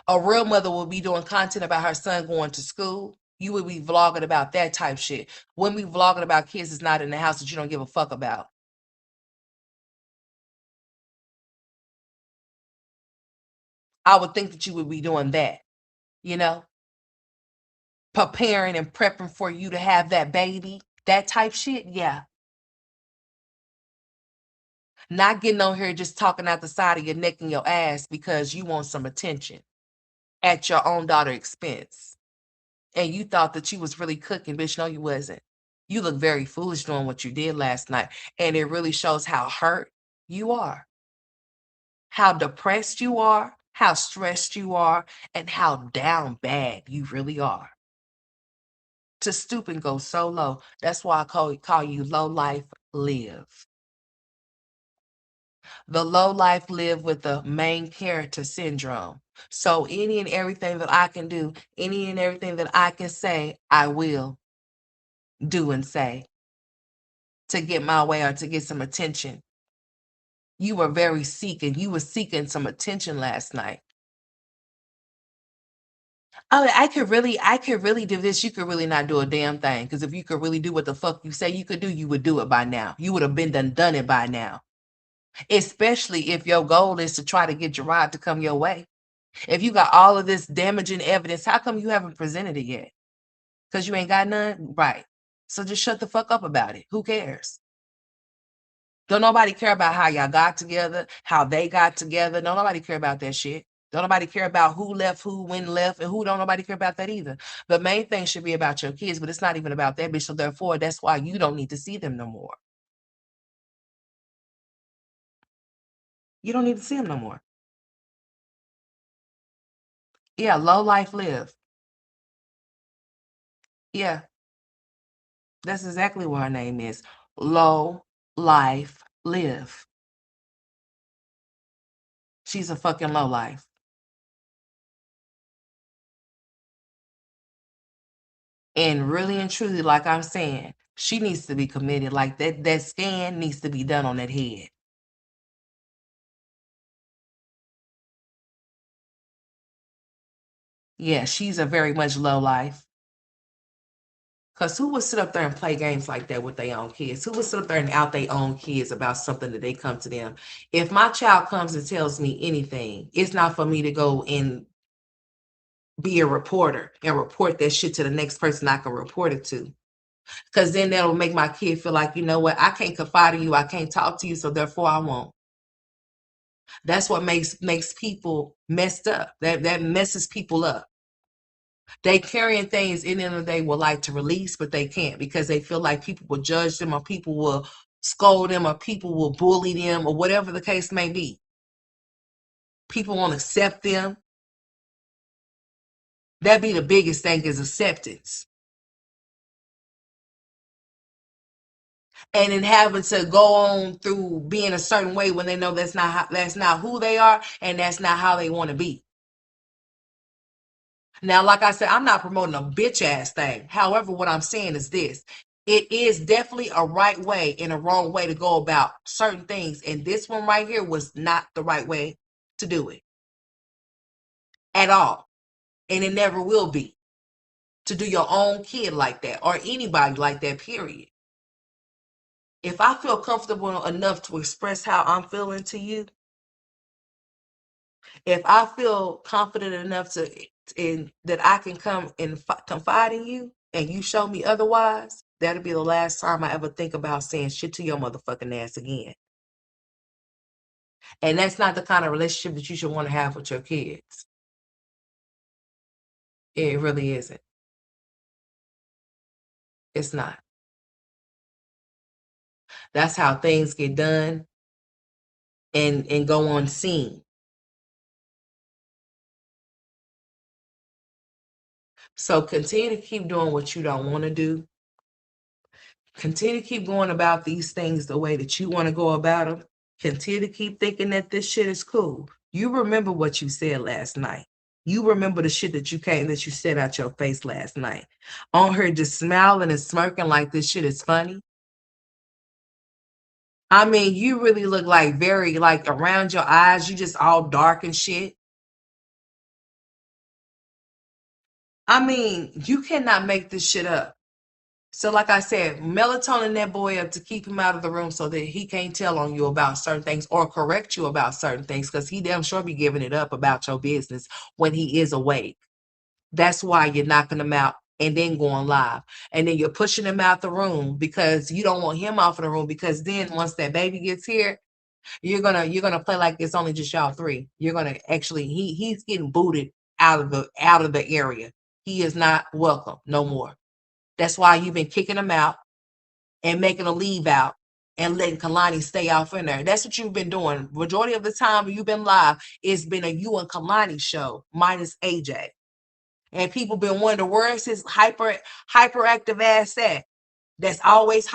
A real mother will be doing content about her son going to school. You would be vlogging about that type shit. When we vlogging about kids that's not in the house that you don't give a fuck about. I would think that you would be doing that, you know? Preparing and prepping for you to have that baby, that type shit, yeah. Not getting on here just talking out the side of your neck and your ass because you want some attention at your own daughter's expense. And you thought that you was really cooking, bitch. No, you wasn't. You look very foolish doing what you did last night. And it really shows how hurt you are, how depressed you are, how stressed you are, and how down bad you really are. To stoop and go so low. That's why I call you low life live. The low life live with the main character syndrome. So any and everything that I can do, any and everything that I can say, I will do and say to get my way or to get some attention. You were very seeking. You were seeking some attention last night. Oh, I could really do this. You could really not do a damn thing. Because if you could really do what the fuck you say you could do, you would do it by now. You would have been done it by now. Especially if your goal is to try to get Gerard to come your way. If you got all of this damaging evidence, how come you haven't presented it yet? Because you ain't got none? Right. So just shut the fuck up about it. Who cares? Don't nobody care about how y'all got together, how they got together. Don't nobody care about that shit. Don't nobody care about who left, who when left, and who don't nobody care about that either. The main thing should be about your kids, but it's not even about that bitch. So therefore, that's why you don't need to see them no more. You don't need to see them no more. Yeah, low life live. Yeah, that's exactly what her name is. Low life live. She's a fucking low life. And really and truly, like I'm saying, she needs to be committed. Like that scan needs to be done on that head. Yeah, she's a very much low life. Because who would sit up there and play games like that with their own kids? Who would sit up there and out their own kids about something that they come to them? If my child comes and tells me anything, it's not for me to go and be a reporter and report that shit to the next person I can report it to. Because then that'll make my kid feel like, you know what, I can't confide in you, I can't talk to you, so therefore I won't. That's what makes people messed up. That messes people up. They carrying things in the end of the day would like to release, but they can't because they feel like people will judge them or people will scold them or people will bully them or whatever the case may be. People won't accept them. That'd be the biggest thing is acceptance. And then having to go on through being a certain way when they know that's not who they are and that's not how they want to be. Now, like I said, I'm not promoting a bitch ass thing. However, what I'm saying is this. It is definitely a right way and a wrong way to go about certain things. And this one right here was not the right way to do it at all. And it never will be to do your own kid like that or anybody like that, period. If I feel comfortable enough to express how I'm feeling to you, if I feel confident enough that I can come and confide in you and you show me otherwise, that'll be the last time I ever think about saying shit to your motherfucking ass again. And that's not the kind of relationship that you should want to have with your kids. It really isn't. It's not. That's how things get done and go on scene. So continue to keep doing what you don't want to do. Continue to keep going about these things the way that you want to go about them. Continue to keep thinking that this shit is cool. You remember what you said last night. You remember the shit that you said out your face last night. On her just smiling and smirking like this shit is funny. I mean, you really look like very, like, around your eyes, you just all dark and shit. I mean, you cannot make this shit up. So, like I said, melatonin that boy up to keep him out of the room so that he can't tell on you about certain things or correct you about certain things, because he damn sure be giving it up about your business when he is awake. That's why you're knocking him out and then going live. And then you're pushing him out the room because you don't want him off of the room, because then once that baby gets here, you're gonna play like it's only just y'all three. You're gonna actually he's getting booted out of the area. He is not welcome no more. That's why you've been kicking him out and making a leave out and letting Kalani stay off in there. That's what you've been doing. Majority of the time you've been live, it's been a you and Kalani show minus AJ. And people been wondering, where's his hyperactive ass at? That's always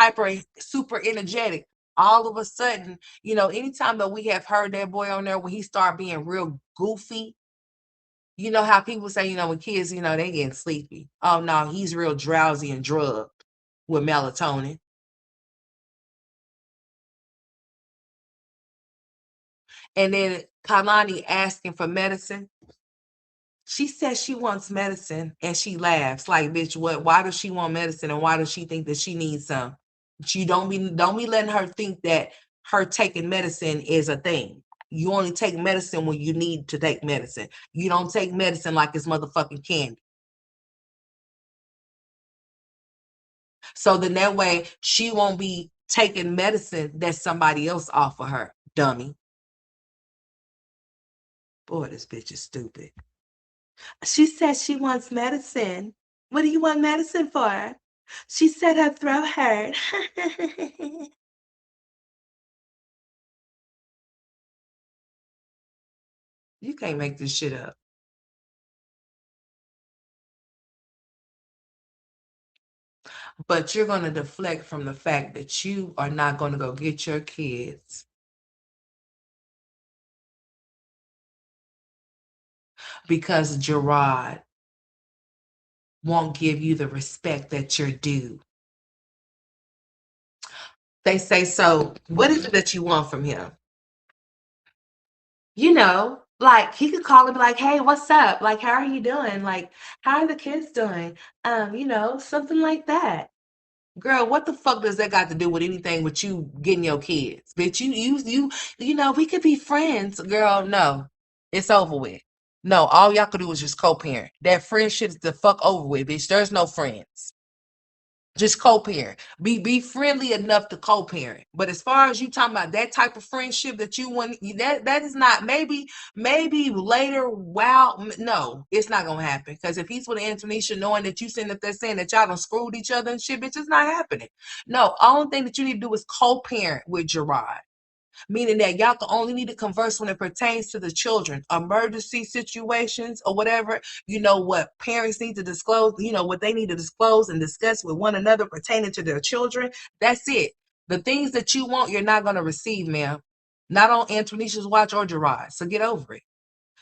super energetic. All of a sudden, anytime that we have heard that boy on there when he start being real goofy, you know how people say, when kids, they getting sleepy. Oh no, he's real drowsy and drugged with melatonin. And then Kalani asking for medicine. She says she wants medicine and she laughs like, bitch, what? Why does she want medicine and why does she think that she needs some? She don't be letting her think that her taking medicine is a thing. You only take medicine when you need to take medicine. You don't take medicine like it's motherfucking candy. So then that way she won't be taking medicine that somebody else offer her. Dummy. Boy, this bitch is stupid. She says she wants medicine. What do you want medicine for? She said her throat hurt. You can't make this shit up. But you're going to deflect from the fact that you are not going to go get your kids because Gerard won't give you the respect that you're due. They say, so what is it that you want from him? Like he could call and be like, hey, what's up? Like, how are you doing? Like, how are the kids doing? Something like that. Girl, what the fuck does that got to do with anything with you getting your kids? Bitch, we could be friends. Girl, no. It's over with. No, all y'all could do is just co-parent. That friendship is the fuck over with, bitch. There's no friends. Just co-parent. Be friendly enough to co-parent. But as far as you talking about that type of friendship that you want, that is not, maybe later. Wow, no, it's not gonna happen. Because if he's with Antonisha, knowing that you sitting up there saying that y'all done screwed each other and shit, bitch, it's not happening. No, only thing that you need to do is co-parent with Gerard, meaning that y'all can only need to converse when it pertains to the children, emergency situations or whatever. You know what parents need to disclose, what they need to disclose and discuss with one another pertaining to their children. That's it. The things that you want, you're not going to receive, ma'am. Not on Antonisha's watch or Gerard. So get over it.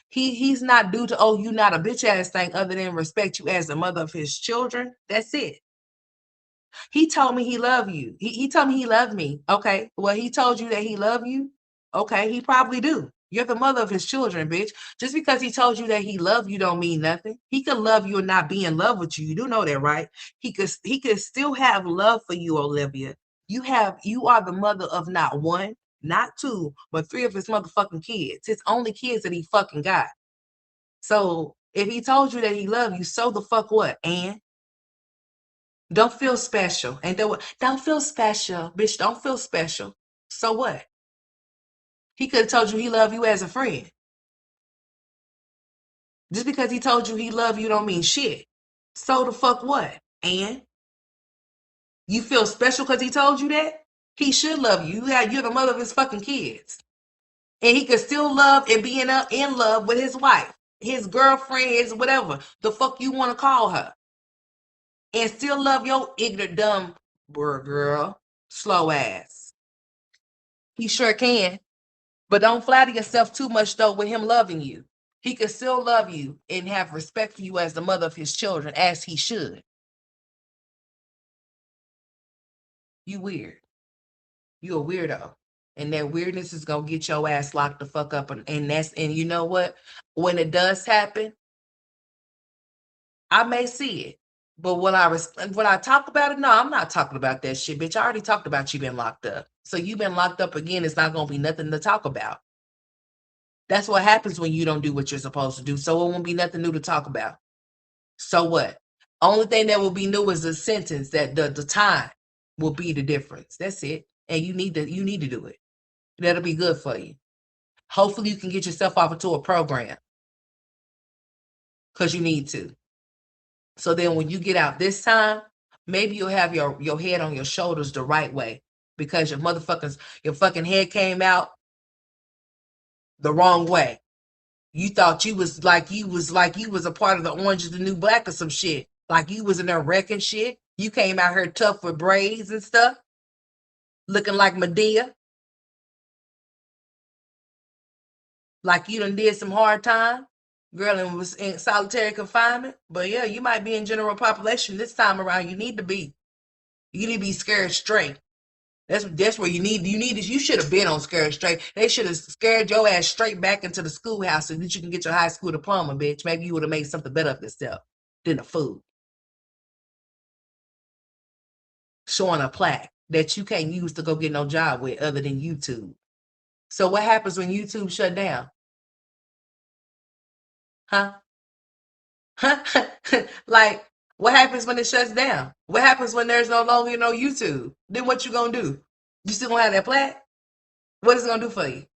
He's not due to, you not a bitch ass thing other than respect you as the mother of his children. That's it. He told me he loved you. He told me he loved me. Okay. Well, he told you that he loved you. Okay. He probably do. You're the mother of his children, bitch. Just because he told you that he loved you don't mean nothing. He could love you and not be in love with you. You do know that, right? He could still have love for you, Olivia. You are the mother of not one, not two, but three of his motherfucking kids. His only kids that he fucking got. So if he told you that he loved you, so the fuck what? And don't feel special. And don't feel special. Bitch, don't feel special. So what? He could have told you he loved you as a friend. Just because he told you he loved you don't mean shit. So the fuck what? And you feel special because he told you that? He should love you. You're the mother of his fucking kids. And he could still love and be in love with his wife, his girlfriend, his whatever the fuck you want to call her. And still love your ignorant, dumb Girl, slow ass. He sure can. But don't flatter yourself too much, though, with him loving you. He could still love you and have respect for you as the mother of his children, as he should. You weird. You a weirdo. And that weirdness is gonna get your ass locked the fuck up. And you know what? When it does happen, I may see it. But when I talk about it, no, I'm not talking about that shit, bitch. I already talked about you being locked up. So you been locked up again, it's not gonna be nothing to talk about. That's what happens when you don't do what you're supposed to do. So it won't be nothing new to talk about. So what? Only thing that will be new is the sentence, that the time will be the difference. That's it. And you need to do it. That'll be good for you. Hopefully you can get yourself off into a program, because you need to. So then when you get out this time, maybe you'll have your head on your shoulders the right way, because your fucking head came out the wrong way. You thought you was a part of the Orange is the New Black or some shit. Like you was in there wrecking shit. You came out here tough with braids and stuff, looking like Medea. Like you done did some hard time. Girl, and was in solitary confinement. But yeah, you might be in general population this time around. You need to be. You need to be scared straight. That's where you should have been on scared straight. They should have scared your ass straight back into the schoolhouse so that you can get your high school diploma, bitch. Maybe you would have made something better of yourself than a fool. Showing a plaque that you can't use to go get no job with other than YouTube. So what happens when YouTube shut down? Huh? Like, what happens when it shuts down? What happens when there's no longer no YouTube? Then what you gonna do? You still gonna have that plaque? What is it gonna do for you?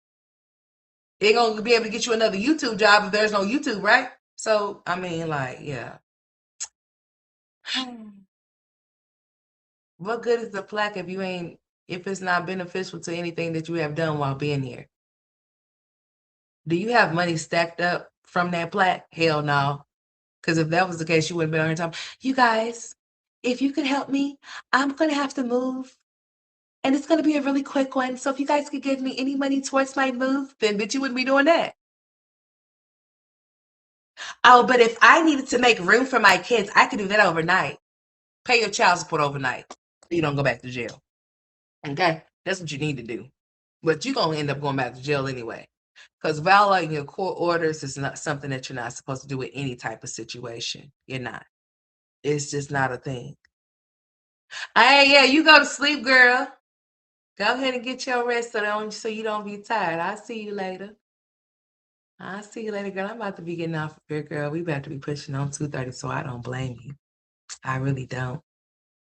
It ain't gonna be able to get you another YouTube job if there's no YouTube, right? So I mean, like, yeah. What good is the plaque if it's not beneficial to anything that you have done while being here? Do you have money stacked up from that plaque? Hell no. Because if that was the case, you wouldn't have been on your time. You guys, if you could help me, I'm gonna have to move. And it's gonna be a really quick one. So if you guys could give me any money towards my move, then bitch, you wouldn't be doing that. Oh, but if I needed to make room for my kids, I could do that overnight. Pay your child support overnight. You don't go back to jail. Okay? That's what you need to do. But you're gonna end up going back to jail anyway. Because violating your court orders is not something that you're not supposed to do with any type of situation. You're not. It's just not a thing. Hey, yeah, you go to sleep, girl. Go ahead and get your rest so you don't be tired. I'll see you later. I'll see you later, girl. I'm about to be getting off of here, girl. We about to be pushing on 2:30, so I don't blame you. I really don't.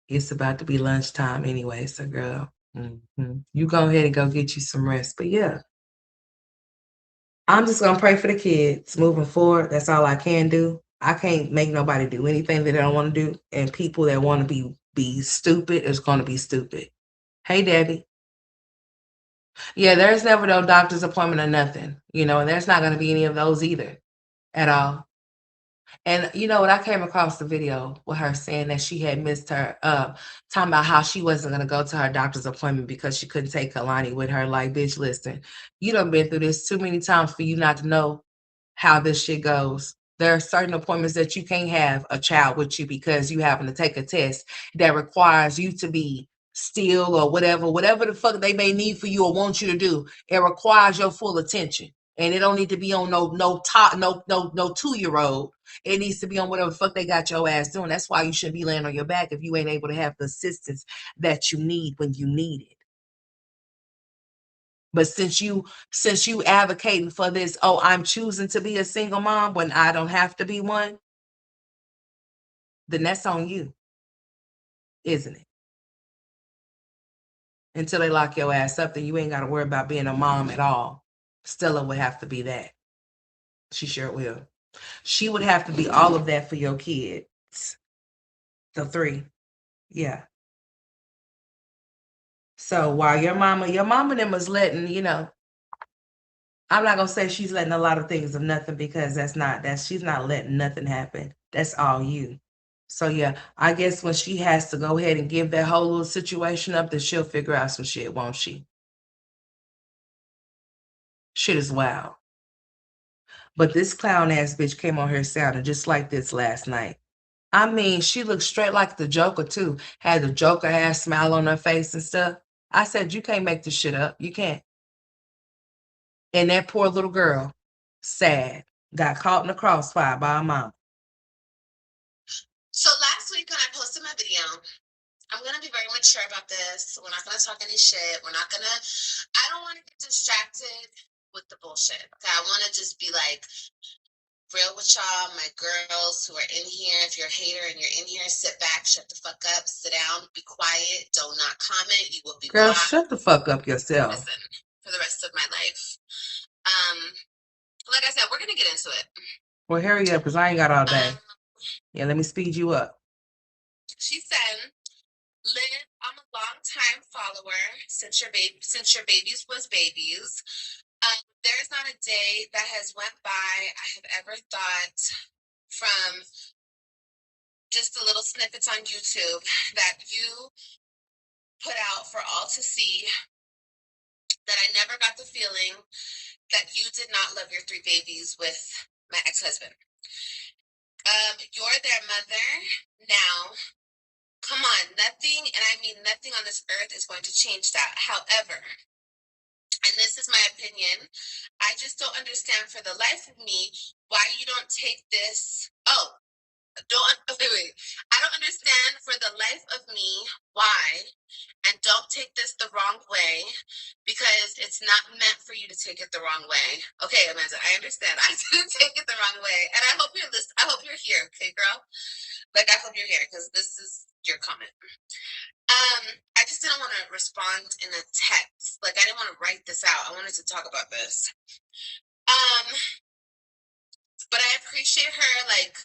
It's about to be lunchtime anyway, so girl, you go ahead and go get you some rest. But yeah, I'm just gonna pray for the kids moving forward. That's all I can do. I can't make nobody do anything that they don't want to do, and people that want to be stupid is going to be stupid. Hey, Debbie. Yeah, there's never no doctor's appointment or nothing, and there's not going to be any of those either at all. And you know what? I came across the video with her saying that she had missed her, talking about how she wasn't going to go to her doctor's appointment because she couldn't take Kalani with her. Like, bitch, listen, you done been through this too many times for you not to know how this shit goes. There are certain appointments that you can't have a child with you because you happen to take a test that requires you to be still or whatever the fuck they may need for you or want you to do. It requires your full attention. And it don't need to be on no 2-year-old. It needs to be on whatever the fuck they got your ass doing. That's why you shouldn't be laying on your back if you ain't able to have the assistance that you need when you need it. But since you advocating for this, oh, I'm choosing to be a single mom when I don't have to be one, then that's on you, isn't it? Until they lock your ass up, then you ain't got to worry about being a mom at all. Stella would have to be that. She sure will. She would have to be all of that for your kids. The 3. Yeah. So while your mama them was letting, I'm not gonna say she's letting a lot of things of nothing, because she's not letting nothing happen. That's all you. So yeah, I guess when she has to go ahead and give that whole little situation up, then she'll figure out some shit, won't she? Shit is wild. But this clown ass bitch came on here sounding just like this last night. I mean, she looked straight like the Joker too. Had the Joker ass smile on her face and stuff. I said, you can't make this shit up. You can't. And that poor little girl, sad, got caught in the crossfire by her mom. So last week when I posted my video, I'm gonna be very mature about this. We're not gonna talk any shit. I don't wanna get distracted with the bullshit. Okay? I wanna just be like real with y'all, my girls who are in here. If you're a hater and you're in here, sit back, shut the fuck up, sit down, be quiet, do not comment. You will be Girl, blocked. shut the fuck up yourself. Listen, for the rest of my life. Like I said, we're gonna get into it. Well, hurry up, because I ain't got all day. Yeah, let me speed you up. She said, Liv, I'm a long time follower since your babies was babies. There's not a day that has went by I have ever thought from just the little snippets on YouTube that you put out for all to see that I never got the feeling that you did not love your 3 babies with my ex-husband. You're their mother now. Come on, nothing, and I mean nothing on this earth is going to change that. However, and this is my opinion, I just don't understand for the life of me why you don't take this. Wait. I don't understand for the life of me why, and don't take this the wrong way, because it's not meant for you to take it the wrong way. Okay, Amanda, I understand. I didn't take it the wrong way, and I hope you're listening. I hope you're here, okay, girl? Like, I hope you're here, because this is your comment. I just didn't want to respond in a text. Like, I didn't want to write this out. I wanted to talk about this. But I appreciate her, like,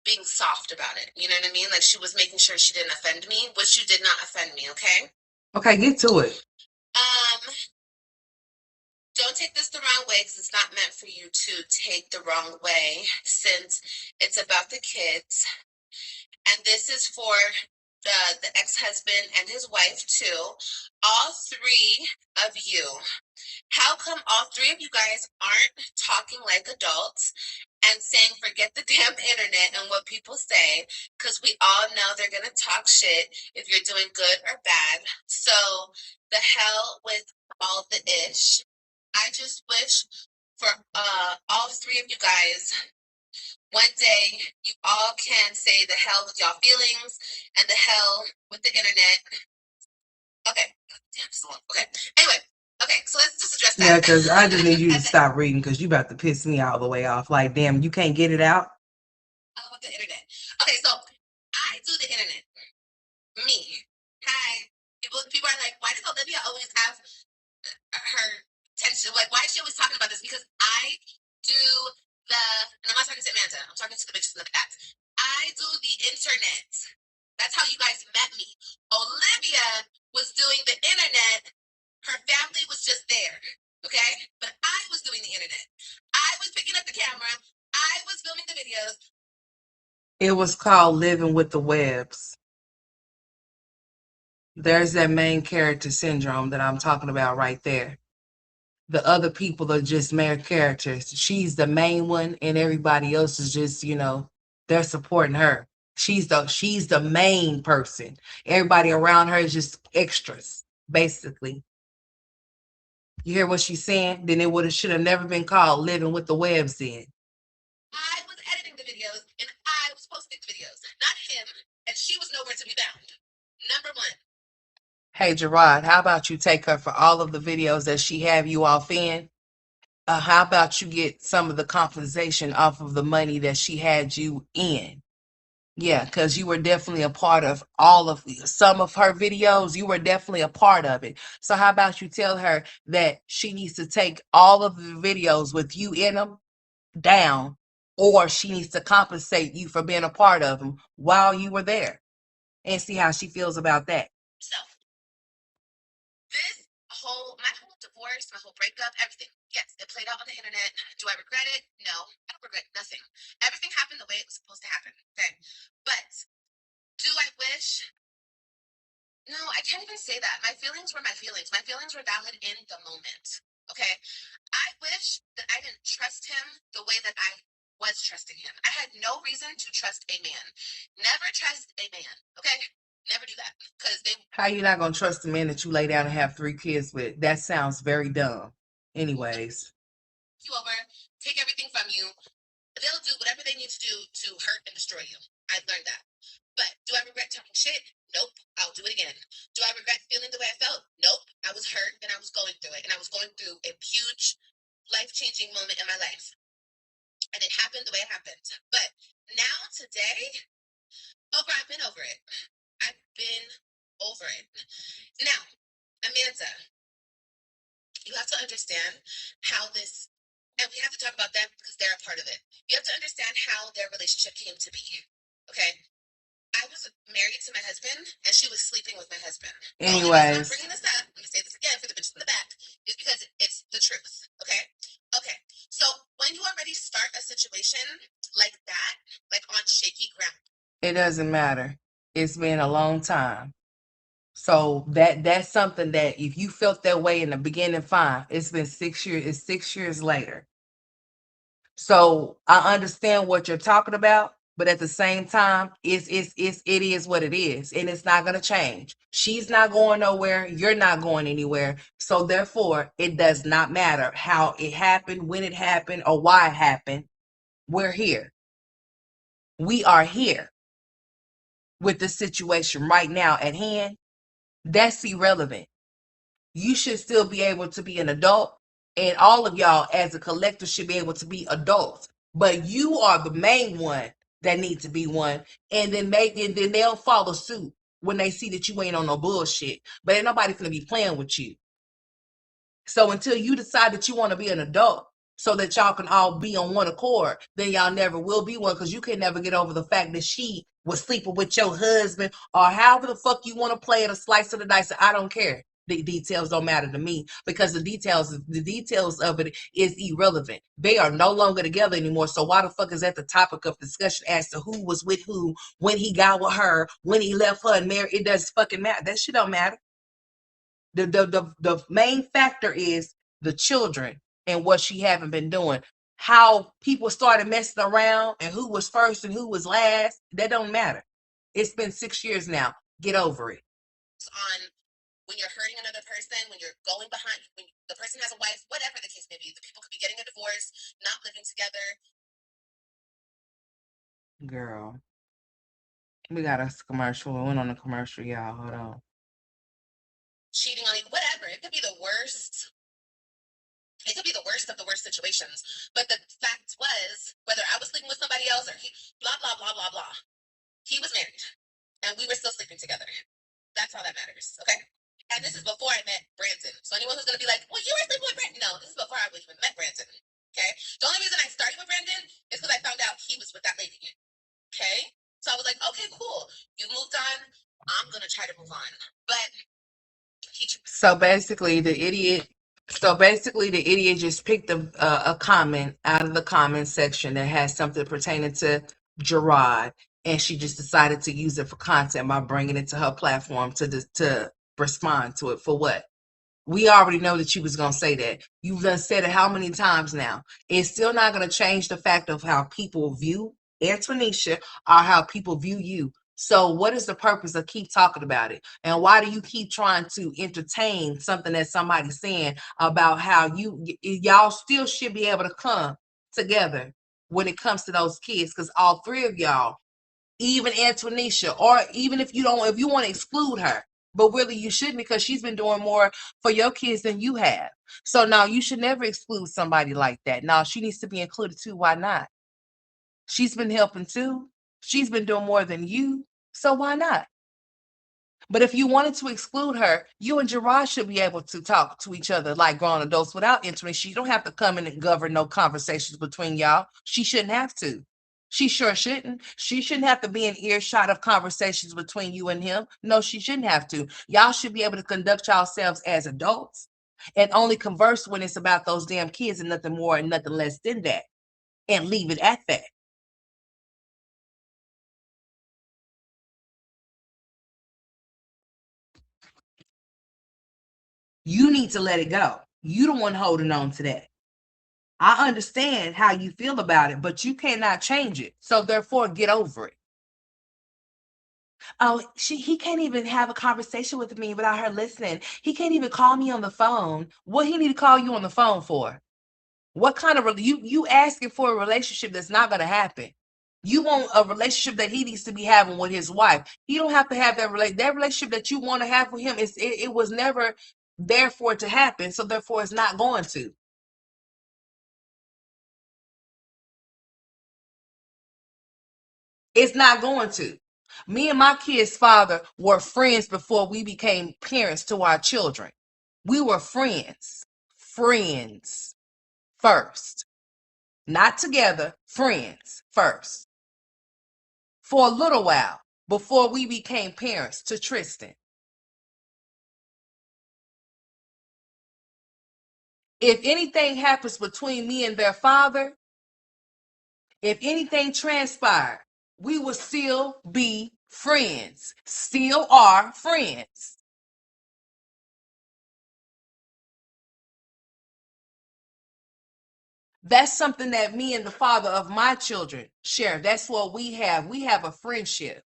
being soft about it. You know what I mean? Like, she was making sure she didn't offend me, which you did not offend me, okay? Okay, get to it. Don't take this the wrong way, because it's not meant for you to take the wrong way, since it's about the kids. And this is for the ex-husband and his wife too. All 3 of you. How come all 3 of you guys aren't talking like adults and saying forget the damn internet and what people say, because we all know they're going to talk shit if you're doing good or bad. So the hell with all the ish. I just wish for all 3 of you guys, one day you all can say the hell with y'all feelings and the hell with the internet. Okay. Damn, this is long. Okay. Anyway. Okay, so let's just address that. Yeah, because I just need you to stop reading, because you about to piss me all the way off. Like, damn, you can't get it out? With the internet. Okay, so I do the internet. Me. Hi. People are like, why does Olivia always have her attention? Like, why is she always talking about this? Because I do and I'm not talking to Amanda, I'm talking to the bitches in the back. I do the internet. That's how you guys met me. Olivia was doing the internet. Her family was just there, okay? But I was doing the internet. I was picking up the camera. I was filming the videos. It was called Living with the Webs. There's that main character syndrome that I'm talking about right there. The other people are just mere characters. She's the main one, and everybody else is just, they're supporting her. She's the main person. Everybody around her is just extras, basically. You hear what she's saying? Then it should have never been called Living with the Webs then. I was editing the videos and I was posting the videos, not him, and she was nowhere to be found. Number 1. Hey, Gerard, how about you take her for all of the videos that she have you off in? How about you get some of the compensation off of the money that she had you in? Yeah, because you were definitely a part of some of her videos. You were definitely a part of it. So how about you tell her that she needs to take all of the videos with you in them down, or she needs to compensate you for being a part of them while you were there, and see how she feels about that. So, my whole divorce, my whole breakup, everything. Yes, it played out on the internet. Do I regret it? No, I don't regret nothing. Everything happened the way it was supposed to happen. Okay. But do I wish? No, I can't even say that. My feelings were my feelings. My feelings were valid in the moment. Okay. I wish that I didn't trust him the way that I was trusting him. I had no reason to trust a man. Never trust a man. Okay. Never do that. Because they How you not gonna trust a man that you lay down and have 3 kids with? That sounds very dumb. Anyways. you over, take everything from you. They'll do whatever they need to do to hurt and destroy you. I've learned that. But do I regret talking shit? Nope. I'll do it again. Do I regret feeling the way I felt? Nope. I was hurt and I was going through it. And I was going through a huge life-changing moment in my life. And it happened the way it happened. But now, today, I've been over it. I've been over it. Now, Amanda, you have to understand how this, and we have to talk about them because they're a part of it. You have to understand how their relationship came to be. Okay? I was married to my husband, and she was sleeping with my husband. The only reason I'm Anyways. bringing this up, let me say this again for the bitches in the back, is because it's the truth. Okay? Okay. So when you already start a situation like that, like on shaky ground, It doesn't matter. It's been a long time. So that's something that if you felt that way in the beginning, fine. It's been 6 years. It's 6 years later. So I understand what you're talking about, but at the same time, it is what it is, and it's not gonna change. She's not going nowhere. You're not going anywhere. So therefore, it does not matter how it happened, when it happened, or why it happened. We're here. We are here with the situation right now at hand. That's irrelevant. You should still be able to be an adult, and all of y'all as a collective should be able to be adults. But you are the main one that needs to be one, and then then they'll follow suit when they see that you ain't on no bullshit. But ain't nobody gonna be playing with you. So until you decide that you want to be an adult so that y'all can all be on one accord, then y'all never will be one, because you can never get over the fact that she was sleeping with your husband, or however the fuck you want to play it, a slice of the dice. I don't care. The details don't matter to me, because the details of it is irrelevant. They are no longer together anymore. So why the fuck is that the topic of discussion as to who was with who, when he got with her, when he left her and married? It doesn't fucking matter. That shit don't matter. The main factor is the children and what she haven't been doing. How people started messing around and who was first and who was last, that don't matter. It's been 6 years now. Get over it. on when you're hurting another person, when you're going behind, when the person has a wife, whatever the case may be, the people could be getting a divorce, not living together, Girl, we got a commercial. We went on a commercial, y'all. Hold on. cheating on you, whatever. It could be the worst. It could be the worst of the worst situations. But the fact was, whether I was sleeping with somebody else or he, blah, blah, blah, blah, blah. He was married and we were still sleeping together. That's all that matters. Okay. And this is before I met Brandon. So anyone who's going to be like, well, you were sleeping with Brandon. No, this is before I even met Brandon. Okay. The only reason I started with Brandon is because I found out he was with that lady. Okay. So I was like, okay, cool. You moved on. I'm going to try to move on. But he. So basically, the idiot just picked a comment out of the comment section that has something pertaining to Gerard, and she just decided to use it for content by bringing it to her platform to respond to it. For what? We already know that you was gonna say that. You've done said it how many times now? It's still not gonna change the fact of how people view Antonisha or how people view you. So what is the purpose of keep talking about it? And why do you keep trying to entertain something that somebody's saying about how y'all still should be able to come together when it comes to those kids? Because all three of y'all, even Antonisha, or even if you want to exclude her, but really you shouldn't, because she's been doing more for your kids than you have. So now you should never exclude somebody like that. Now she needs to be included too. Why not? She's been helping too. She's been doing more than you. So why not? But if you wanted to exclude her, you and Gerard should be able to talk to each other like grown adults without entering. She don't have to come in and govern no conversations between y'all. She shouldn't have to. She sure shouldn't. She shouldn't have to be in earshot of conversations between you and him. No, she shouldn't have to. Y'all should be able to conduct yourselves as adults. and only converse when it's about those damn kids and nothing more and nothing less than that, and leave it at that. You need to let it go. You the one holding on to that. I understand how you feel about it, but you cannot change it. So therefore, get over it. Oh, he can't even have a conversation with me without her listening. He can't even call me on the phone. What he need to call you on the phone for? What kind of you asking for a relationship that's not going to happen? You want a relationship that he needs to be having with his wife. He don't have to have that relationship that you want to have with him. It was never there for it to happen, so therefore it's not going to. It's not going to. Me and my kid's father were friends before we became parents to our children. We were friends. Friends first. Not together, friends first. For a little while before we became parents to Tristan. If anything happens between me and their father, if anything transpired, we will still be friends. Still are friends. That's something that me and the father of my children share. That's what we have. We have a friendship.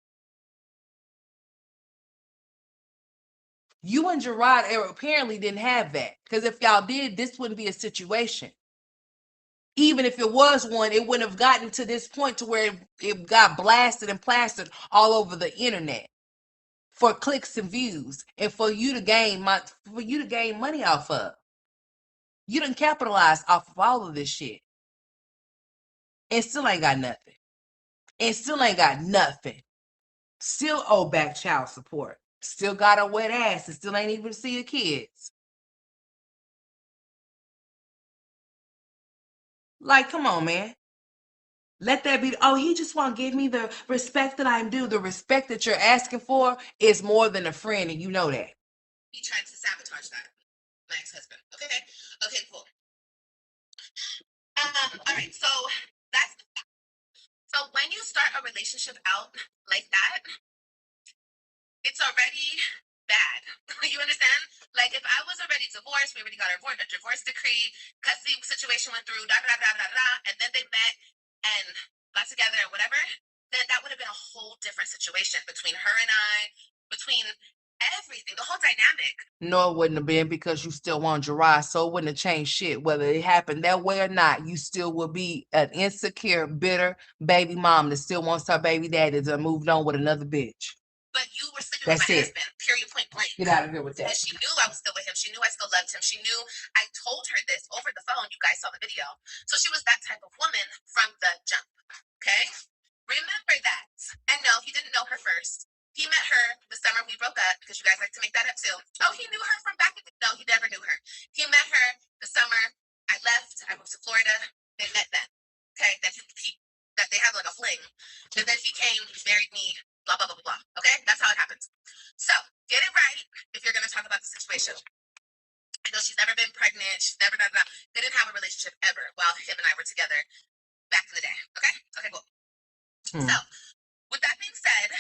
You and Gerard apparently didn't have that. Because if y'all did, this wouldn't be a situation. Even if it was one, it wouldn't have gotten to this point to where it got blasted and plastered all over the internet for clicks and views and for you to gain money off of. You didn't capitalize off of all of this shit. And still ain't got nothing. And still ain't got nothing. Still owe back child support. Still got a wet ass and still ain't even see the kids. Like, come on, man. Let that be. Oh, he just want to give me the respect that I'm due. The respect that you're asking for is more than a friend, and you know that. He tried to sabotage that. My ex-husband. Okay. Okay, cool. All right. So when you start a relationship out like that, it's already bad. You understand? Like if I was already divorced, we already got a divorce decree, custody situation went through, da da da da da, and then they met and got together or whatever, then that would have been a whole different situation between her and I, between everything, the whole dynamic. No, it wouldn't have been because you still want Gerard, so it wouldn't have changed shit. Whether it happened that way or not, you still will be an insecure, bitter baby mom that still wants her baby daddy to moved on with another bitch. But you were sleeping with my husband, period, point blank. Get out of here with that. And she knew I was still with him. She knew I still loved him. She knew I told her this over the phone. You guys saw the video. So she was that type of woman from the jump. Okay? Remember that. And no, he didn't know her first. He met her the summer we broke up because you guys like to make that up too. Oh, he knew her from back in the. No, he never knew her. He met her the summer I left. I moved to Florida. They met then. Okay? That they had like a fling. And then he came, he married me, blah, blah, blah, blah, blah. Okay? That's how it happens. So get it right if you're going to talk about the situation. I know she's never been pregnant. She's never done that. They didn't have a relationship ever while him and I were together back in the day. Okay? Okay, cool. So, with that being said,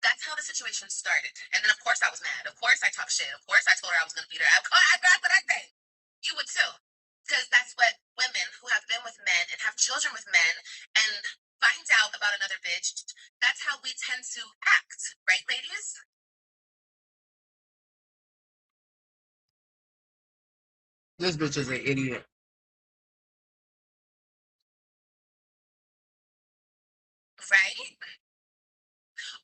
that's how the situation started. And then, of course, I was mad. Of course, I talked shit. Of course, I told her I was going to beat her. I got what I think. You would too. Because that's what women who have been with men and have children with men and find out about another bitch, that's how we tend to act. Right, ladies? This bitch is an idiot. Right?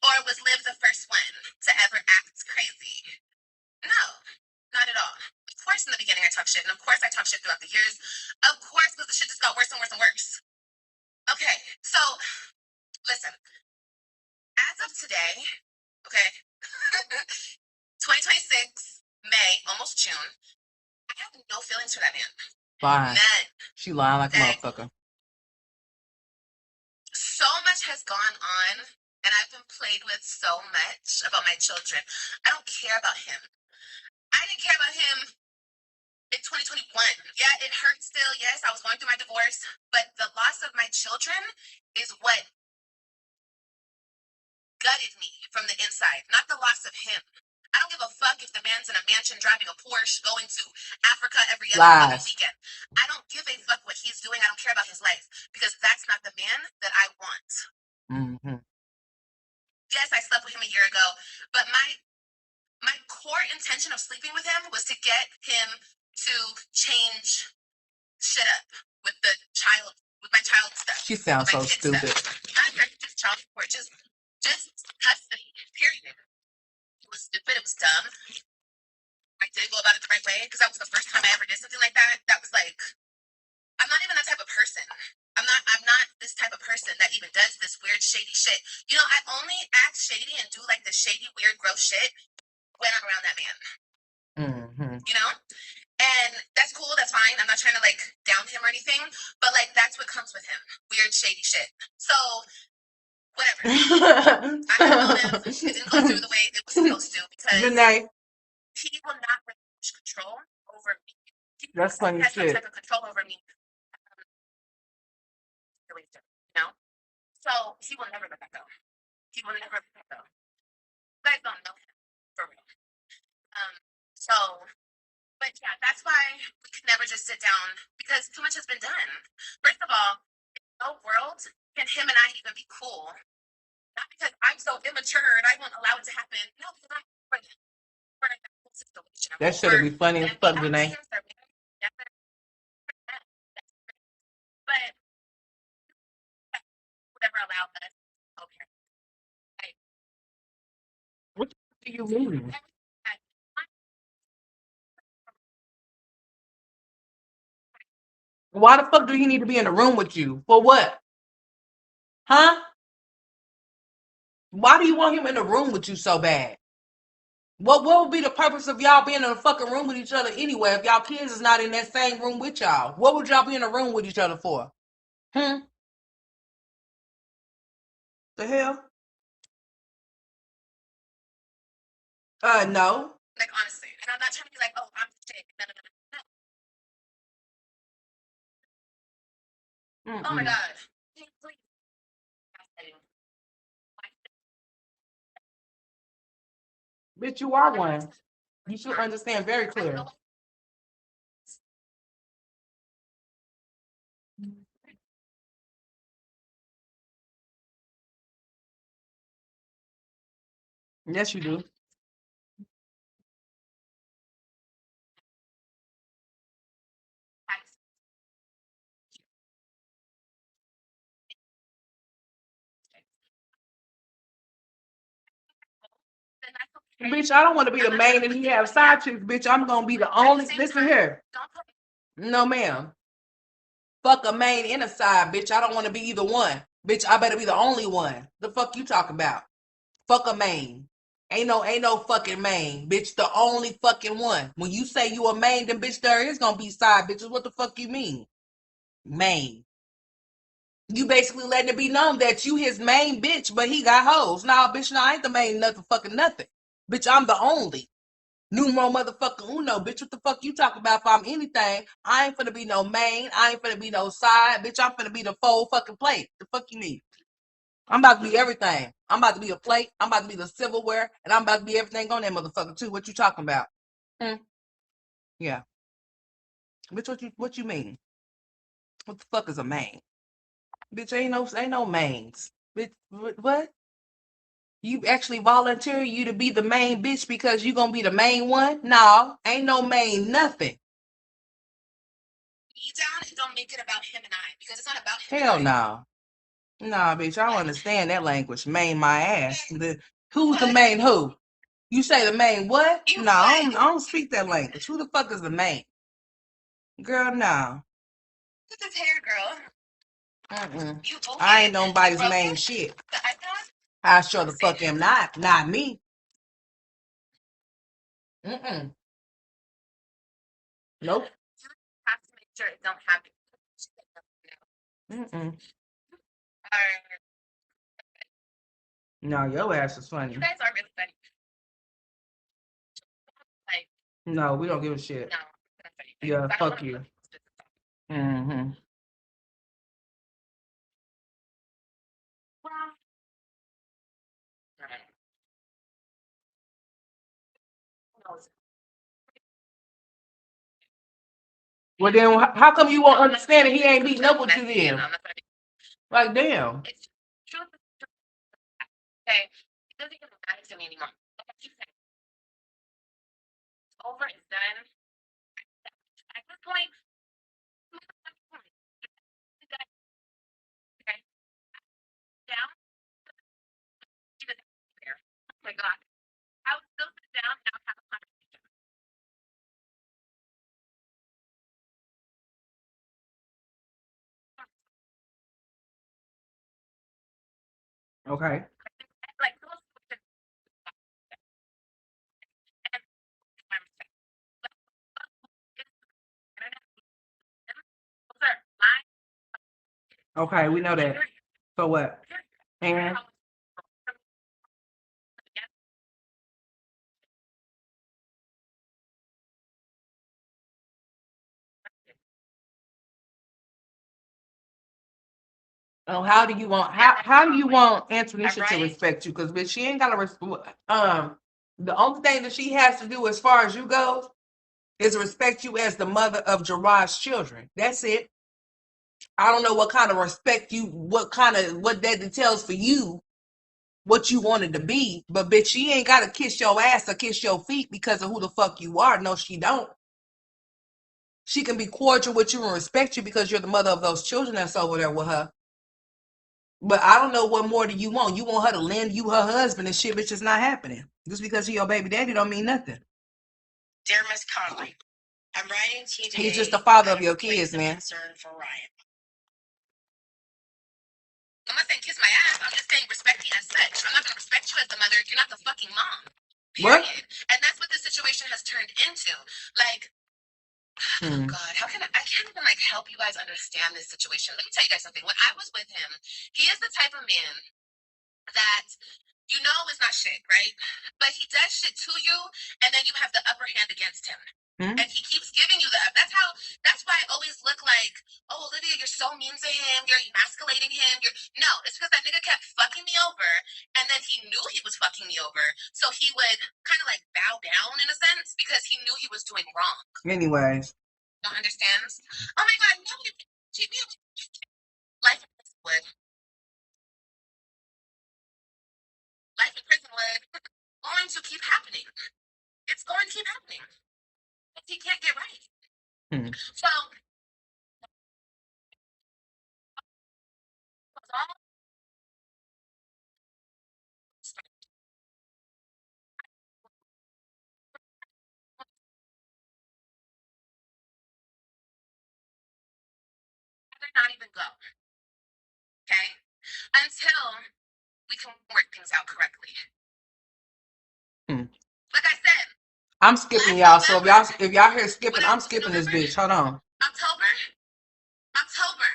Or was Liv the first one to ever act crazy? No, not at all. Of course, in the beginning, I talk shit. And of course, I talk shit throughout the years. Of course, because the shit just got worse and worse and worse. Okay, so listen. As of today, okay, 2026, May, almost June, I have no feelings for that man. Fine. None. She lying like Okay. a motherfucker. So much has gone on, and I've been played with so much about my children. I don't care about him. I didn't care about him In 2021. Yeah, it hurts still. Yes, I was going through my divorce, but the loss of my children is what gutted me from the inside, not the loss of him. I don't give a fuck if the man's in a mansion driving a Porsche going to Africa every other fucking weekend. I don't give a fuck what he's doing. I don't care about his life because that's not the man that I want. Mm-hmm. Yes, I slept with him a year ago, but my core intention of sleeping with him was to get him to change shit up with the child, with my child stuff. She sounds so stupid. Not just child support, just custody. Period. It was stupid. It was dumb. I didn't go about it the right way because that was the first time I ever did something like that. That was like, I'm not even that type of person. I'm not this type of person that even does this weird shady shit. You know, I only act shady and do like the shady, weird, gross shit when I'm around that man. Mm-hmm. You know? And that's cool, that's fine. I'm not trying to like down him or anything, but like that's what comes with him. Weird, shady shit. So whatever. I had a motive. It didn't go through the way it was supposed to because he will not relinquish control over me. That's funny has shit. some type of control over me. You know? So he will never let that go. He will never let that go. You guys don't know him for real. So, but yeah, that's why we can never just sit down because too much has been done. First of all, in no world can him and I even be cool. Not because I'm so immature and I won't allow it to happen. No, because I'm for that whole situation. That should be funny as fuck, Janae. But whatever allowed us. Okay. Like, What do you mean? Why the fuck do he need to be in a room with you? For what? Huh? Why do you want him in a room with you so bad? What would be the purpose of y'all being in a fucking room with each other anyway if y'all kids is not in that same room with y'all? What would y'all be in a room with each other for? The hell? No. Like honestly, and I'm not trying to be like, oh, I'm shit. No. Oh my god. Please. Bitch, you are one. You should understand very clear. Yes, you do. Bitch, I don't want to be the main and he have side chicks. Bitch, I'm gonna be the only. Listen here. No, ma'am. Fuck a main and a side, bitch. I don't want to be either one. Bitch, I better be the only one. The fuck you talking about? Fuck a main. Ain't no fucking main. Bitch, the only fucking one. When you say you a main, then bitch, there is gonna be side bitches. What the fuck you mean? Main. You basically letting it be known that you his main bitch, but he got hoes. Nah, bitch, I ain't the main nothing fucking nothing. Bitch, I'm the only. Numero motherfucking uno, bitch. What the fuck you talking about if I'm anything? I ain't finna be no main. I ain't finna be no side. Bitch, I'm finna be the full fucking plate. The fuck you mean? I'm about to be everything. I'm about to be a plate. I'm about to be the silverware. And I'm about to be everything on that motherfucker too. What you talking about? Yeah. Bitch, what you mean? What the fuck is a main? Bitch, ain't no mains. Bitch, what? You actually volunteer you to be the main bitch because you gonna be the main one? No, ain't no main nothing. Me down and don't make it about him and I because it's not about him. Hell no. Nah, bitch, I don't understand that language. Main my ass. Who's the main who? You say the main what? No, I don't speak that language. Who the fuck is the main? Girl, no. Look at this hair, girl. I ain't nobody's main shit. I sure the fuck am not. Not me. Nope. You have to make sure it don't happen. No, your ass is funny. You guys are really funny. No, we don't give a shit. No. Yeah, fuck you. Mm-hmm. Well, then how come you won't understand it? He ain't beating up with you then. Like, damn. Okay. It doesn't even matter to me anymore. Like I keep saying, it's over, it's done. At this point, okay, down, she doesn't care. Oh my God. I would still sit down and I would have a conversation. Okay. Like, those and my respect. Those are my okay, we know that. So what? And oh, how do you want Antonisha to respect you? Because bitch, she ain't gotta the only thing that she has to do as far as you go is respect you as the mother of Gerard's children. That's it. I don't know what kind of respect what that entails for you, what you wanted to be, but bitch, she ain't gotta kiss your ass or kiss your feet because of who the fuck you are. No, she don't. She can be cordial with you and respect you because you're the mother of those children that's over there with her. But I don't know what more do you want. You want her to lend you her husband and shit, bitch, it's not happening. Just because he your baby daddy don't mean nothing. Dear Miss Conley, I'm writing to you today. He's just the father of your kids, man. Concern for Ryan. I'm not saying kiss my ass. I'm just saying respect you as such. I'm not gonna respect you as the mother if you're not the fucking mom. Period. What? And that's what the situation has turned into. Like, oh God, how can I can't even like help you guys understand this situation. Let me tell you guys something. When I was with him, he is the type of man that you know is not shit, right? But he does shit to you, and then you have the upper hand against him. And he keeps giving you that. That's why I always look like, oh, Olivia, you're so mean to him. You're emasculating him. No, it's because that nigga kept fucking me over, and then he knew he was fucking me over. So he would kind of like bow down in a sense because he knew he was doing wrong. Anyways. Don't understand? Oh my God, no, you cheat me. Life in prison would. Life in prison would. Going to keep happening. It's going to keep happening. If he can't get right. So, not even go. Okay? Until we can work things out correctly. Like I said, I'm skipping y'all. So if y'all hear skipping, I'm skipping this bitch. Hold on. October.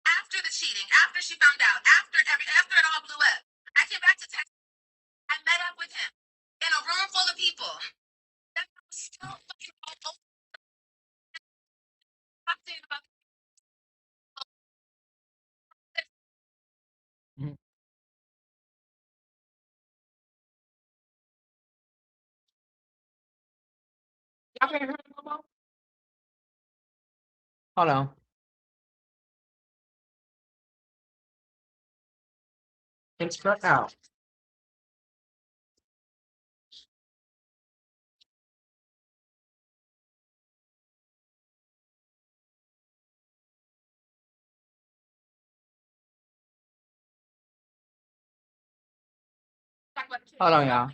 After the cheating, after she found out, after it all blew up, I came back to Texas. I met up with him in a room full of people. That was still fucking all over. Y'all can't hear me no more? Hold on. It's cut out. Hold on, y'all. I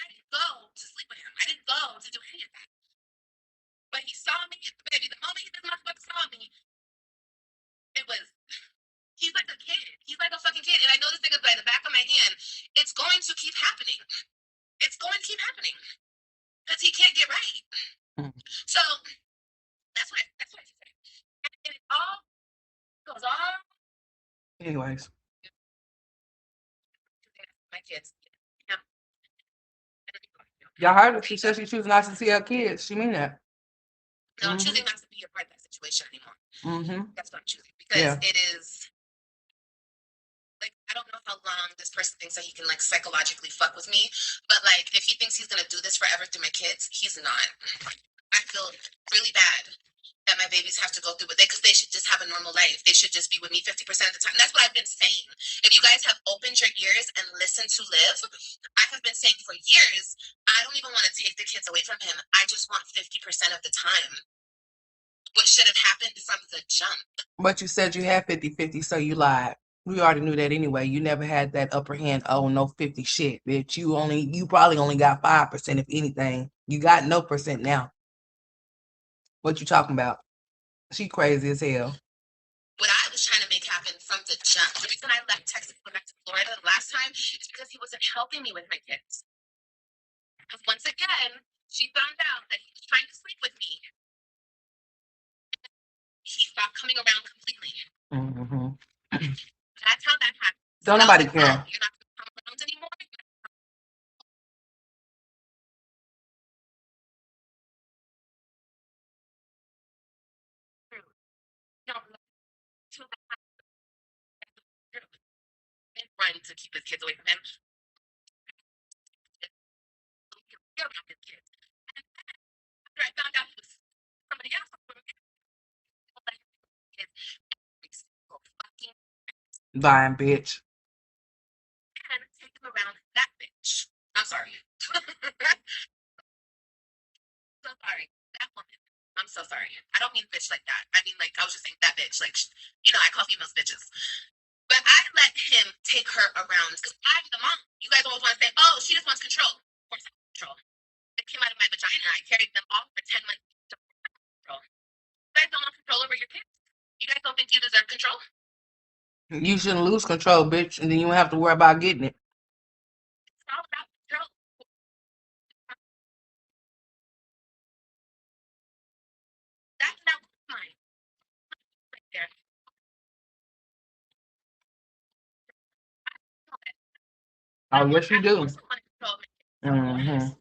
didn't go to sleep with him. I didn't go to do any of that. But he saw me, baby. The moment he did my fuck saw me, it was. He's like a kid. He's like a fucking kid. And I know this nigga's by the back of my hand. It's going to keep happening. It's going to keep happening. Because he can't get right. Anyways. My kids. Yeah. Y'all heard her. She said she chooses not to see her kids. She mean that. No, I'm choosing not to be a part of that situation anymore. Mm-hmm. That's what I'm choosing because it is like I don't know how long this person thinks that he can like psychologically fuck with me, but like if he thinks he's gonna do this forever through my kids, he's not. I feel really bad that my babies have to go through with it because they should just have a normal life. They should just be with me 50% of the time. That's what I've been saying. If you guys have opened your ears and listened to Liv, I have been saying for years, I don't even want to take the kids away from him. I just want 50% of the time. What should have happened from the jump. But you said you had 50-50, so you lied. We already knew that anyway. You never had that upper hand. Oh, no 50 shit, bitch. You probably only got 5%, if anything. You got no percent now. What you talking about? She crazy as hell. What I was trying to make happen from the jump. The reason I left Texas and went back to Florida the last time is because he wasn't helping me with my kids. Because once again, she found out that he was trying to sleep with me. He stopped coming around completely. Mm-hmm. That's how that happened. Don't nobody care. Oh, you're not going to come around anymore? Run to keep his kids away from him. His kids. And after I found out he was somebody else, Lying bitch. and take him around that bitch. I'm sorry. So sorry. That woman. I'm so sorry. I don't mean bitch like that. I mean, like, I was just saying that bitch. Like, I call females bitches. But I let him take her around because I'm the mom. You guys always want to say, oh, she just wants control. Of course, I want control. They came out of my vagina. I carried them all for 10 months to control. You guys don't want control over your kids? You guys don't think you deserve control? You shouldn't lose control, bitch, and then you won't have to worry about getting it. It's all about control. That's not mine. Right there. Oh, yes, you do. Mm-hmm.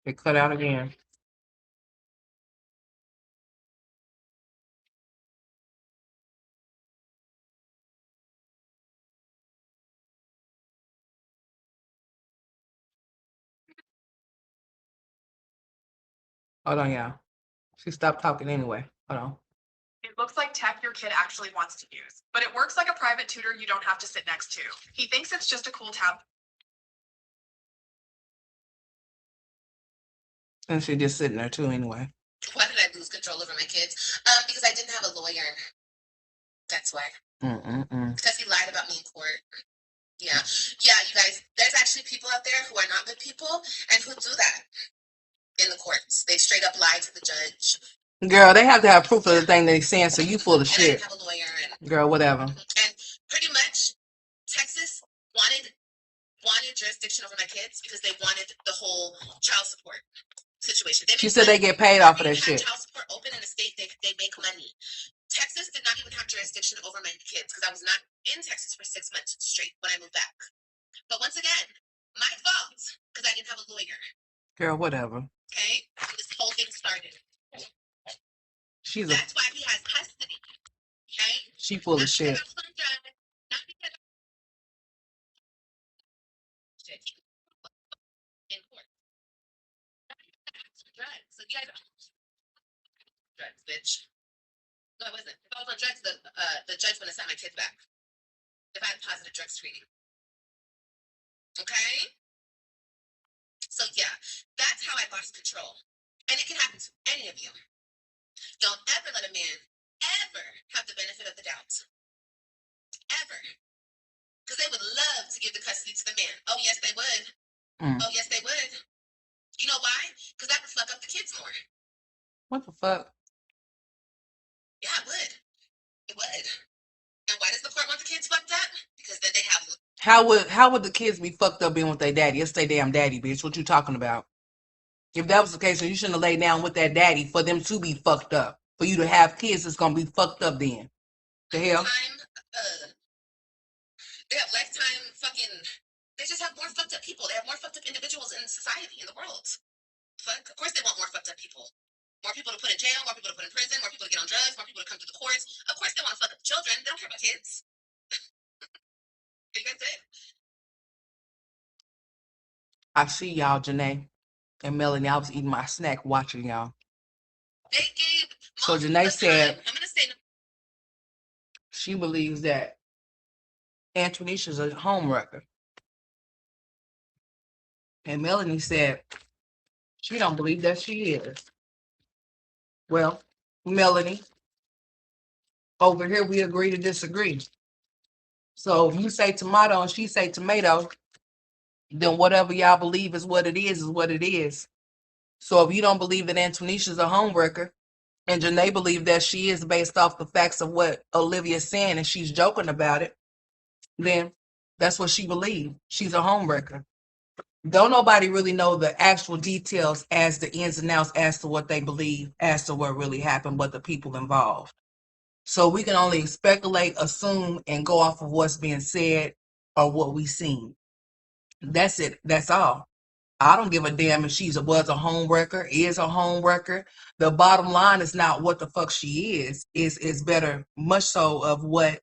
It cut out again. Hold on, y'all. She stopped talking anyway. Hold on. It looks like tech your kid actually wants to use, but it works like a private tutor you don't have to sit next to. He thinks it's just a cool tab. And she just sitting there too anyway. Why did I lose control over my kids? Because I didn't have a lawyer. That's why. Because he lied about me in court. Yeah. Yeah, you guys, there's actually people out there who are not good people and who do that in the courts. They straight up lie to the judge. Girl, they have to have proof of the thing they saying, so you full of shit. I didn't have a lawyer. Girl, whatever. And pretty much, Texas wanted jurisdiction over my kids because they wanted the whole child support situation. She said they get paid off of that shit. Child support open in the state, they make money. Texas did not even have jurisdiction over my kids because I was not in Texas for 6 months straight when I moved back. But once again, my fault because I didn't have a lawyer. Girl, whatever. Okay, and this whole thing started. That's why he has custody. Okay, she full of shit. In court. Drugs. So you guys drugs, bitch. No, I wasn't. If I was on drugs, the judge would have sent my kids back. If I had positive drug screening. Okay? So yeah, that's how I lost control. And it can happen to any of you. Don't ever let a man ever have the benefit of the doubt. Ever. Because they would love to give the custody to the man. Oh, yes, they would. Oh, yes, they would. You know why? Because that would fuck up the kids more. What the fuck? Yeah, it would. It would. And why does the court want the kids fucked up? Because then they have How would the kids be fucked up being with their daddy? It's their damn daddy, bitch. What you talking about? If that was the case, then you shouldn't have laid down with that daddy for them to be fucked up. For you to have kids that's gonna be fucked up then. The hell? They have lifetime fucking. They just have more fucked up people. They have more fucked up individuals in society, in the world. Fuck. Of course they want more fucked up people. More people to put in jail, more people to put in prison, more people to get on drugs, more people to come to the courts. Of course they want to fuck up children. They don't care about kids. That's it. I see y'all, Janae and Melanie. I was eating my snack watching y'all. They gave. So Janae said I'm gonna say she believes that Antonisha's a homewrecker. And Melanie said she don't believe that she is. Well, Melanie, over here we agree to disagree. So if you say tomato and she say tomato, then whatever y'all believe is what it is what it is. So if you don't believe that Antonisha's a homewrecker, and Janae believe that she is based off the facts of what Olivia's saying and she's joking about it, then that's what she believes. She's a homewrecker. Don't nobody really know the actual details as the ins and outs as to what they believe, as to what really happened, but the people involved. So we can only speculate, assume, and go off of what's being said or what we've seen. That's it. That's all. I don't give a damn if was a homewrecker, is a homewrecker. The bottom line is not what the fuck she is. Is better, much so, of what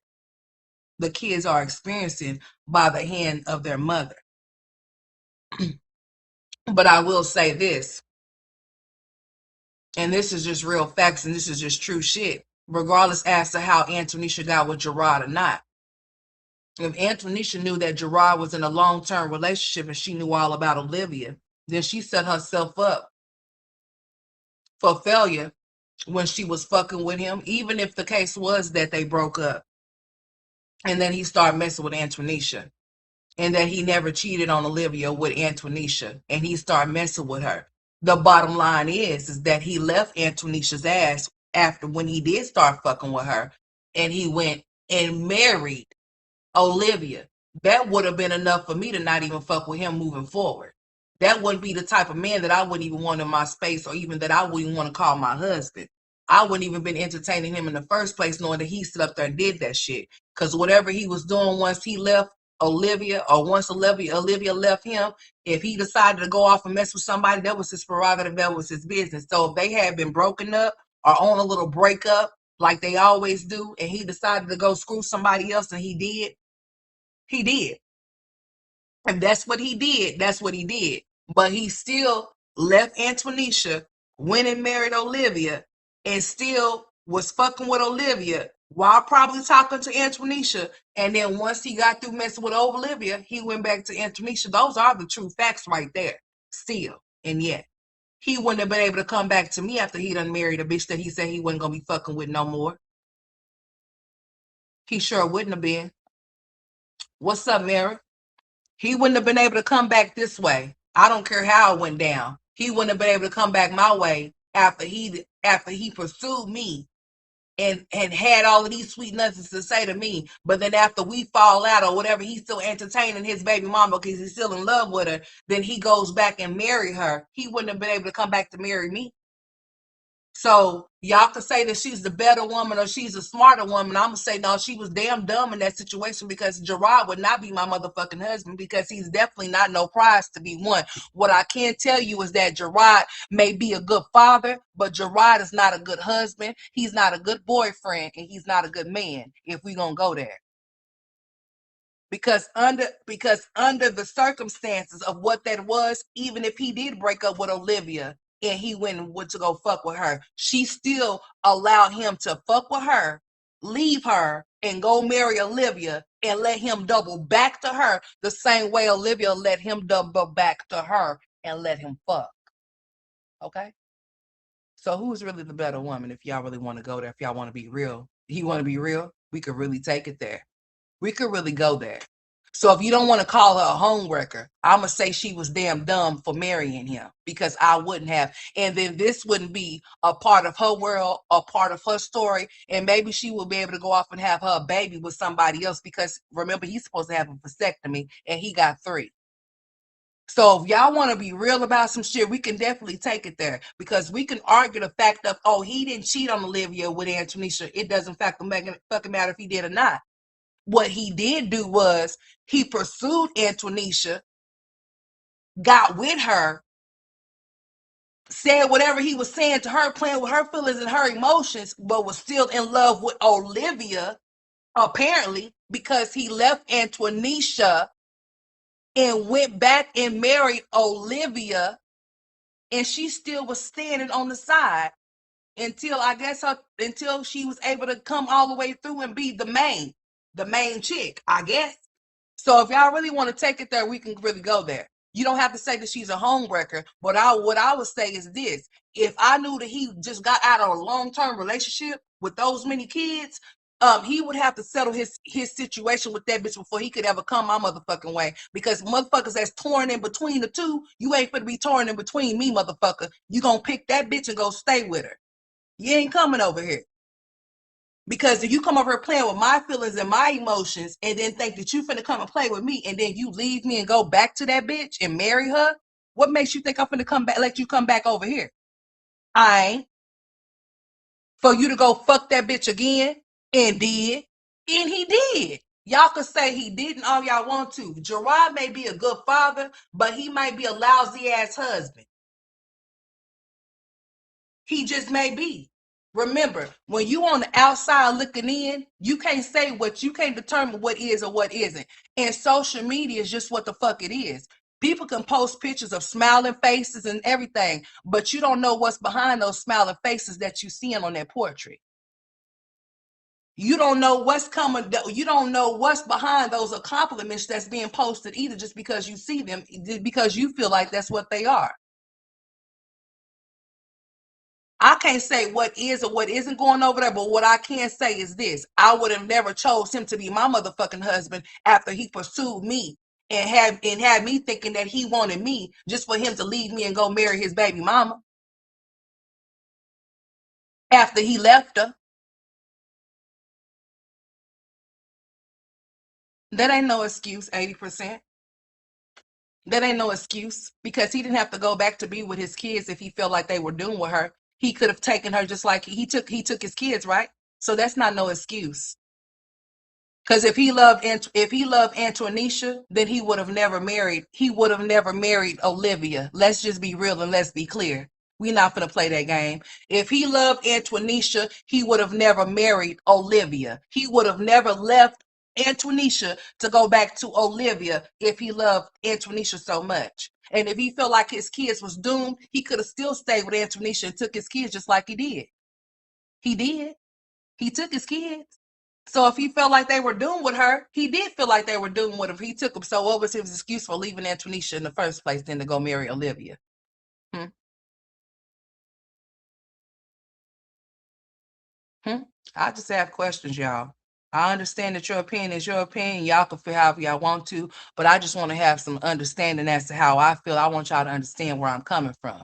the kids are experiencing by the hand of their mother. But I will say this, and this is just real facts, and this is just true shit, regardless as to how Antonisha got with Gerard or not. If Antonisha knew that Gerard was in a long-term relationship and she knew all about Olivia, then she set herself up for failure when she was fucking with him, even if the case was that they broke up and then he started messing with Antonisha, and that he never cheated on Olivia with Antonisha and he started messing with her. The bottom line is that he left Antonisha's ass after when he did start fucking with her, and he went and married Olivia. That would have been enough for me to not even fuck with him moving forward. That wouldn't be the type of man that I wouldn't even want in my space, or even that I wouldn't want to call my husband. I wouldn't even been entertaining him in the first place, knowing that he stood up there and did that shit. Because whatever he was doing once he left Olivia, or once Olivia left him, if he decided to go off and mess with somebody, that was his prerogative, that was his business. So if they had been broken up or on a little breakup, like they always do, and he decided to go screw somebody else, and he did. If that's what he did, that's what he did. But he still left Antonisha, went and married Olivia, and still was fucking with Olivia while probably talking to Antonisha. And then once he got through messing with Olivia, he went back to Antonisha. Those are the true facts right there. Still. And yet, he wouldn't have been able to come back to me after he done married a bitch that he said he wasn't going to be fucking with no more. He sure wouldn't have been. What's up, Mary? He wouldn't have been able to come back this way. I don't care how it went down. He wouldn't have been able to come back my way after he pursued me and had all of these sweet nothings to say to me. But then after we fall out or whatever, he's still entertaining his baby mama because he's still in love with her. Then he goes back and marry her. He wouldn't have been able to come back to marry me. So y'all can say that she's the better woman or she's a smarter woman. I'm gonna say no, she was damn dumb in that situation, because Gerard would not be my motherfucking husband, because he's definitely not no prize to be won. What I can tell you is that Gerard may be a good father, but Gerard is not a good husband. He's not a good boyfriend, and he's not a good man, if we gonna go there. Because under the circumstances of what that was, even if he did break up with Olivia and he went to go fuck with her, she still allowed him to fuck with her, leave her, and go marry Olivia, and let him double back to her the same way Olivia let him double back to her and let him fuck. Okay? So who's really the better woman, if y'all really want to go there, if y'all want to be real? You want to be real? We could really take it there. We could really go there. So if you don't want to call her a homewrecker, I'm going to say she was damn dumb for marrying him, because I wouldn't have. And then this wouldn't be a part of her world, a part of her story. And maybe she will be able to go off and have her baby with somebody else, because remember, he's supposed to have a vasectomy and he got 3. So if y'all want to be real about some shit, we can definitely take it there, because we can argue the fact of, oh, he didn't cheat on Olivia with Antonisha. It doesn't fucking matter if he did or not. What he did do was he pursued Antonisha, got with her, said whatever he was saying to her, playing with her feelings and her emotions, but was still in love with Olivia, apparently, because he left Antonisha and went back and married Olivia, and she still was standing on the side until, I guess, until she was able to come all the way through and be the main chick, I guess. So if y'all really want to take it there, we can really go there. You don't have to say that she's a homewrecker, but what I would say is this: if I knew that he just got out of a long-term relationship with those many kids, he would have to settle his situation with that bitch before he could ever come my motherfucking way. Because motherfuckers that's torn in between the two, you ain't finna be torn in between me, motherfucker. You gonna pick that bitch and go stay with her. You ain't coming over here. Because if you come over here playing with my feelings and my emotions, and then think that you finna come and play with me, and then you leave me and go back to that bitch and marry her, what makes you think I'm finna come back, let you come back over here? I ain't. For you to go fuck that bitch again, and did. And he did. Y'all could say he didn't all y'all want to. Gerard may be a good father, but he might be a lousy ass husband. He just may be. Remember, when you on the outside looking in, you can't say you can't determine what is or what isn't. And social media is just what the fuck it is. People can post pictures of smiling faces and everything, but you don't know what's behind those smiling faces that you seeing on that portrait. You don't know what's coming. You don't know what's behind those accomplishments that's being posted either, just because you see them, because you feel like that's what they are. I can't say what is or what isn't going over there, but what I can say is this: I would have never chose him to be my motherfucking husband after he pursued me and had me thinking that he wanted me, just for him to leave me and go marry his baby mama after he left her. That ain't no excuse, 80%. That ain't no excuse, because he didn't have to go back to be with his kids if he felt like they were doing with her. He could have taken her just like he took his kids, right? So that's not no excuse. Because if he loved Antonisha, then he would have never married. He would have never married Olivia. Let's just be real and let's be clear. We're not gonna play that game. If he loved Antonisha, he would have never married Olivia. He would have never left Antonisha to go back to Olivia if he loved Antonisha so much. And if he felt like his kids was doomed, he could have still stayed with Antonisha and took his kids just like he did. He did. He took his kids. So if he felt like they were doomed with her, he did feel like they were doomed with her. He took them. So what was his excuse for leaving Antonisha in the first place, then to go marry Olivia? Hmm? Hmm? I just have questions, y'all. I understand that your opinion is your opinion. Y'all can feel however y'all want to, but I just want to have some understanding as to how I feel. I want y'all to understand where I'm coming from.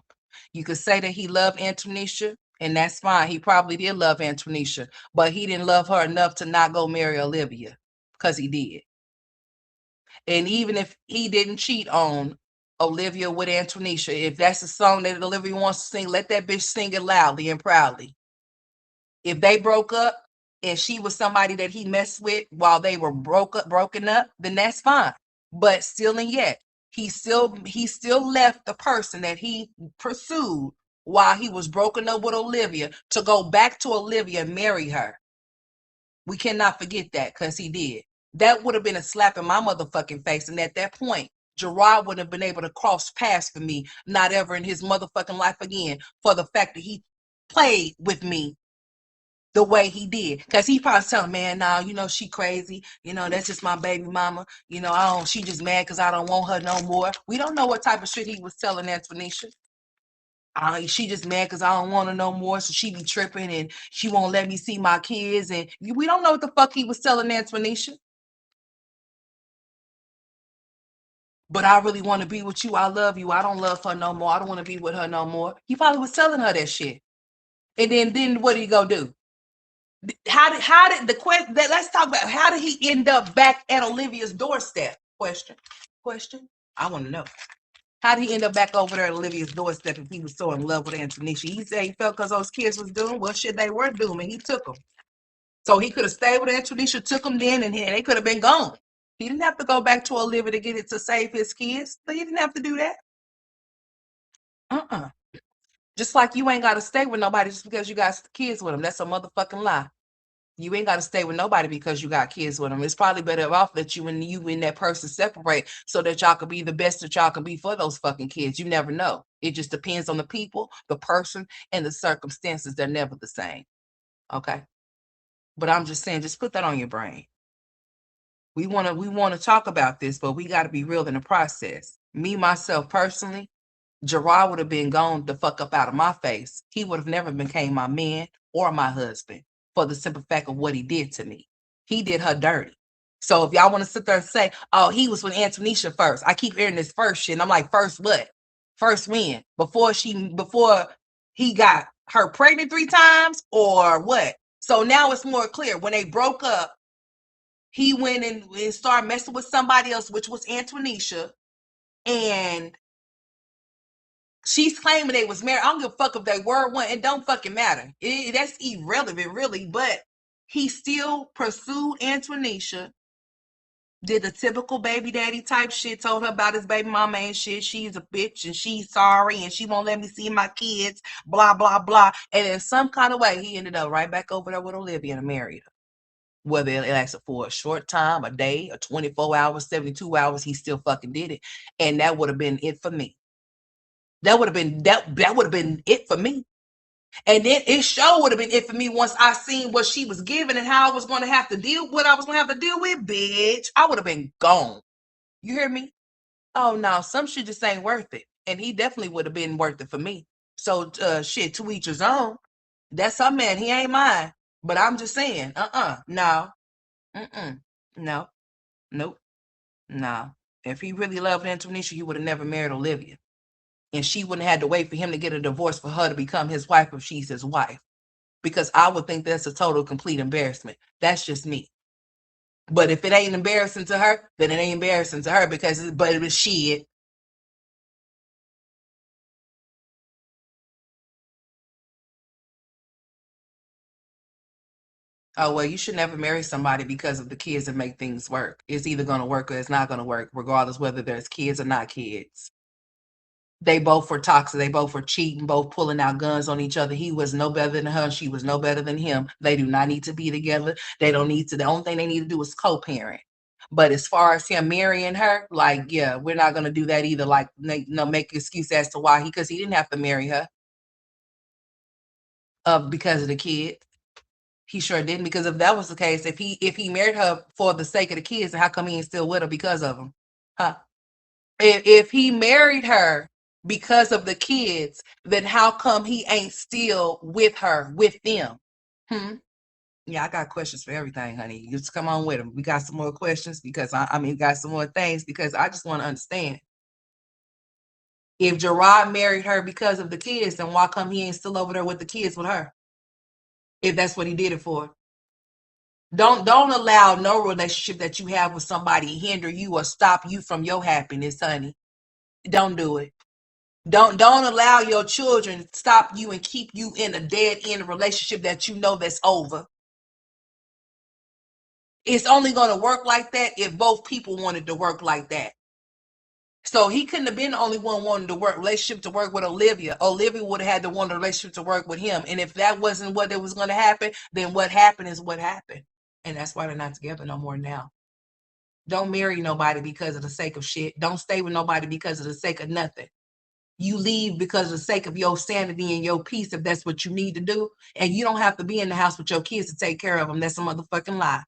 You could say that he loved Antonisha, and that's fine. He probably did love Antonisha, but he didn't love her enough to not go marry Olivia, because he did. And even if he didn't cheat on Olivia with Antonisha, if that's a song that Olivia wants to sing, let that bitch sing it loudly and proudly. If they broke up and she was somebody that he messed with while they were broken up, then that's fine. But still and yet, he still left the person that he pursued while he was broken up with Olivia to go back to Olivia and marry her. We cannot forget that, because he did. That would have been a slap in my motherfucking face. And at that point, Gerard wouldn't have been able to cross paths for me, not ever in his motherfucking life again, for the fact that he played with me the way he did. Because he probably telling, man, nah, she crazy. That's just my baby mama. She just mad because I don't want her no more. We don't know what type of shit he was telling Antonisha. She just mad because I don't want her no more, so she be tripping and she won't let me see my kids. And we don't know what the fuck he was telling Antonisha. but I really want to be with you. I love you. I don't love her no more. I don't want to be with her no more. He probably was telling her that shit. And then what did he go do? How did the question that let's talk about how did he end up back at Olivia's doorstep? Question. I want to know. How did he end up back over there at Olivia's doorstep if he was so in love with Antonisha? He said he felt because those kids was doing well shit they were doing, and he took them. So he could have stayed with Antonisha, took them then, and they could have been gone. He didn't have to go back to Olivia to get it to save his kids. But he didn't have to do that. Just like you ain't got to stay with nobody just because you got kids with them. That's a motherfucking lie. You ain't got to stay with nobody because you got kids with them. It's probably better off that you and that person separate so that y'all can be the best that y'all can be for those fucking kids. You never know. It just depends on the people, the person, and the circumstances. They're never the same. Okay? But I'm just saying, just put that on your brain. We want to talk about this, but we got to be real in the process. Me, myself, personally, Gerard would have been gone the fuck up out of my face. He would have never became my man or my husband for the simple fact of what he did to me. He did her dirty. So if y'all want to sit there and say, oh, he was with Antonisha first. I keep hearing this first shit. And I'm like, first what? First when? Before he got her pregnant 3 times or what? So now it's more clear. When they broke up, he went and started messing with somebody else, which was Antonisha. And she's claiming they was married. I don't give a fuck if they were one. It don't fucking matter. That's irrelevant, really. But he still pursued Antonisha, did the typical baby daddy type shit, told her about his baby mama and shit. She's a bitch and she's sorry and she won't let me see my kids, blah, blah, blah. And in some kind of way, he ended up right back over there with Olivia and married her. Whether it lasted for a short time, a day, or 24 hours, 72 hours, he still fucking did it. And that would have been it for me. That would have been it for me. And then it sure would have been it for me once I seen what she was giving and how I was going to have to deal with bitch. I would have been gone. You hear me? Oh no, some shit just ain't worth it. And he definitely would have been worth it for me. So shit, to each his own. That's her man. He ain't mine. But I'm just saying, no. No. Nope. No. If he really loved Antonisha, he would have never married Olivia. And she wouldn't have had to wait for him to get a divorce for her to become his wife if she's his wife. Because I would think that's a total, complete embarrassment. That's just me. But if it ain't embarrassing to her, then it ain't embarrassing to her but it was shit. Oh, well, you should never marry somebody because of the kids and make things work. It's either going to work or it's not going to work, regardless whether there's kids or not kids. They both were toxic. They both were cheating, both pulling out guns on each other. He was no better than her. She was no better than him. They do not need to be together. They don't need to. The only thing they need to do is co-parent. But as far as him marrying her, like, yeah, we're not going to do that either. Like, make excuse as to why because he didn't have to marry her because of the kid. He sure didn't, because if that was the case, if he married her for the sake of the kids, how come he ain't still with her because of them? Huh? If he married her because of the kids, then how come he ain't still with her, with them? Yeah, I got questions for everything, honey. You just come on with them. We got some more questions because got some more things because I just want to understand. If Gerard married her because of the kids, then why come he ain't still over there with the kids with her? If that's what he did it for. Don't allow no relationship that you have with somebody hinder you or stop you from your happiness, honey. Don't do it. Don't allow your children stop you and keep you in a dead end relationship that you know that's over. It's only going to work like that if both people wanted to work like that. So he couldn't have been the only one wanting to relationship to work with Olivia. Olivia would have had to want a relationship to work with him. And if that wasn't what it was going to happen, then what happened is what happened. And that's why they're not together no more now. Don't marry nobody because of the sake of shit. Don't stay with nobody because of the sake of nothing. You leave because of the sake of your sanity and your peace if that's what you need to do. And you don't have to be in the house with your kids to take care of them. That's a motherfucking lie.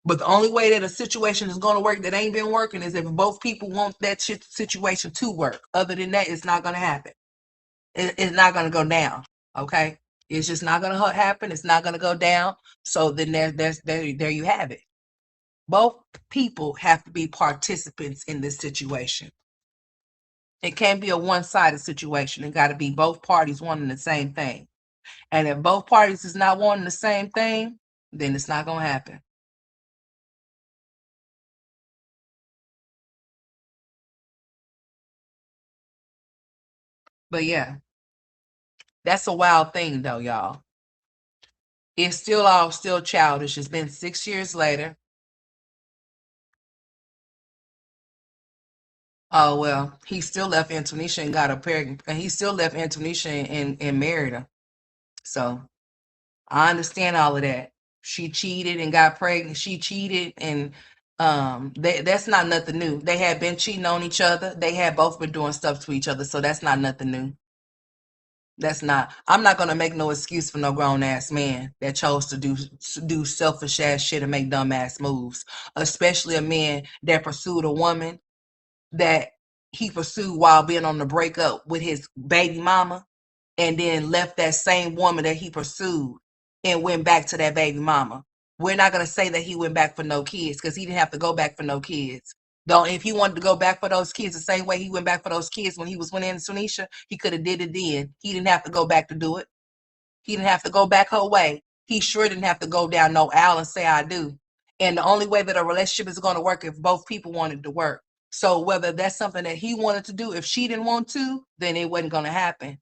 But the only way that a situation is going to work that ain't been working is if both people want that situation to work. Other than that, it's not going to happen. It's not going to go down. Okay? It's just not going to happen. It's not going to go down. So then there you have it. Both people have to be participants in this situation. It can't be a one-sided situation. It got to be both parties wanting the same thing. And if both parties is not wanting the same thing, then it's not going to happen. But yeah, that's a wild thing though, y'all. It's still childish. It's been 6 years later. Oh, well, he still left Antonisha and got her pregnant. And he still left Antonisha and married her. So I understand all of that. She cheated and got pregnant. She cheated and that's not nothing new. They had been cheating on each other. They had both been doing stuff to each other. So that's not nothing new. I'm not gonna make no excuse for no grown ass man that chose to do selfish ass shit and make dumb ass moves. Especially a man that pursued a woman that he pursued while being on the breakup with his baby mama, and then left that same woman that he pursued and went back to that baby mama. We're not gonna say that he went back for no kids because he didn't have to go back for no kids. Though if he wanted to go back for those kids the same way he went back for those kids when he was with Antonisha, he could have did it then. He didn't have to go back to do it. He didn't have to go back her way. He sure didn't have to go down no aisle and say I do. And the only way that a relationship is going to work if both people wanted to work. So whether that's something that he wanted to do, if she didn't want to, then it wasn't going to happen.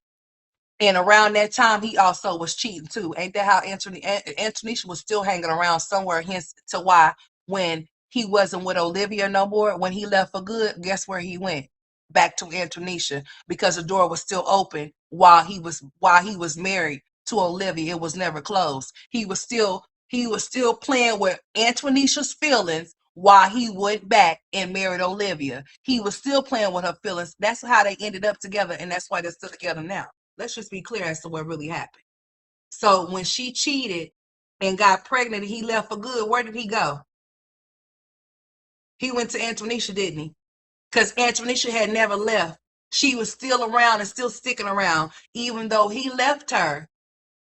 And around that time, he also was cheating too. Ain't that how Antonisha was still hanging around somewhere? Hence to why when he wasn't with Olivia no more, when he left for good, guess where he went? Back to Antonisha, because the door was still open while he was married to Olivia. It was never closed. He was still playing with Antonisha's feelings while he went back and married Olivia. He was still playing with her feelings. That's how they ended up together, and that's why they're still together now. Let's just be clear as to what really happened. So when she cheated and got pregnant and he left for good, where did he go? He went to Antonisha, didn't he? Because Antonisha had never left. She was still around and still sticking around, even though he left her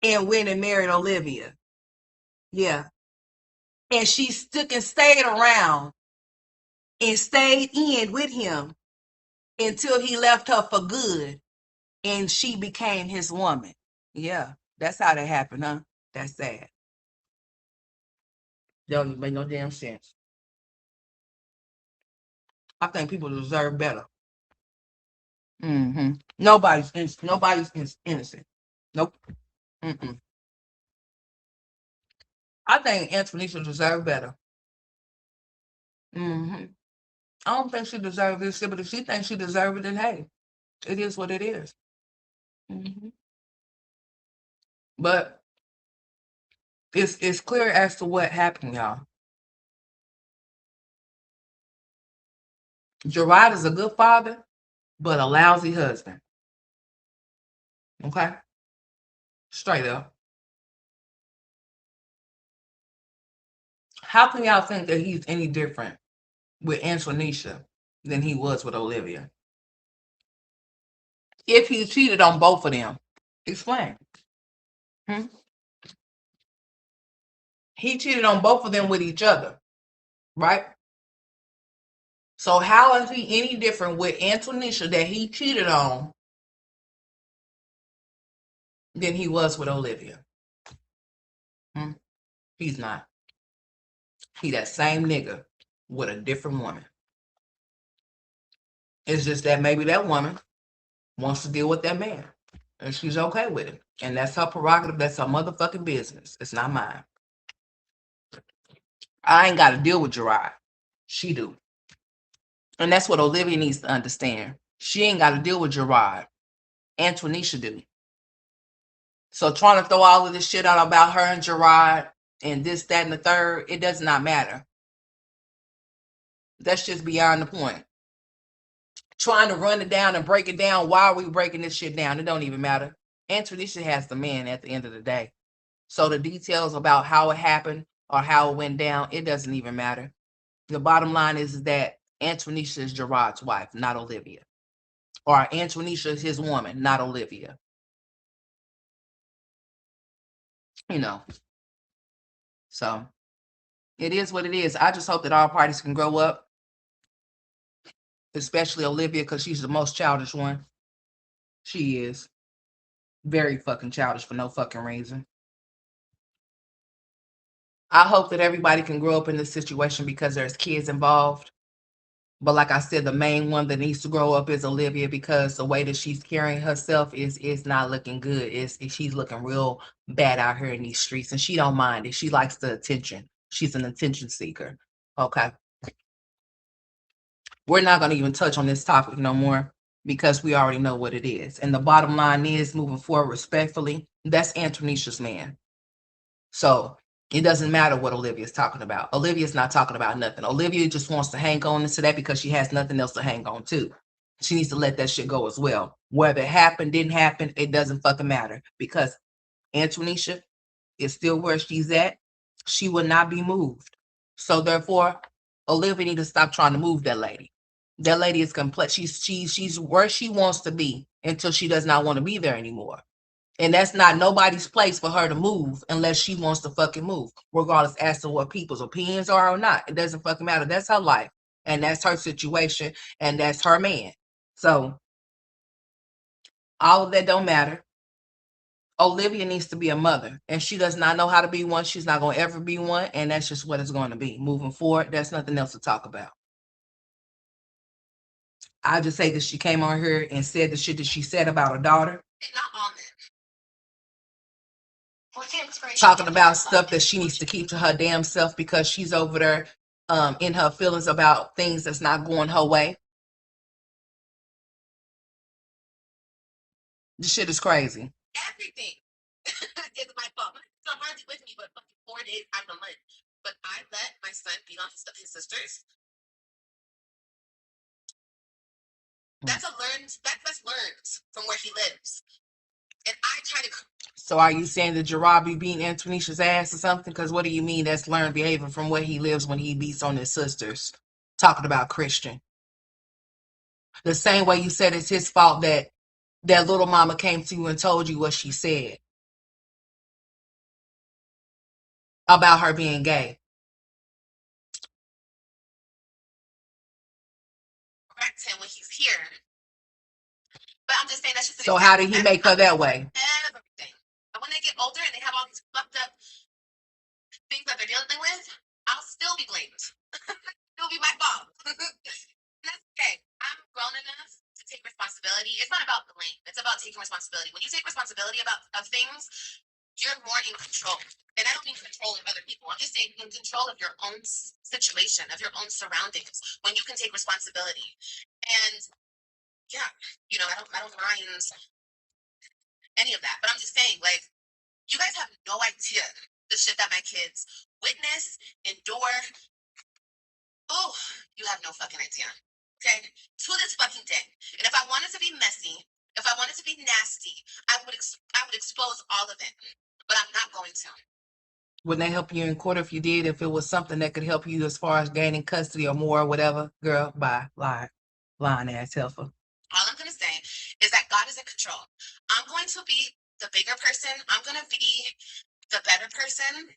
and went and married Olivia. Yeah. And she stuck and stayed around and stayed in with him until he left her for good and she became his woman. Yeah, that's how that happened, huh? That's sad. Don't even make no damn sense. I think people deserve better. Mm-hmm. Nobody's innocent. Nope. Mm-mm. I think Antonisha deserves better. Mm-hmm. I don't think she deserves this shit, but if she thinks she deserves it, then hey, it is what it is. Mm-hmm. But it's clear as to what happened, y'all. Gerard is a good father, but a lousy husband. Okay? Straight up. How can y'all think that he's any different with Antonisha than he was with Olivia? If he cheated on both of them, explain. Hmm? He cheated on both of them with each other, right? So how is he any different with Antonisha that he cheated on than he was with Olivia? Hmm? He's not. He that same nigga with a different woman. It's just that maybe that woman wants to deal with that man. And she's okay with it. And that's her prerogative. That's her motherfucking business. It's not mine. I ain't got to deal with Gerard. She do. And that's what Olivia needs to understand. She ain't got to deal with Gerard. Antonisha do. So trying to throw all of this shit out about her and Gerard and this, that, and the third, it does not matter. That's just beyond the point. Trying to run it down and break it down. Why are we breaking this shit down? It don't even matter. Antonisha has the man at the end of the day. So the details about how it happened or how it went down, it doesn't even matter. The bottom line is that Antonisha is Gerard's wife, not Olivia. Or Antonisha is his woman, not Olivia. You know. So It is what it is. I just hope that all parties can grow up, especially Olivia, because she's the most childish one. She is very fucking childish for no fucking reason. I hope that everybody can grow up in this situation because there's kids involved. But like I said, the main one that needs to grow up is Olivia, because the way that she's carrying herself is not looking good. She's looking real bad out here in these streets, and she don't mind it. She likes the attention. She's an attention seeker. Okay. We're not going to even touch on this topic no more because we already know what it is. And the bottom line is, moving forward respectfully, that's Antonisha's man. So it doesn't matter what Olivia's talking about. Olivia's not talking about nothing. Olivia just wants to hang on to that because she has nothing else to hang on to. She needs to let that shit go as well. Whether it happened, didn't happen, it doesn't fucking matter, because Antonisha is still where she's at. She will not be moved. So therefore, Olivia needs to stop trying to move that lady. That lady is complex. She's where she wants to be until she does not want to be there anymore. And that's not nobody's place for her to move unless she wants to fucking move, regardless as to what people's opinions are or not. It doesn't fucking matter. That's her life, and that's her situation, and that's her man. So all of that don't matter. Olivia needs to be a mother, and she does not know how to be one. She's not going to ever be one, and that's just what it's going to be. Moving forward, there's nothing else to talk about. I just say that she came on here and said the shit that she said about her daughter. Not all men. Talking about stuff that she needs to keep to her damn self because she's over there in her feelings about things that's not going her way. This shit is crazy. Everything is my fault. So hardly with me, but fucking 4 days out of the month. But I let my son beat on his sisters. That's learned from where he lives. And I try to. So are you saying that Gerard be beating Antonisha's ass or something? Because what do you mean that's learned behavior from where he lives when he beats on his sisters? Talking about Christian. The same way you said it's his fault that little mama came to you and told you what she said about her being gay. Correct him when he's here. But I'm just saying that's just. So how did he make her that way? Everything. And when they get older and they have all these fucked up things that they're dealing with, I'll still be blamed. It'll be my fault. That's okay. I'm grown enough to take responsibility. It's not about blame. It's about taking responsibility. When you take responsibility of things, you're more in control. And I don't mean control of other people. I'm just saying in control of your own situation, of your own surroundings, when you can take responsibility. And yeah, I don't mind any of that. But I'm just saying, like, you guys have no idea the shit that my kids witness, endure. Oh, you have no fucking idea. Okay? To this fucking day. And if I wanted to be messy, if I wanted to be nasty, I would expose all of it. But I'm not going to. Wouldn't they help you in court if you did? If it was something that could help you as far as gaining custody or more or whatever? Girl, bye. Lying ass helper. All I'm going to say is that God is in control. I'm going to be the bigger person. I'm going to be the better person,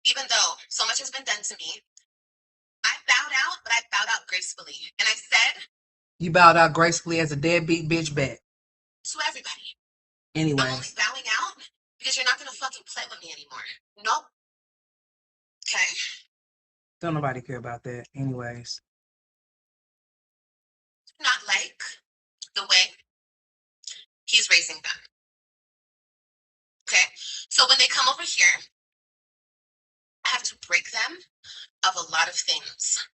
even though so much has been done to me. I bowed out, but I bowed out gracefully. And I said... You bowed out gracefully as a deadbeat bitch back. To everybody. Anyway. I'm only bowing out because you're not going to fucking play with me anymore. Nope. Okay? Don't nobody care about that. Anyways. Not like the way he's raising them. Okay? So when they come over here, I have to break them of a lot of things.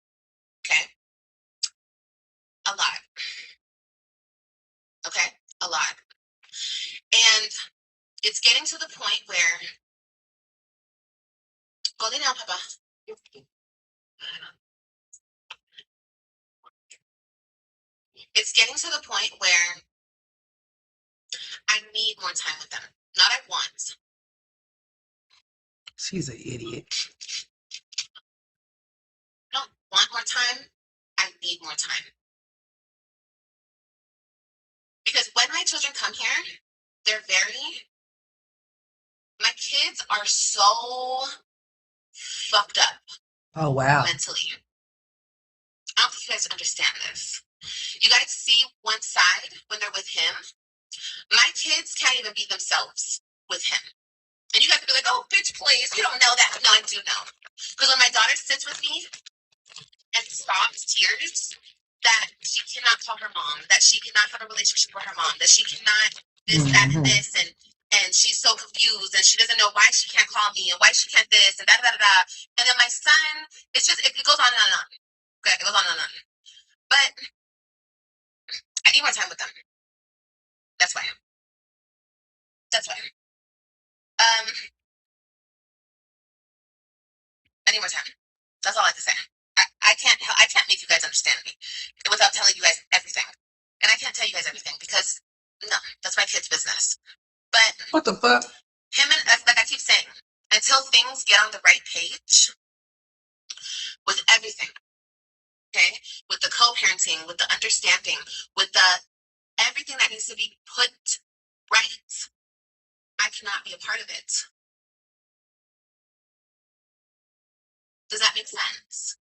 Okay? A lot. Okay? A lot. And it's getting to the point where... Go lay down, Papa. It's getting to the point where I need more time with them. Not at once. She's an idiot. I don't want more time. I need more time. Because when my children come here, my kids are so fucked up. Oh, wow. mentally. I don't think you guys understand this. You guys see one side when they're with him. My kids can't even be themselves with him. And you guys will be like, oh, bitch, please. You don't know that. No, I do know. Because when my daughter sits with me and stops tears, that she cannot call her mom, that she cannot have a relationship with her mom, that she cannot this, that, and this, and she's so confused, and she doesn't know why she can't call me, and why she can't this, and da da da da. And then my son, it's just, it goes on and on. Okay, it goes on and on. But I need more time with them. That's why. That's why. I need more time. That's all I have to say. I can't make you guys understand me without telling you guys everything. And I can't tell you guys everything because no, that's my kid's business. But What the fuck? him and like I keep saying, until things get on the right page with everything, okay, with the co-parenting, with the understanding, with the everything that needs to be put right, I cannot be a part of it. Does that make sense?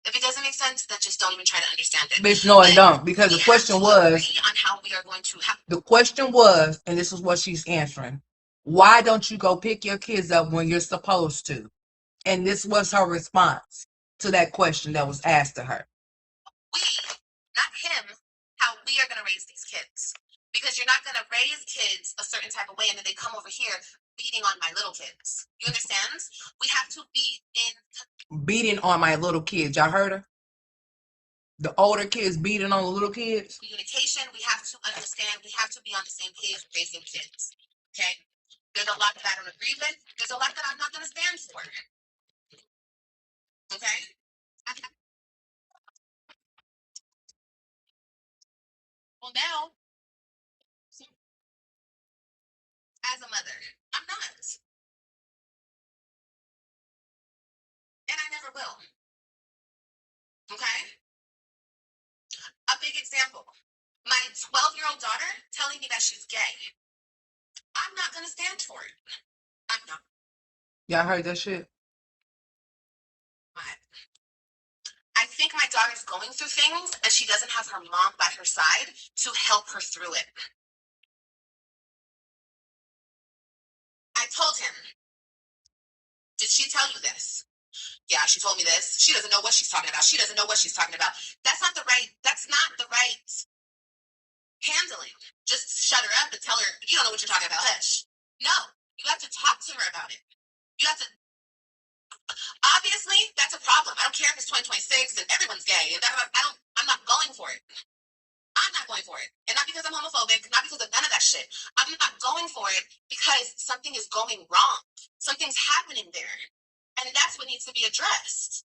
If it doesn't make sense, then just don't even try to understand it. Bitch, no, I don't. Because the question was, on how we are going to have. the question was, and this is what she's answering. Why don't you go pick your kids up when you're supposed to? And this was her response to that question that was asked to her. We, not him, how we are going to raise these kids. Because you're not going to raise kids a certain type of way and then they come over here beating on my little kids. You understand? We have to be in. Beating on my little kids. Y'all heard her? The older kids beating on the little kids. Communication, we have to understand, we have to be on the same page raising kids. Okay? There's a lot that I don't agree with. There's a lot that I'm not going to stand for. Okay? Well, now, as a mother, I'm not. And I never will. Okay? A big example. My 12-year-old daughter telling me that she's gay. I'm not going to stand for it. I'm not. Y'all heard that shit? I think my daughter's going through things and she doesn't have her mom by her side to help her through it. I told him, did she tell you this? Yeah, she told me this. She doesn't know what she's talking about. She doesn't know what she's talking about. That's not the right handling. Just shut her up and tell her, you don't know what you're talking about, hush. No, you have to talk to her about it. You have to, obviously, that's a problem. I don't care if it's 2026 and everyone's gay. And I'm not going for it. I'm not going for it. And not because I'm homophobic, not because of none of that shit. I'm not going for it because something is going wrong. Something's happening there. And that's what needs to be addressed.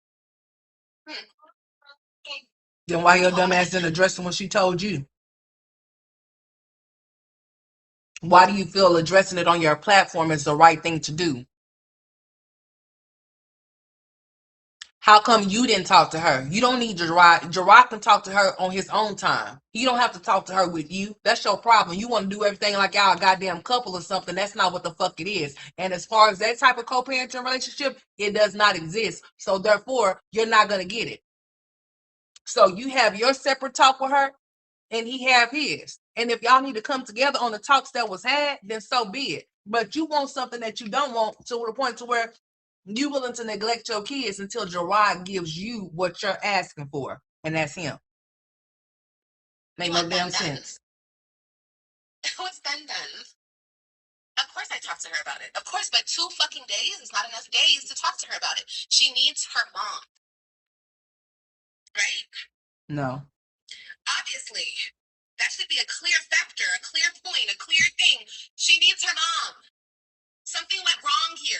Then why your dumb ass didn't address it when she told you? Why do you feel addressing it on your platform is the right thing to do? How come you didn't talk to her? You don't need Gerard. Gerard can talk to her on his own time. You don't have to talk to her with you. That's your problem. You want to do everything like y'all a goddamn couple or something. That's not what the fuck it is. And as far as that type of co-parenting relationship, it does not exist. So therefore, you're not going to get it. So you have your separate talk with her and he have his. And if y'all need to come together on the talks that was had, then so be it. But you want something that you don't want to the point to where you willing to neglect your kids until Gerard gives you what you're asking for, and that's him. Make no damn sense. What's been done? Of course I talked to her about it. Of course, but 2 fucking days is not enough days to talk to her about it. She needs her mom. Right? No. Obviously. That should be a clear factor, a clear point, a clear thing. She needs her mom. Something went wrong here.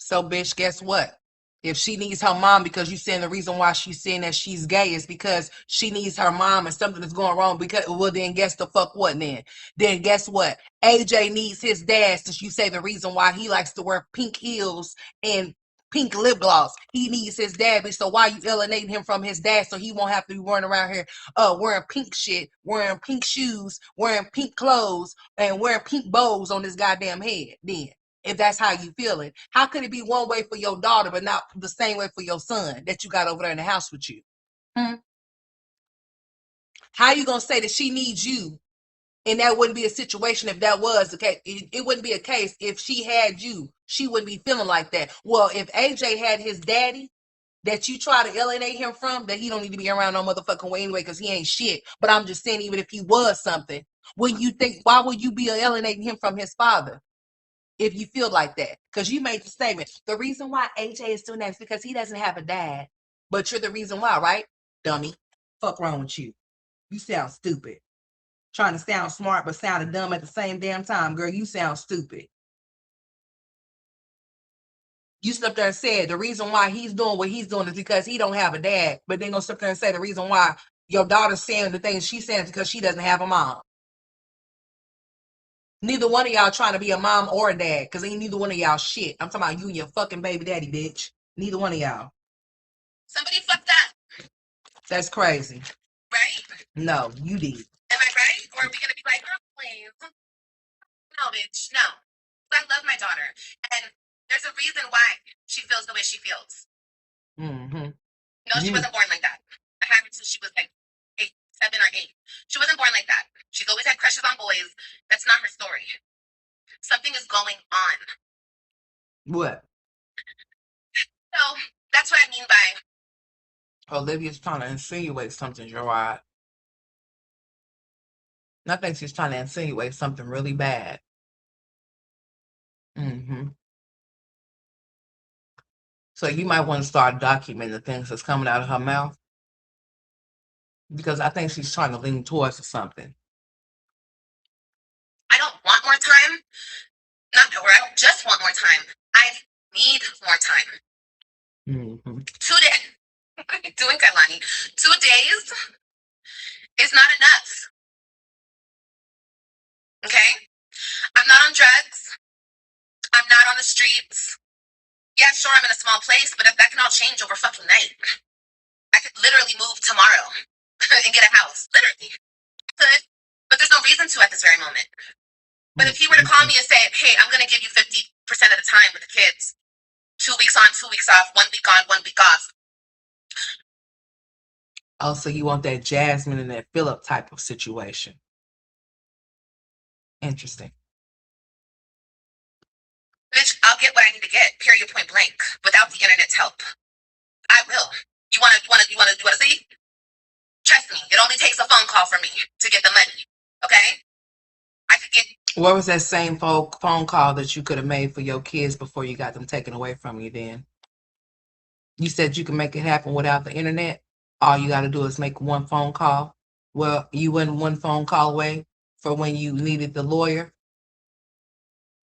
So, bitch, guess what? If she needs her mom because you saying the reason why she's saying that she's gay is because she needs her mom and something is going wrong, because, well, then guess the fuck what then? Then guess what? AJ needs his dad, since you say the reason why he likes to wear pink heels and pink lip gloss. He needs his dad, bitch. So why you alienating him from his dad so he won't have to be running around here wearing pink shit, wearing pink shoes, wearing pink clothes, and wearing pink bows on his goddamn head then? if that's how you feel it. How could it be one way for your daughter, but not the same way for your son that you got over there in the house with you? How you gonna say that she needs you? And that wouldn't be a situation if that was the case. It wouldn't be a case if she had you. She wouldn't be feeling like that. Well, if AJ had his daddy that you try to alienate him from, that he don't need to be around no motherfucking way anyway because he ain't shit. But I'm just saying, even if he was something, when you think, why would you be alienating him from his father if you feel like that? Because you made the statement. The reason why AJ is doing that is because he doesn't have a dad. But you're the reason why, right? Dummy. Fuck wrong with you. You sound stupid. Trying to sound smart but sounding dumb at the same damn time, girl. You sound stupid. You stood up there and said the reason why he's doing what he's doing is because he don't have a dad. But then go sit there and say the reason why your daughter's saying the things she's saying is because she doesn't have a mom. Neither one of y'all trying to be a mom or a dad, because ain't neither one of y'all shit. I'm talking about you and your fucking baby daddy, bitch. Neither one of y'all. Somebody fucked up. That's crazy. Right? No, you did. Am I right? Or are we gonna be like, oh, please? No, bitch, no. I love my daughter, and there's a reason why she feels the way she feels. Mm-hmm. No, she wasn't born like that. I had her since she was like 7 or 8. She wasn't born like that. She's always had crushes on boys. That's not her story. Something is going on. What? So that's what I mean by Olivia's trying to insinuate something, Gerard. I think she's trying to insinuate something really bad. Mm-hmm. So you might want to start documenting the things that's coming out of her mouth, because I think she's trying to lean towards something. I don't want more time. Or I don't just want more time. I need more time. Mm-hmm. 2 days. What are you doing, Kailani? 2 days is not enough. Okay? I'm not on drugs. I'm not on the streets. Yeah, sure, I'm in a small place, but that can all change over fucking night. I could literally move tomorrow and get a house. Literally. I could. But there's no reason to at this very moment. But if he were to call me and say, hey, I'm going to give you 50% of the time with the kids, 2 weeks on, 2 weeks off, 1 week on, 1 week off. Oh, so you want that Jasmine and that Philip type of situation. Interesting. Bitch, I'll get what I need to get, period, point blank, without the internet's help. I will. You wanna see? Trust me, it only takes a phone call for me to get the money. Okay? I could get. What was that same phone call that you could have made for your kids before you got them taken away from you then? You said you can make it happen without the internet. All you got to do is make one phone call. Well, you went one phone call away for when you needed the lawyer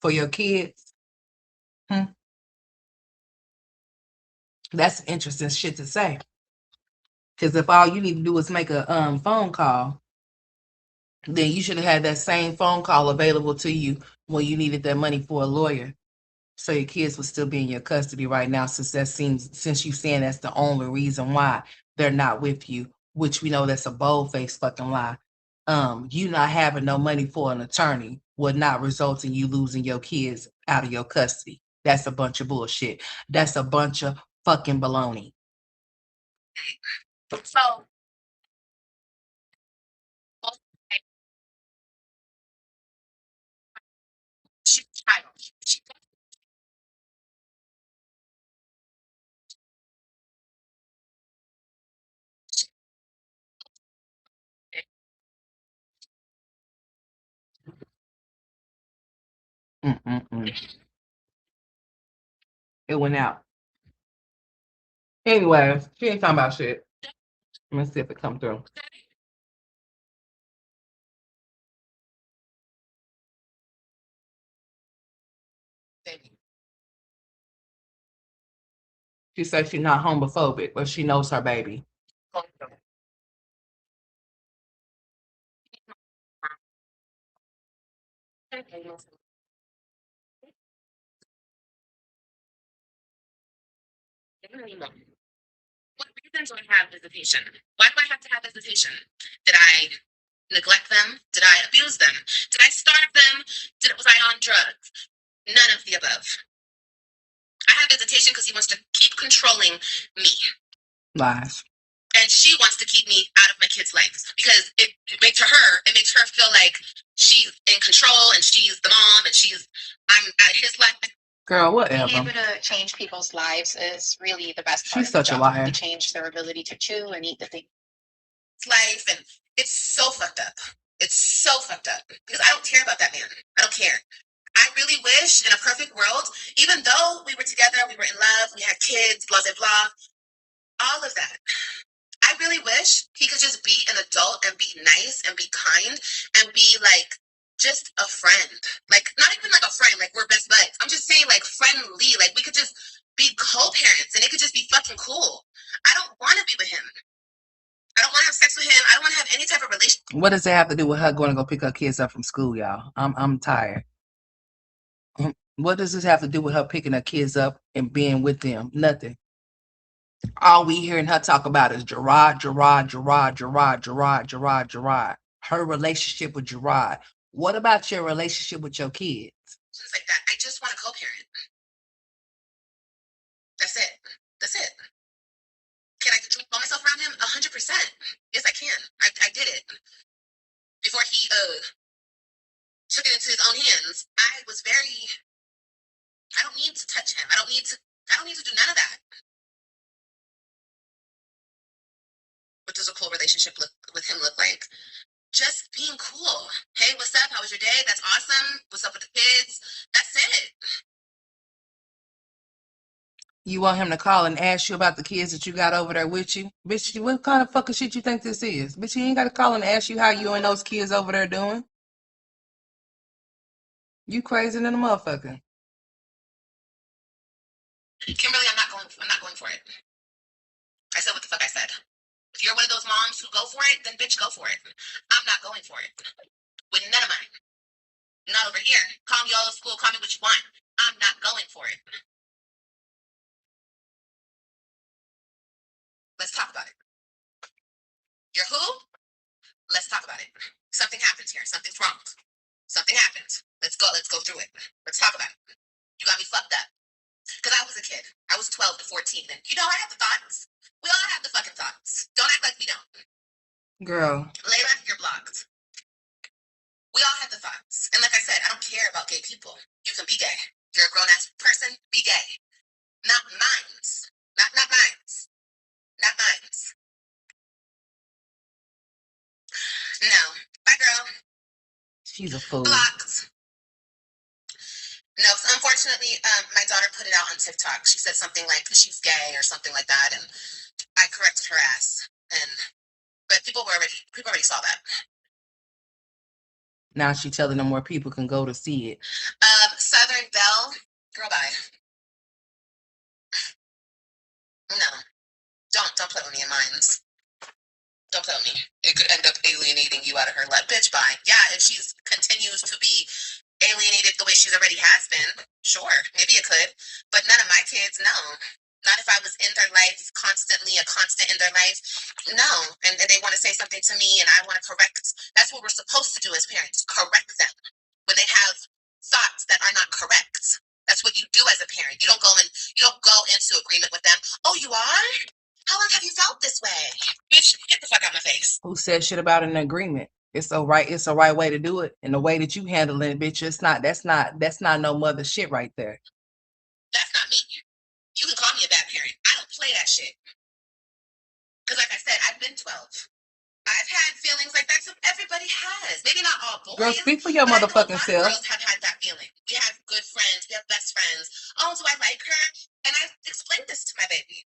for your kids. That's interesting shit to say. Because if all you need to do is make a phone call, then you should have had that same phone call available to you when you needed that money for a lawyer. So your kids would still be in your custody right now, since you saying that's the only reason why they're not with you, which we know that's a bold-faced fucking lie. You not having no money for an attorney would not result in you losing your kids out of your custody. That's a bunch of bullshit. That's a bunch of fucking baloney. So. She's a child. It went out. Anyway, she ain't talking about shit. Let me see if it come through. She said she's not homophobic, but she knows her baby. What reason do I have visitation? Why do I have to have visitation? Did I neglect them? Did I abuse them? Did I starve them? Was I on drugs? None of the above. I have visitation because he wants to keep controlling me. Lies. And she wants to keep me out of my kids' lives because it makes her feel like she's in control and she's the mom and I'm at his life. Girl, whatever. Being able to change people's lives is really the best part. She's such a liar. To change their ability to chew and eat the things. Life, and it's so fucked up. It's so fucked up because I don't care about that man. I don't care. I really wish in a perfect world, even though we were together, we were in love, we had kids, blah, blah, blah, all of that. I really wish he could just be an adult and be nice and be kind and be like just a friend. Like, not even like a friend, like we're best buds. I'm just saying like friendly. Like we could just be co-parents and it could just be fucking cool. I don't want to be with him. I don't want to have sex with him. I don't want to have any type of relationship. What does it have to do with her going to go pick her kids up from school, y'all? I'm tired. What does this have to do with her picking her kids up and being with them? Nothing. All we hearing her talk about is Gerard. Her relationship with Gerard. What about your relationship with your kids? Things like that. I just want to co-parent. That's it. That's it. Can I control myself around him? 100%. Yes, I can. I did it. Before he took it into his own hands, I don't need to touch him. I don't need to do none of that. What does a cool relationship with him look like? Just being cool. Hey, what's up? How was your day? That's awesome. What's up with the kids? That's it. You want him to call and ask you about the kids that you got over there with you? Bitch, what kind of fucking shit you think this is? Bitch, he ain't got to call and ask you how you and those kids over there doing. You crazy than a motherfucker. Kimberly, I'm not going for it. I said what the fuck I said. If you're one of those moms who go for it, then bitch, go for it. I'm not going for it. With none of mine. Not over here. Call me all of school, call me what you want. I'm not going for it. Let's talk about it. You're who? Let's talk about it. Something happens here. Something's wrong. Something happened. Let's go through it. Let's talk about it. You got me fucked up. Because I was a kid. I was 12 to 14. And I had the thoughts. We all have the fucking thoughts. Don't act like we don't. Girl. Lay back, you're blocked. We all have the thoughts. And like I said, I don't care about gay people. You can be gay. You're a grown-ass person, be gay. Not mines. Not mines. Not mines. No. Bye, girl. She's a fool. Blocked. No, unfortunately, my daughter put it out on TikTok. She said something like she's gay or something like that, and I corrected her ass. But people already saw that. Now she's telling them where people can go to see it. Southern Belle, girl, bye. No, don't play with me in mines. Don't play with me. It could end up alienating you out of her life. Bitch, bye. Yeah, if she continues to be alienated the way she's already has been, sure, maybe it could. But none of my kids, no. Not if I was in their life constantly, a constant in their life. No. And they want to say something to me and I want to correct. That's what we're supposed to do as parents, correct them when they have thoughts that are not correct. That's what you do as a parent. You don't go into agreement with them. Oh, you are? How long have you felt this way? Bitch, get the fuck out of my face. Who said shit about an agreement? It's a right way to do it. And the way that you handle it, bitch, that's not no mother shit right there. That's not me. You can call me a bad parent. I don't play that shit. Because like I said, I've been 12. I've had feelings like that, so everybody has. Maybe not all boys. Girl, speak for your motherfucking self. Girls have had that feeling. We have good friends. We have best friends. Oh, do I like her? And I've explained this to my baby.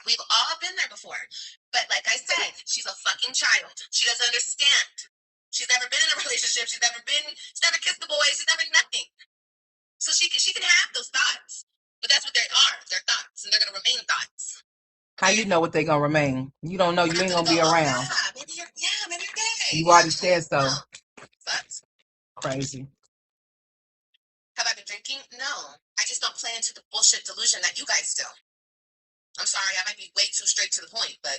We've all been there before. But like I said, she's a fucking child. She doesn't understand. She's never been in a relationship. She's never kissed the boys. She's never nothing. So she can have those thoughts. But that's what they are. They're thoughts. And they're going to remain thoughts. How you know what they're going to remain? You don't know. You ain't going to be around. Maybe you're gay. You already said so. Thoughts. Crazy. Have I been drinking? No. I just don't play into the bullshit delusion that you guys do. I'm sorry, I might be way too straight to the point, but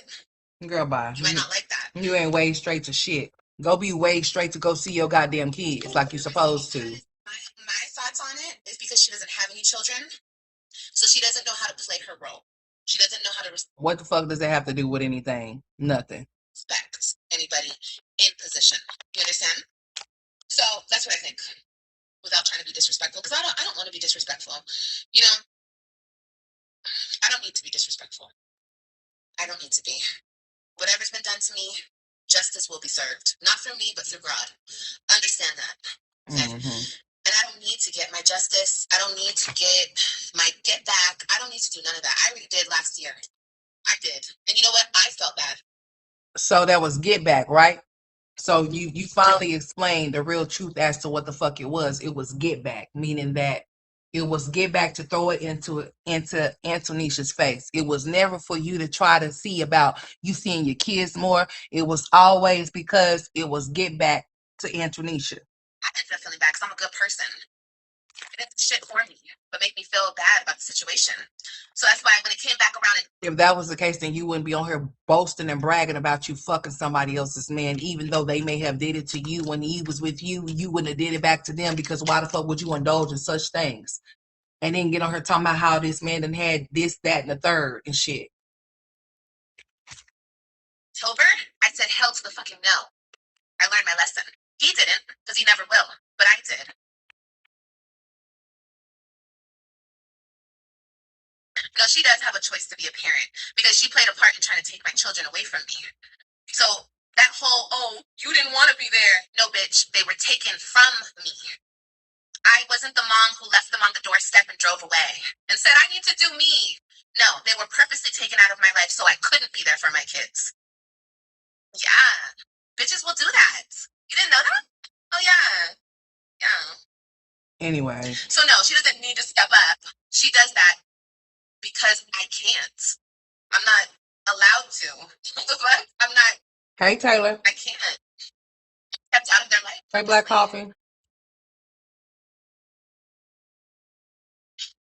girl, bye. You might not like that. You ain't way straight to shit. Go be way straight to go see your goddamn kids like you're supposed to. My thought hats on it is because she doesn't have any children. So she doesn't know how to play her role. She doesn't know how to What the fuck does that have to do with anything? Nothing. respect anybody in position. You understand? So that's what I think. Without trying to be disrespectful, because I don't want to be disrespectful. You know, I don't need to be disrespectful. I don't need to be. Whatever's been done to me, justice will be served. Not through me, but through God. Understand that. Okay? Mm-hmm. And I don't need to get my justice. I don't need to get my get back. I don't need to do none of that. I already did last year. I did. And you know what? I felt bad. So that was get back, right? So you finally explained the real truth as to what the fuck it was. It was get back, meaning that it was get back to throw it into Antonisha's face. It was never for you to try to see about you seeing your kids more. It was always because it was get back to Antonisha. I ended up feeling bad because I'm a good person. It did shit for me, but make me feel bad about the situation. So that's why when it came back around, If that was the case, then you wouldn't be on here boasting and bragging about you fucking somebody else's man, even though they may have did it to you when he was with you. You wouldn't have did it back to them, because why the fuck would you indulge in such things? And then get on her talking about how this man done had this, that, and the third and shit. October, I said hell to the fucking no. I learned my lesson. He didn't, because he never will, but I did. No, she does have a choice to be a parent because she played a part in trying to take my children away from me. So that whole, oh, you didn't want to be there. No, bitch, they were taken from me. I wasn't the mom who left them on the doorstep and drove away and said, I need to do me. No, they were purposely taken out of my life so I couldn't be there for my kids. Yeah, bitches will do that. You didn't know that? Oh, yeah. Yeah. Anyway. So no, she doesn't need to step up. She does that because I can't. I'm not allowed to. What the fuck? I'm not. Hey, Taylor. I can't. Kept out of their life. Hey, Black Coffee.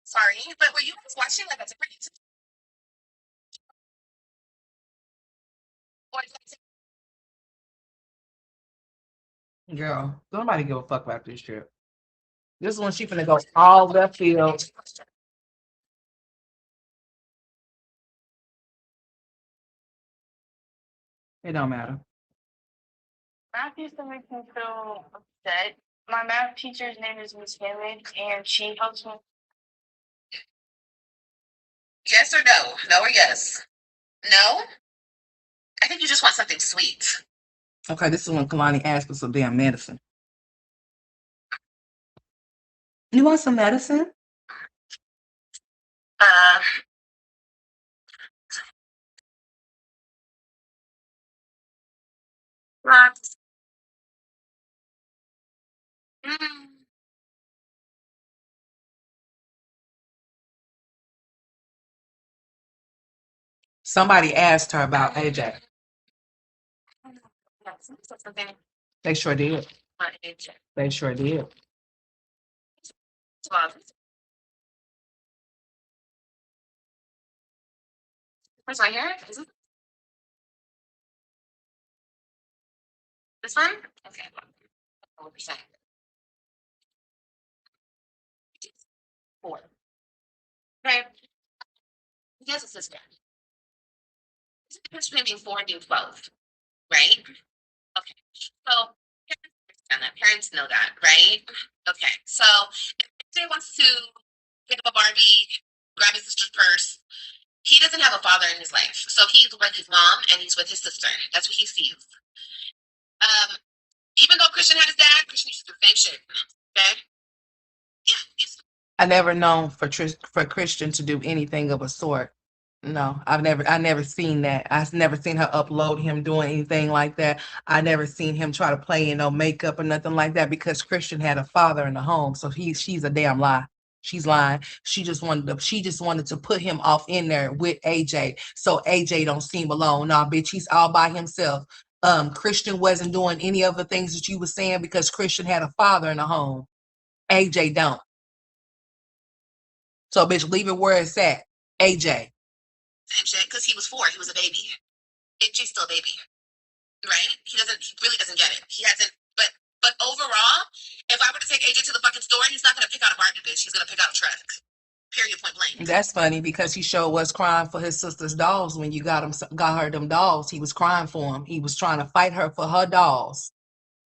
Sorry, but were you guys watching like a different YouTube? Girl, nobody give a fuck about this shit. This one, she finna go all left field. It don't matter. Math used to make me feel upset. My math teacher's name is Miss Hammond, and she helps me. Yes or no? No or yes? No? I think you just want something sweet. Okay, this is when Kalani asked for some damn medicine. You want some medicine? Lots. Somebody asked her about AJ. They sure did. They sure did. Where's my hair? Is it this one? Okay. 100%. 4. Okay. He has a sister. There's a difference between being 4 and being 12, right? Okay. So parents understand that. Parents know that, right? Okay. So if AJ wants to pick up a Barbie, grab his sister's purse, he doesn't have a father in his life. So he's with his mom and he's with his sister. That's what he sees. Even though Christian had his dad, Christian used to do the same shit. Okay? Yeah. I never known for Christian to do anything of a sort. No, I never seen that. I've never seen her upload him doing anything like that. I never seen him try to play in no makeup or nothing like that, because Christian had a father in the home. So she's a damn lie. She's lying. She just wanted to put him off in there with AJ, so AJ don't seem alone. Nah, bitch, he's all by himself. Christian wasn't doing any of the things that you were saying because Christian had a father in the home. AJ don't. So bitch, leave it where it's at. AJ. Same shit, because he was 4. He was a baby. AJ's still a baby. Right? He really doesn't get it. He hasn't, but But overall, if I were to take AJ to the fucking store, he's not gonna pick out a Barbie bitch. He's gonna pick out a truck. Period. Point blank. That's funny because he sure was crying for his sister's dolls when you got her them dolls. He was crying for them. He was trying to fight her for her dolls.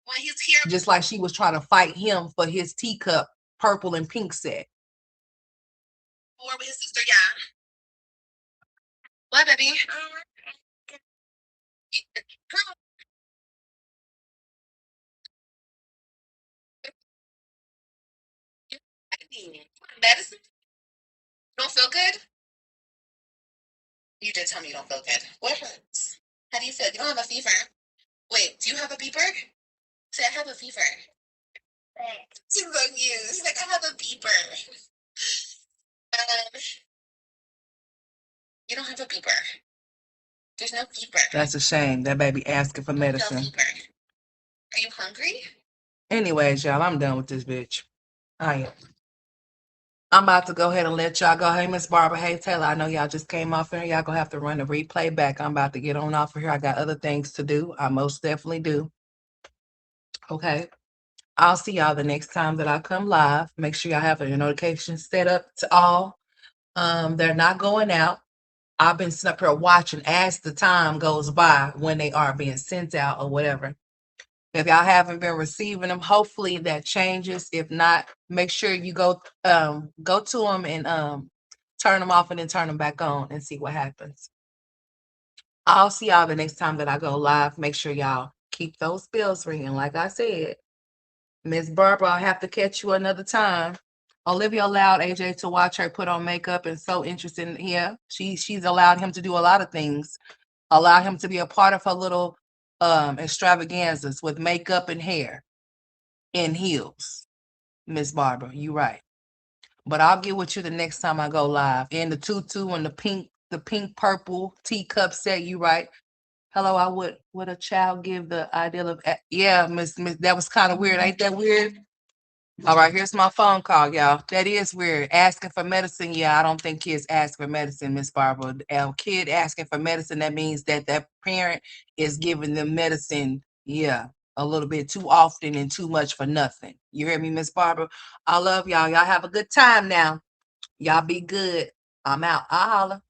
When he's here, just like she was trying to fight him for his teacup, purple and pink set. Or with his sister, yeah. What, baby? Girl. Medicine? Don't feel good? You did tell me you don't feel good. What hurts? How do you feel? You don't have a fever. Wait, do you have a beeper? Say, I have a fever. She's so cute. She's like, I have a beeper. You don't have a beeper. There's no beeper. That's a shame. That baby asking for medicine. No beeper. Are you hungry? Anyways, y'all, I'm done with this bitch. I am. I'm about to go ahead and let y'all go. Hey, Miss Barbara. Hey, Taylor. I know y'all just came off here. Y'all gonna have to run the replay back. I'm about to get on off of here. I got other things to do. I most definitely do. Okay. I'll see y'all the next time that I come live. Make sure y'all have your notifications set up to all. They're not going out. I've been sitting up here watching as the time goes by when they are being sent out or whatever. If y'all haven't been receiving them, hopefully that changes. If not, make sure you go to them and turn them off and then turn them back on and see what happens. I'll see y'all the next time that I go live. Make sure y'all keep those bells ringing. Like I said, Miss Barbara, I'll have to catch you another time. Olivia allowed AJ to watch her put on makeup and so interested in here. She's allowed him to do a lot of things. Allow him to be a part of her little extravaganzas with makeup and hair and heels. Miss Barbara, you right. But I'll get with you the next time I go live. And the tutu and the pink purple teacup set, you right. Hello, I would a child give the ideal of yeah, Miss that was kind of weird. Ain't that weird? All right, here's my phone call, y'all. That is weird. Asking for medicine. Yeah, I don't think kids ask for medicine, Miss Barbara. A kid asking for medicine, that means that parent is giving them medicine, yeah, a little bit too often and too much for nothing. You hear me, Miss Barbara? I love y'all. Y'all have a good time now. Y'all be good. I'm out. I'll holler.